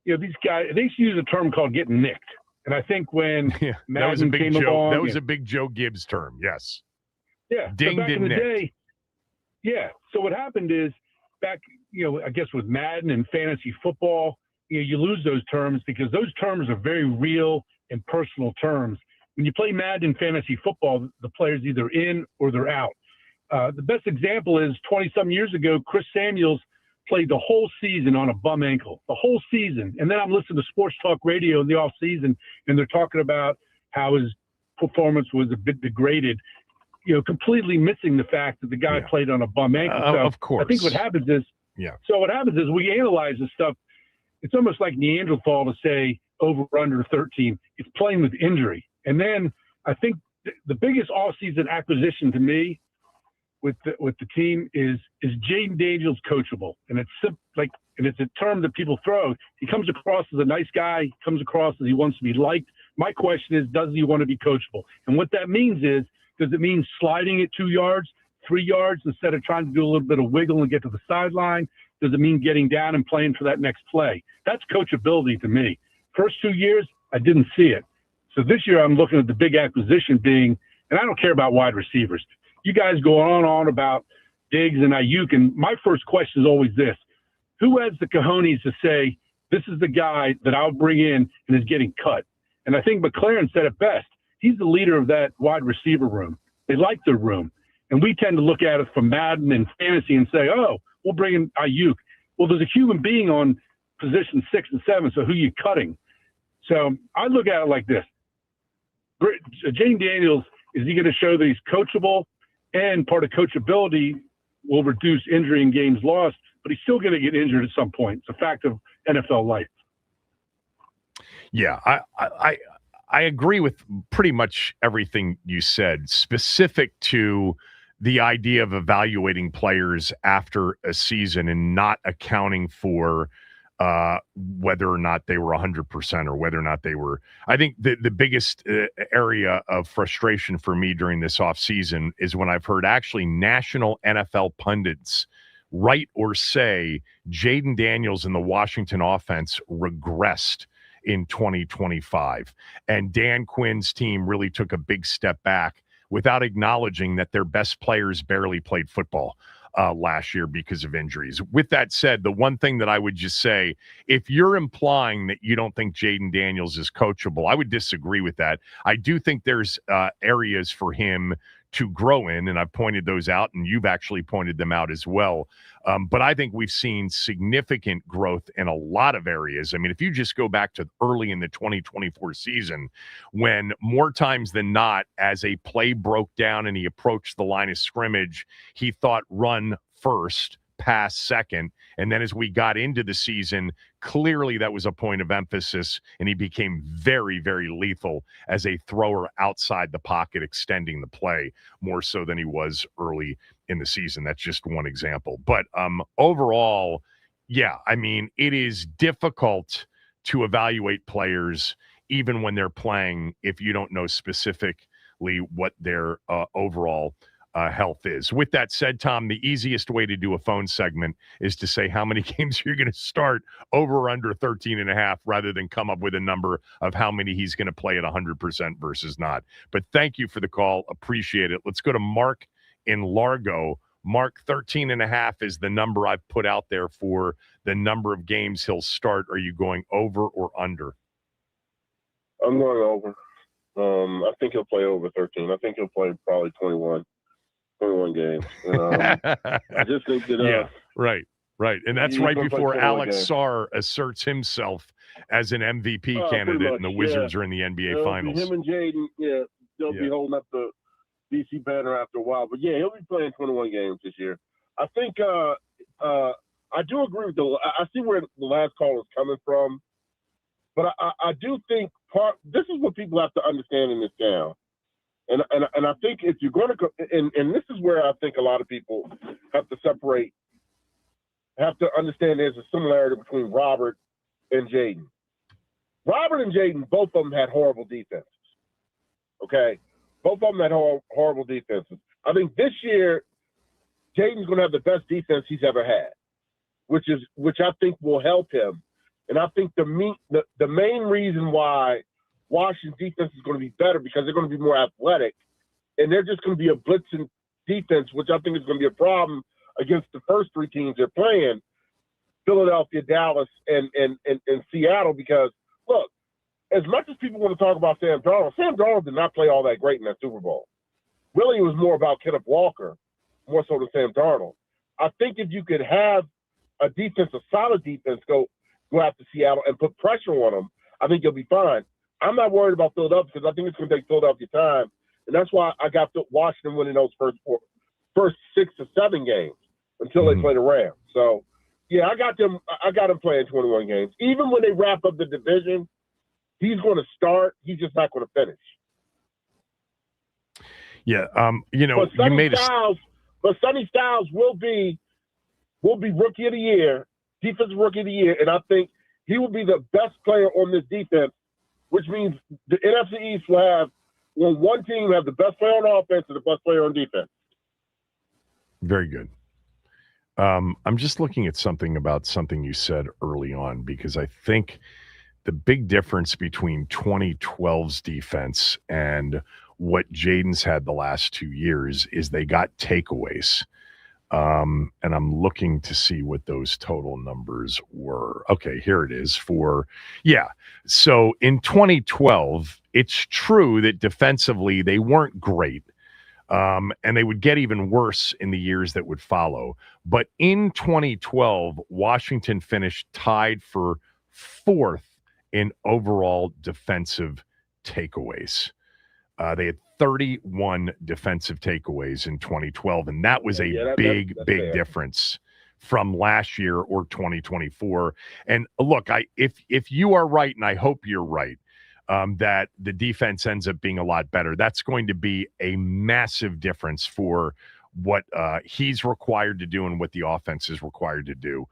Speaker 15: these guys, they used to use a term called getting nicked. And I think when Madden came along.
Speaker 3: That was a big Joe Gibbs term, yes.
Speaker 15: Yeah.
Speaker 3: Dinged
Speaker 15: back in the
Speaker 3: nicked.
Speaker 15: day. Yeah. So what happened is back, I guess with Madden and fantasy football, you lose those terms because those terms are very real and personal terms. When you play Madden and fantasy football, the player's either in or they're out. The best example is 20-some years ago, Chris Samuels played the whole season on a bum ankle, the whole season. And then I'm listening to sports talk radio in the off season, and they're talking about how his performance was a bit degraded, completely missing the fact that the guy played on a bum ankle. So
Speaker 3: of course.
Speaker 15: I think what happens is
Speaker 3: Yeah.
Speaker 15: So what happens is we analyze this stuff. It's almost like Neanderthal to say over or under 13. It's playing with injury. And then I think the biggest offseason acquisition to me with the team is Jaden Daniels coachable. And it's a term that people throw. He comes across as a nice guy. He comes across as he wants to be liked. My question is, does he want to be coachable? And what that means is, does it mean sliding it 2 yards, 3 yards instead of trying to do a little bit of wiggle and get to the sideline? Does it mean getting down and playing for that next play? That's coachability to me. First 2 years, I didn't see it. So this year I'm looking at the big acquisition being, and I don't care about wide receivers. You guys go on and on about Diggs and Ayuk, and my first question is always this. Who has the cojones to say, this is the guy that I'll bring in and is getting cut? And I think McLaren said it best. He's the leader of that wide receiver room. They like their room. And we tend to look at it from Madden and fantasy and say, oh, we'll bring in Ayuk. Well, there's a human being on position 6 and 7, so who are you cutting? So I look at it like this. Jaden Daniels, is he going to show that he's coachable? And part of coachability will reduce injury and games lost, but he's still going to get injured at some point. It's a fact of NFL life.
Speaker 3: Yeah, I agree with pretty much everything you said, specific to the idea of evaluating players after a season and not accounting for whether or not they were 100% or whether or not they were. I think the biggest area of frustration for me during this offseason is when I've heard actually national NFL pundits write or say Jaden Daniels and the Washington offense regressed in 2025. And Dan Quinn's team really took a big step back without acknowledging that their best players barely played football last year because of injuries. With that said, the one thing that I would just say, if you're implying that you don't think Jaden Daniels is coachable, I would disagree with that. I do think there's areas for him to grow in, and I've pointed those out, and you've actually pointed them out as well. But I think we've seen significant growth in a lot of areas. I mean, if you just go back to early in the 2024 season, when more times than not, as a play broke down and he approached the line of scrimmage, he thought run first, pass second. And then as we got into the season, clearly that was a point of emphasis, and he became very, very lethal as a thrower outside the pocket, extending the play more so than he was early in the season. That's just one example. But overall, yeah, I mean, it is difficult to evaluate players even when they're playing if you don't know specifically what their overall health is. With that said, Tom, the easiest way to do a phone segment is to say how many games you're going to start over or under 13.5 rather than come up with a number of how many he's going to play at 100% versus not. But thank you for the call. Appreciate it. Let's go to Mark in Largo. Mark, 13.5 is the number I've put out there for the number of games he'll start. Are you going over or under?
Speaker 16: I'm going over. I think he'll play over 13. I think he'll play probably 21 games. I just think that
Speaker 3: yeah, right. And that's right before Alex Sarr asserts himself as an MVP candidate, and the Wizards are in the NBA Finals.
Speaker 16: Him and Jaden, they'll be holding up the DC banner after a while. But yeah, he'll be playing 21 games this year. I think I do agree with I see where the last call is coming from, but I do think this is what people have to understand in this town. And I think if you're going to go, and this is where I think a lot of people have to understand there's a similarity between Robert and Jaden. Robert and Jaden, both of them had horrible defenses. Okay? Both of them had horrible defenses. I think this year, Jaden's going to have the best defense he's ever had, which I think will help him. And I think the main reason why Washington's defense is going to be better because they're going to be more athletic, and they're just going to be a blitzing defense, which I think is going to be a problem against the first three teams they're playing, Philadelphia, Dallas, and Seattle. Because, look, as much as people want to talk about Sam Darnold did not play all that great in that Super Bowl. Really, it was more about Kenneth Walker, more so than Sam Darnold. I think if you could have a solid defense, go after Seattle and put pressure on them, I think you'll be fine. I'm not worried about Philadelphia because I think it's going to take Philadelphia time. And that's why I got Washington winning those first 6 to 7 games until they play the Rams. So Yeah, I got them playing 21 games. Even when they wrap up the division, he's going to start. He's just not going to finish.
Speaker 3: Yeah, you made
Speaker 16: but Sonny Styles will be rookie of the year, defensive rookie of the year, and I think he will be the best player on this defense, which means the NFC East will one team have the best player on offense and the best player on defense.
Speaker 3: Very good. I'm just looking at something you said early on, because I think the big difference between 2012's defense and what Jaden's had the last 2 years is they got takeaways. And I'm looking to see what those total numbers were. Okay, here it is So in 2012, it's true that defensively they weren't great. And they would get even worse in the years that would follow. But in 2012, Washington finished tied for 4th in overall defensive takeaways. They had 31 defensive takeaways in 2012, and that was a big difference from last year or 2024. And look, if you are right, and I hope you're right, that the defense ends up being a lot better, that's going to be a massive difference for what he's required to do and what the offense is required to do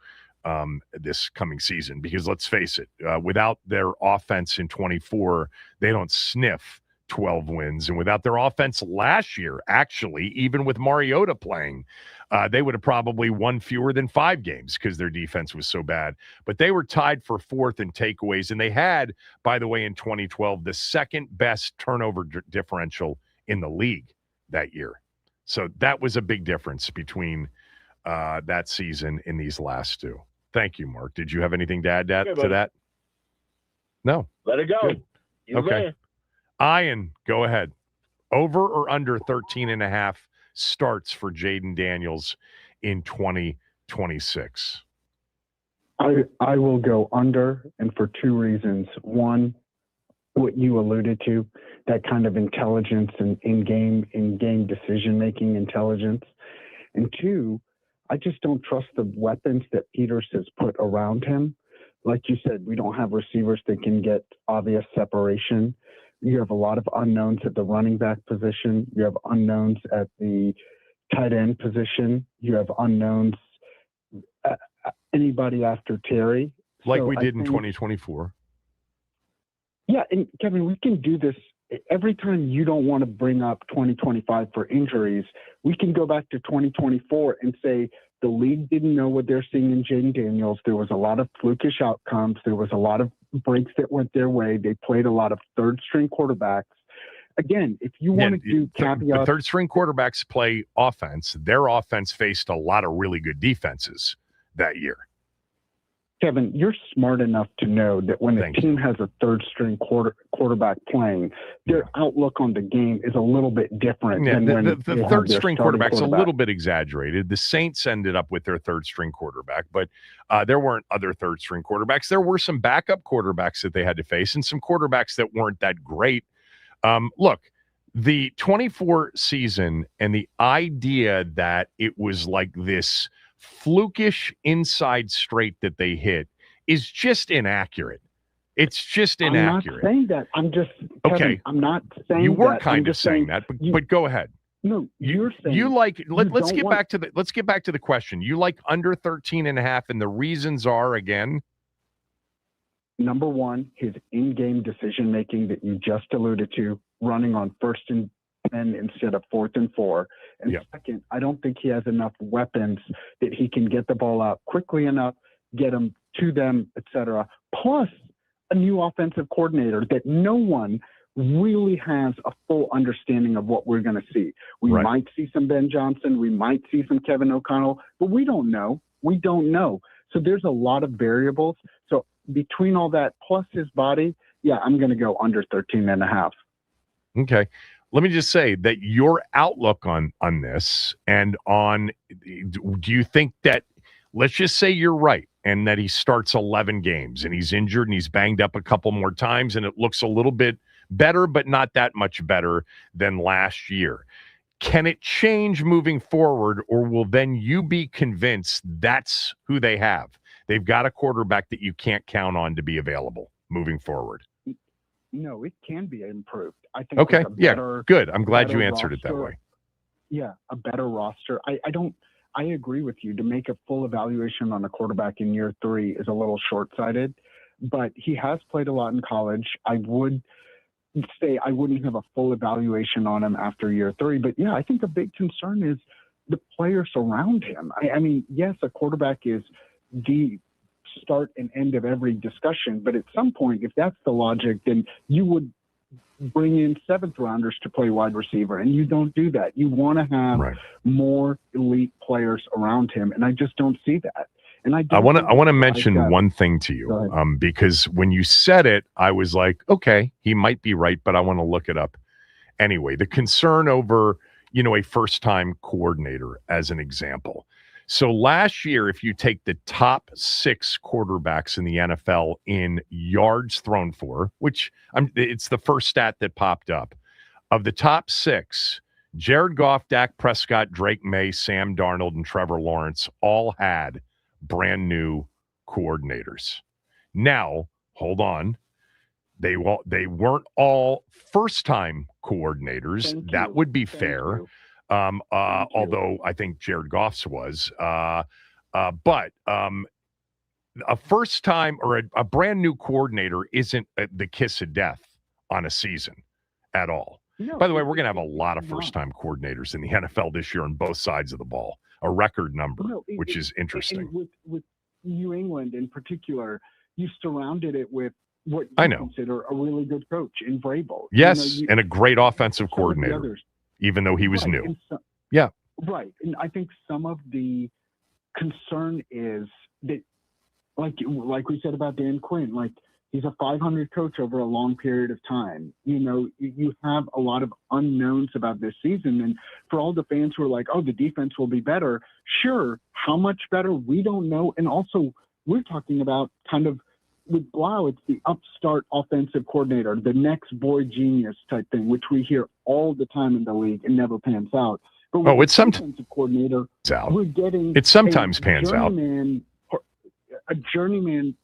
Speaker 3: this coming season. Because let's face it, without their offense in 24, they don't sniff 12 wins. And without their offense last year, actually, even with Mariota playing, they would have probably won fewer than 5 games because their defense was so bad. But they were tied for 4th in takeaways. And they had, by the way, in 2012, the second best turnover differential in the league that year. So that was a big difference between that season and these last 2. Thank you, Mark. Did you have anything to add to that? No.
Speaker 16: Let it go.
Speaker 3: Okay. Ian, go ahead. Over or under 13.5 starts for Jaden Daniels in 2026?
Speaker 17: I will go under, and for 2 reasons. One, what you alluded to, that kind of intelligence and in-game decision-making intelligence. And 2, I just don't trust the weapons that Peters has put around him. Like you said, we don't have receivers that can get obvious separation. You have a lot of unknowns at the running back position. You have unknowns at the tight end position. You have unknowns anybody after Terry.
Speaker 3: Like we did in 2024.
Speaker 17: Yeah, and Kevin, we can do this every time you don't want to bring up 2025 for injuries. We can go back to 2024 and say the league didn't know what they're seeing in Jaden Daniels. There was a lot of flukish outcomes. There was a lot of breaks that went their way. They played a lot of third-string quarterbacks. Again, if you want to do caveats...
Speaker 3: The third-string quarterbacks play offense. Their offense faced a lot of really good defenses that year.
Speaker 17: Kevin, you're smart enough to know that when a team has a third-string quarterback playing, their outlook on the game is a little bit different than when
Speaker 3: the third-string quarterback's a little bit exaggerated. The Saints ended up with their third-string quarterback, but there weren't other third-string quarterbacks. There were some backup quarterbacks that they had to face and some quarterbacks that weren't that great. Look, the 24 season and the idea that it was like this flukish inside straight that they hit is just inaccurate. It's just inaccurate.
Speaker 17: I'm not saying that. I'm just Kevin,
Speaker 3: okay.
Speaker 17: I'm not saying
Speaker 3: you were
Speaker 17: that.
Speaker 3: kind of saying that, but go ahead.
Speaker 17: No, you're saying
Speaker 3: you like. Let's get back to the question. You like under 13.5, and the reasons are again.
Speaker 17: Number one, his in-game decision making that you just alluded to, running on 1st and 10 instead of 4th and 4. And second, I don't think he has enough weapons that he can get the ball out quickly enough, get them to them, etc. Plus a new offensive coordinator that no one really has a full understanding of what we're going to see. We might see some Ben Johnson. We might see some Kevin O'Connell, but we don't know. We don't know. So there's a lot of variables. So between all that plus his body, I'm going to go under 13.5.
Speaker 3: Okay. Let me just say that your outlook on this and on, do you think that, let's just say you're right, and that he starts 11 games and he's injured and he's banged up a couple more times and it looks a little bit better, but not that much better than last year. Can it change moving forward, or will then you be convinced that's who they have? They've got a quarterback that you can't count on to be available moving forward.
Speaker 17: No, it can be improved. I think.
Speaker 3: Okay, good. I'm glad you answered it that way.
Speaker 17: Yeah, a better roster. I agree with you. To make a full evaluation on a quarterback in year 3 is a little short-sighted, but he has played a lot in college. I would say I wouldn't have a full evaluation on him after year 3, but yeah, I think a big concern is the players around him. I mean, yes, a quarterback is the start and end of every discussion, but at some point, if that's the logic, then you would bring in 7th rounders to play wide receiver, and you don't do that. You want to have more elite players around him, and I just don't see that. And I want
Speaker 3: to mention one thing to you, because when you said it, I was like, okay, he might be right, but I want to look it up anyway. The concern over, a first-time coordinator, as an example. So last year, if you take the top 6 quarterbacks in the NFL in yards thrown for, which it's the first stat that popped up, of the top 6, Jared Goff, Dak Prescott, Drake May, Sam Darnold, and Trevor Lawrence all had brand new coordinators. Now, hold on. They weren't all first-time coordinators. That would be fair. Although I think Jared Goff's was. But a first-time or a brand new coordinator isn't the kiss of death on a season at all. No, by the way, we're going to have a lot of first-time coordinators in the NFL this year on both sides of the ball, a record number, which is interesting.
Speaker 17: With New England in particular, you surrounded it with what you consider a really good coach in Vrabel.
Speaker 3: Yes, and a great offensive coordinator, even though he was new.
Speaker 17: Right. And I think some of the concern is that, like we said about Dan Quinn, like he's a 500 coach over a long period of time. You have a lot of unknowns about this season. And for all the fans who are like, oh, the defense will be better. Sure. How much better? We don't know. And also we're talking about kind of, with Blau, it's the upstart offensive coordinator, the next boy genius type thing, which we hear all the time in the league and never pans out. But
Speaker 3: it's sometimes
Speaker 17: coordinator, we're getting
Speaker 3: it sometimes pans out.
Speaker 17: A journeyman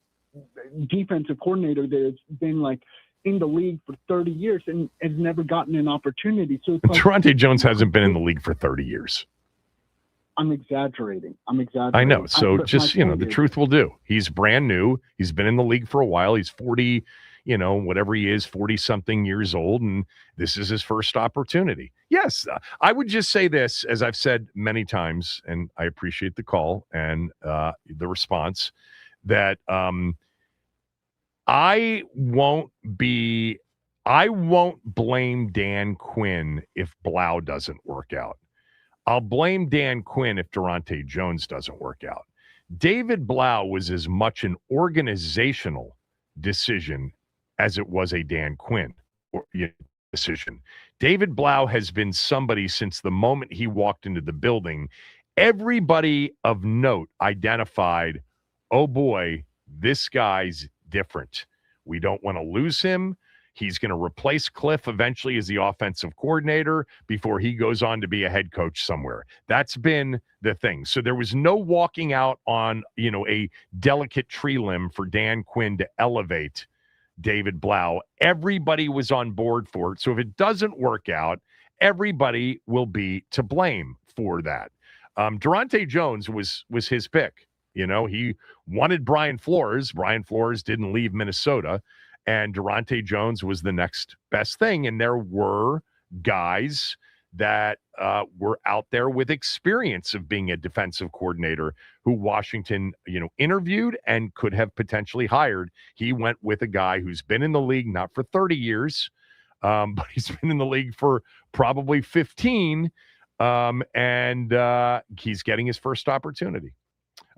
Speaker 17: defensive coordinator that's been like in the league for 30 years and has never gotten an opportunity. So it's
Speaker 3: Durante Jones hasn't been in the league for 30 years.
Speaker 17: I'm exaggerating.
Speaker 3: I know. So just, the truth will do. He's brand new. He's been in the league for a while. He's 40, whatever he is, 40-something years old, and this is his first opportunity. Yes, I would just say this, as I've said many times, and I appreciate the call and the response, that I won't blame Dan Quinn if Blau doesn't work out. I'll blame Dan Quinn if Durante Jones doesn't work out. David Blau was as much an organizational decision as it was a Dan Quinn decision. David Blau has been somebody since the moment he walked into the building. Everybody of note identified, oh boy, this guy's different. We don't want to lose him. He's going to replace Cliff eventually as the offensive coordinator before he goes on to be a head coach somewhere. That's been the thing. So there was no walking out on, a delicate tree limb for Dan Quinn to elevate David Blau. Everybody was on board for it. So if it doesn't work out, everybody will be to blame for that. Durante Jones was his pick. He wanted Brian Flores. Brian Flores didn't leave Minnesota. And Durante Jones was the next best thing. And there were guys that were out there with experience of being a defensive coordinator who Washington, interviewed and could have potentially hired. He went with a guy who's been in the league, not for 30 years, but he's been in the league for probably 15. And he's getting his first opportunity.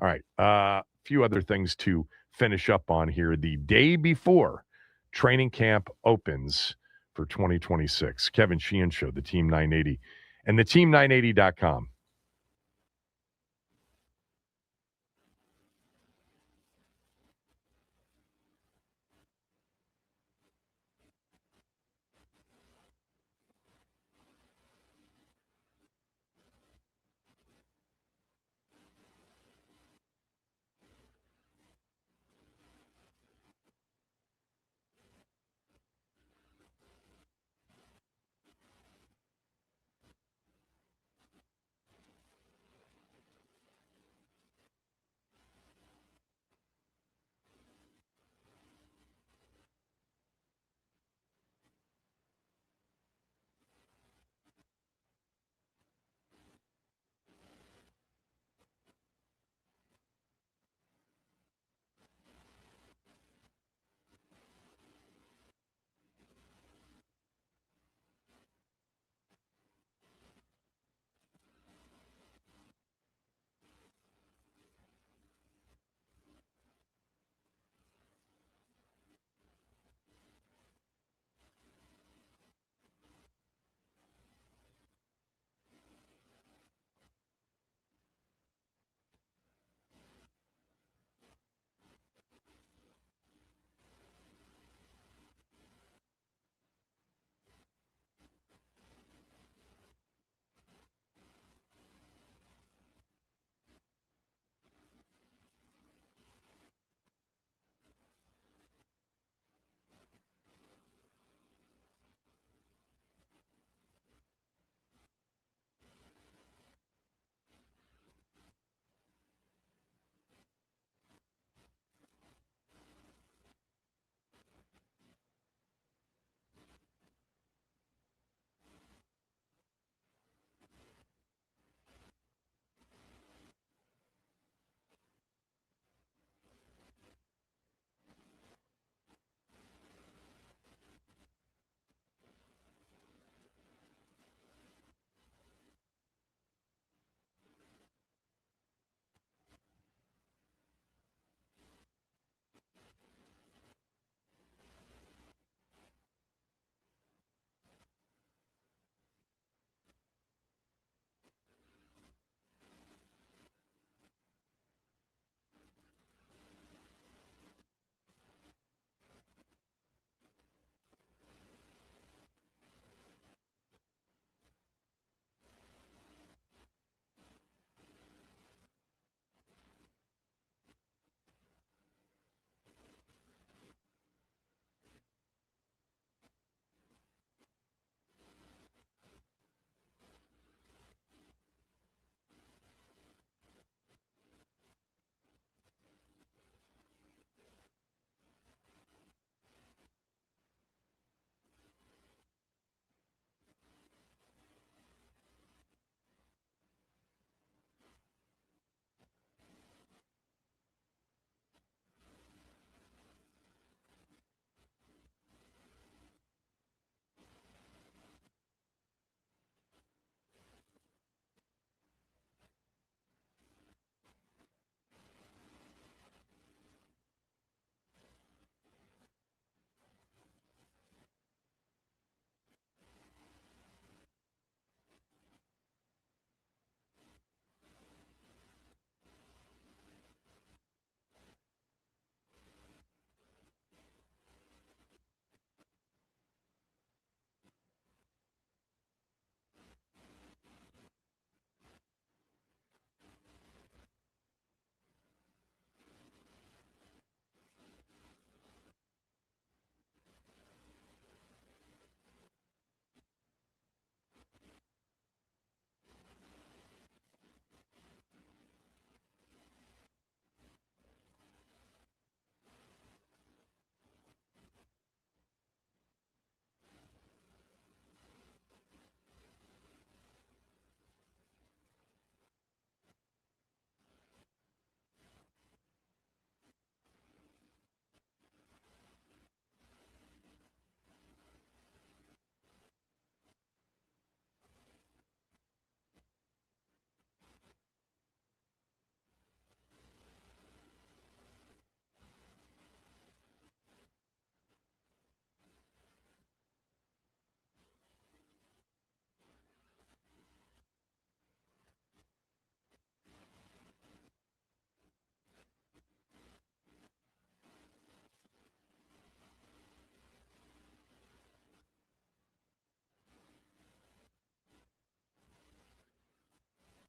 Speaker 3: All right. A few other things to finish up on here. The day before training camp opens for 2026. Kevin Sheehan Show, the Team 980, and the team980.com.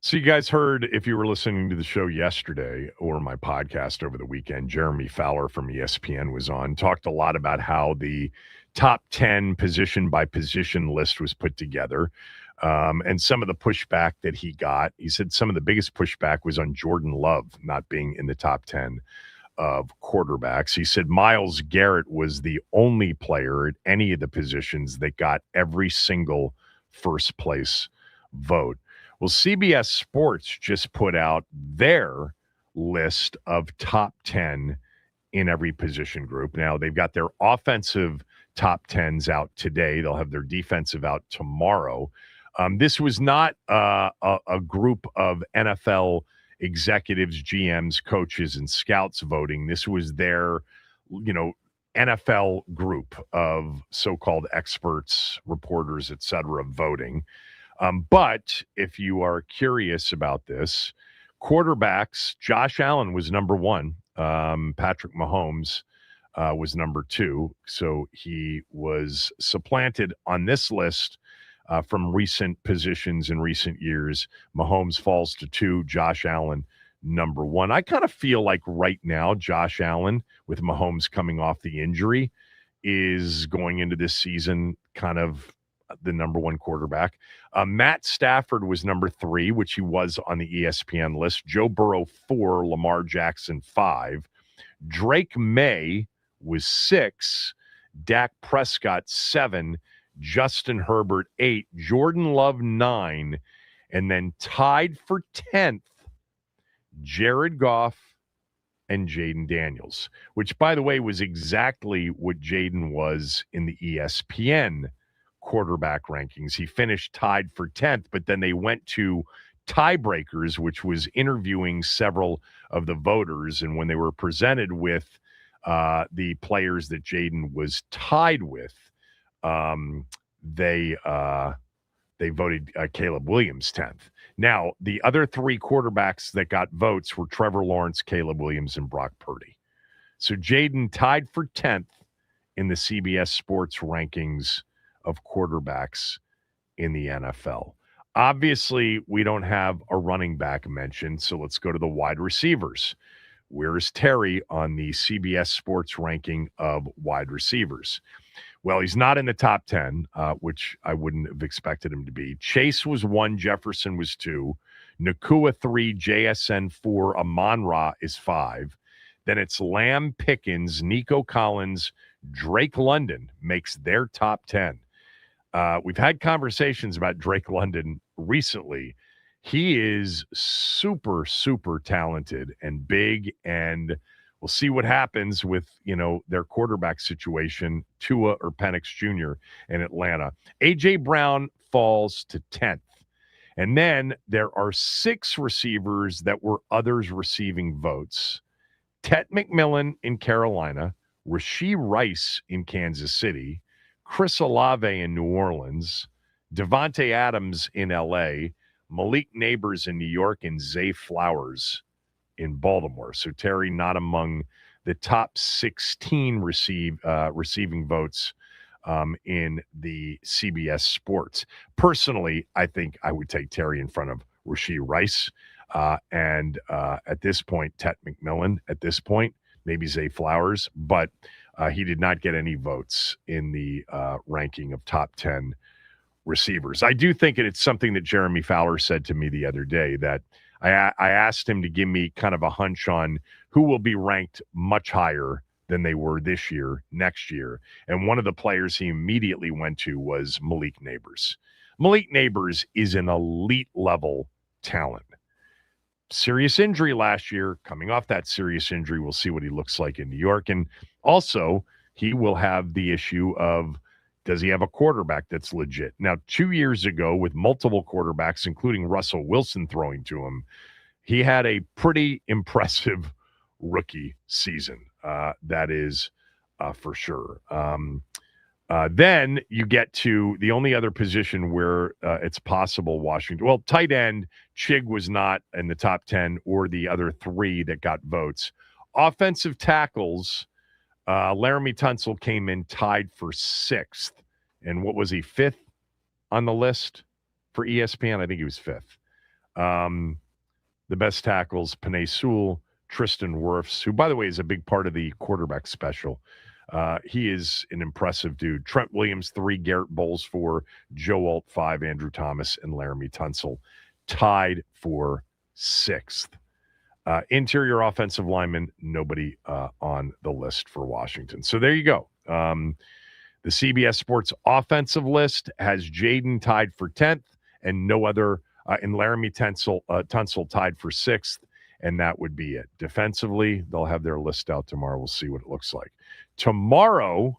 Speaker 3: So you guys heard, if you were listening to the show yesterday or my podcast over the weekend, Jeremy Fowler from ESPN was on, talked a lot about how the top 10 position by position list was put together. And some of the pushback that he got, he said some of the biggest pushback was on Jordan Love not being in the top 10 of quarterbacks. He said Myles Garrett was the only player at any of the positions that got every single first place vote. Well, CBS Sports just put out their list of top 10 in every position group. Now, they've got their offensive top 10s out today. They'll have their defensive out tomorrow. This was not a group of NFL executives, GMs, coaches, and scouts voting. This was their, NFL group of so-called experts, reporters, et cetera, voting. But if you are curious about this, quarterbacks, Josh Allen was number one. Patrick Mahomes was number two. So he was supplanted on this list from recent positions in recent years. Mahomes falls to two, Josh Allen number one. I kind of feel like right now, Josh Allen, with Mahomes coming off the injury, is going into this season kind of the number one quarterback. Matt Stafford was number three, which he was on the ESPN list. Joe Burrow, 4. Lamar Jackson, 5. Drake May was 6. Dak Prescott, 7. Justin Herbert, 8. Jordan Love, 9. And then tied for 10th, Jared Goff and Jaden Daniels, which, by the way, was exactly what Jaden was in the ESPN quarterback rankings. He finished tied for 10th, but then they went to tiebreakers, which was interviewing several of the voters. And when they were presented with the players that Jaden was tied with, they voted Caleb Williams 10th. Now, the other 3 quarterbacks that got votes were Trevor Lawrence, Caleb Williams, and Brock Purdy. So Jaden tied for 10th in the CBS Sports rankings of quarterbacks in the NFL. Obviously, we don't have a running back mentioned, so let's go to the wide receivers. Where is Terry on the CBS Sports ranking of wide receivers? Well, he's not in the top 10, which I wouldn't have expected him to be. Chase was 1, Jefferson was 2, Nakua 3, JSN 4, Amon-Ra is 5. Then it's Lamb, Pickens, Nico Collins, Drake London makes their top 10. We've had conversations about Drake London recently. He is super, super talented and big, and we'll see what happens with, their quarterback situation, Tua or Penix Jr. in Atlanta. A.J. Brown falls to 10th. And then there are 6 receivers that were others receiving votes. Tet McMillan in Carolina, Rashee Rice in Kansas City, Chris Olave in New Orleans, Devontae Adams in L.A., Malik Neighbors in New York, and Zay Flowers in Baltimore. So Terry not among the top 16 receiving votes in the CBS Sports. Personally, I think I would take Terry in front of Rashee Rice and at this point, Tet McMillan at this point, maybe Zay Flowers, but he did not get any votes in the ranking of top 10 receivers. I do think it's something that Jeremy Fowler said to me the other day, that I asked him to give me kind of a hunch on who will be ranked much higher than they were this year, next year. And one of the players he immediately went to was Malik Neighbors. Malik Neighbors is an elite level talent. Serious injury last year. Coming off that serious injury, we'll see what he looks like in New York. And also, he will have the issue of, does he have a quarterback that's legit? Now, 2 years ago, with multiple quarterbacks, including Russell Wilson throwing to him, he had a pretty impressive rookie season. That is for sure. Then you get to the only other position where it's possible Washington. Well, tight end, Chig was not in the top 10 or the other 3 that got votes. Offensive tackles, Laramie Tunsil came in tied for 6th. And what was he, 5th on the list for ESPN? I think he was 5th. The best tackles, Penei Sewell, Tristan Wirfs, who, by the way, is a big part of the quarterback special. He is an impressive dude. Trent Williams, 3, Garrett Bowles, 4, Joe Alt, 5, Andrew Thomas, and Laramie Tunsil tied for 6th. Interior offensive lineman, nobody on the list for Washington. So there you go. The CBS Sports offensive list has Jaden tied for 10th and no other, and Laramie Tunsil tied for 6th, and that would be it. Defensively, they'll have their list out tomorrow. We'll see what it looks like. Tomorrow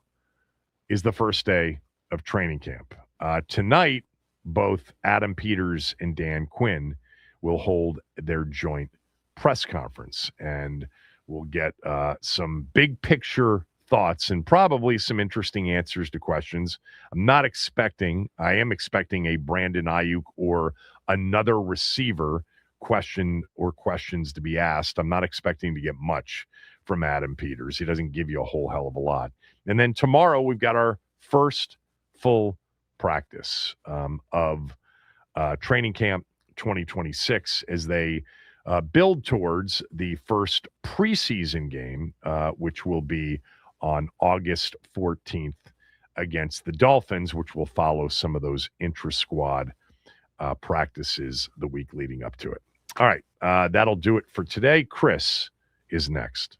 Speaker 3: is the first day of training camp. Tonight, both Adam Peters and Dan Quinn will hold their joint press conference, and we'll get some big picture thoughts and probably some interesting answers to questions. I am expecting a Brandon Ayuk or another receiver questions to be asked. I'm not expecting to get much from Adam Peters. He doesn't give you a whole hell of a lot. And then tomorrow we've got our first full practice of training camp 2026 as they build towards the first preseason game, which will be on August 14th against the Dolphins, which will follow some of those intra-squad practices the week leading up to it. All right, that'll do it for today. Chris is next.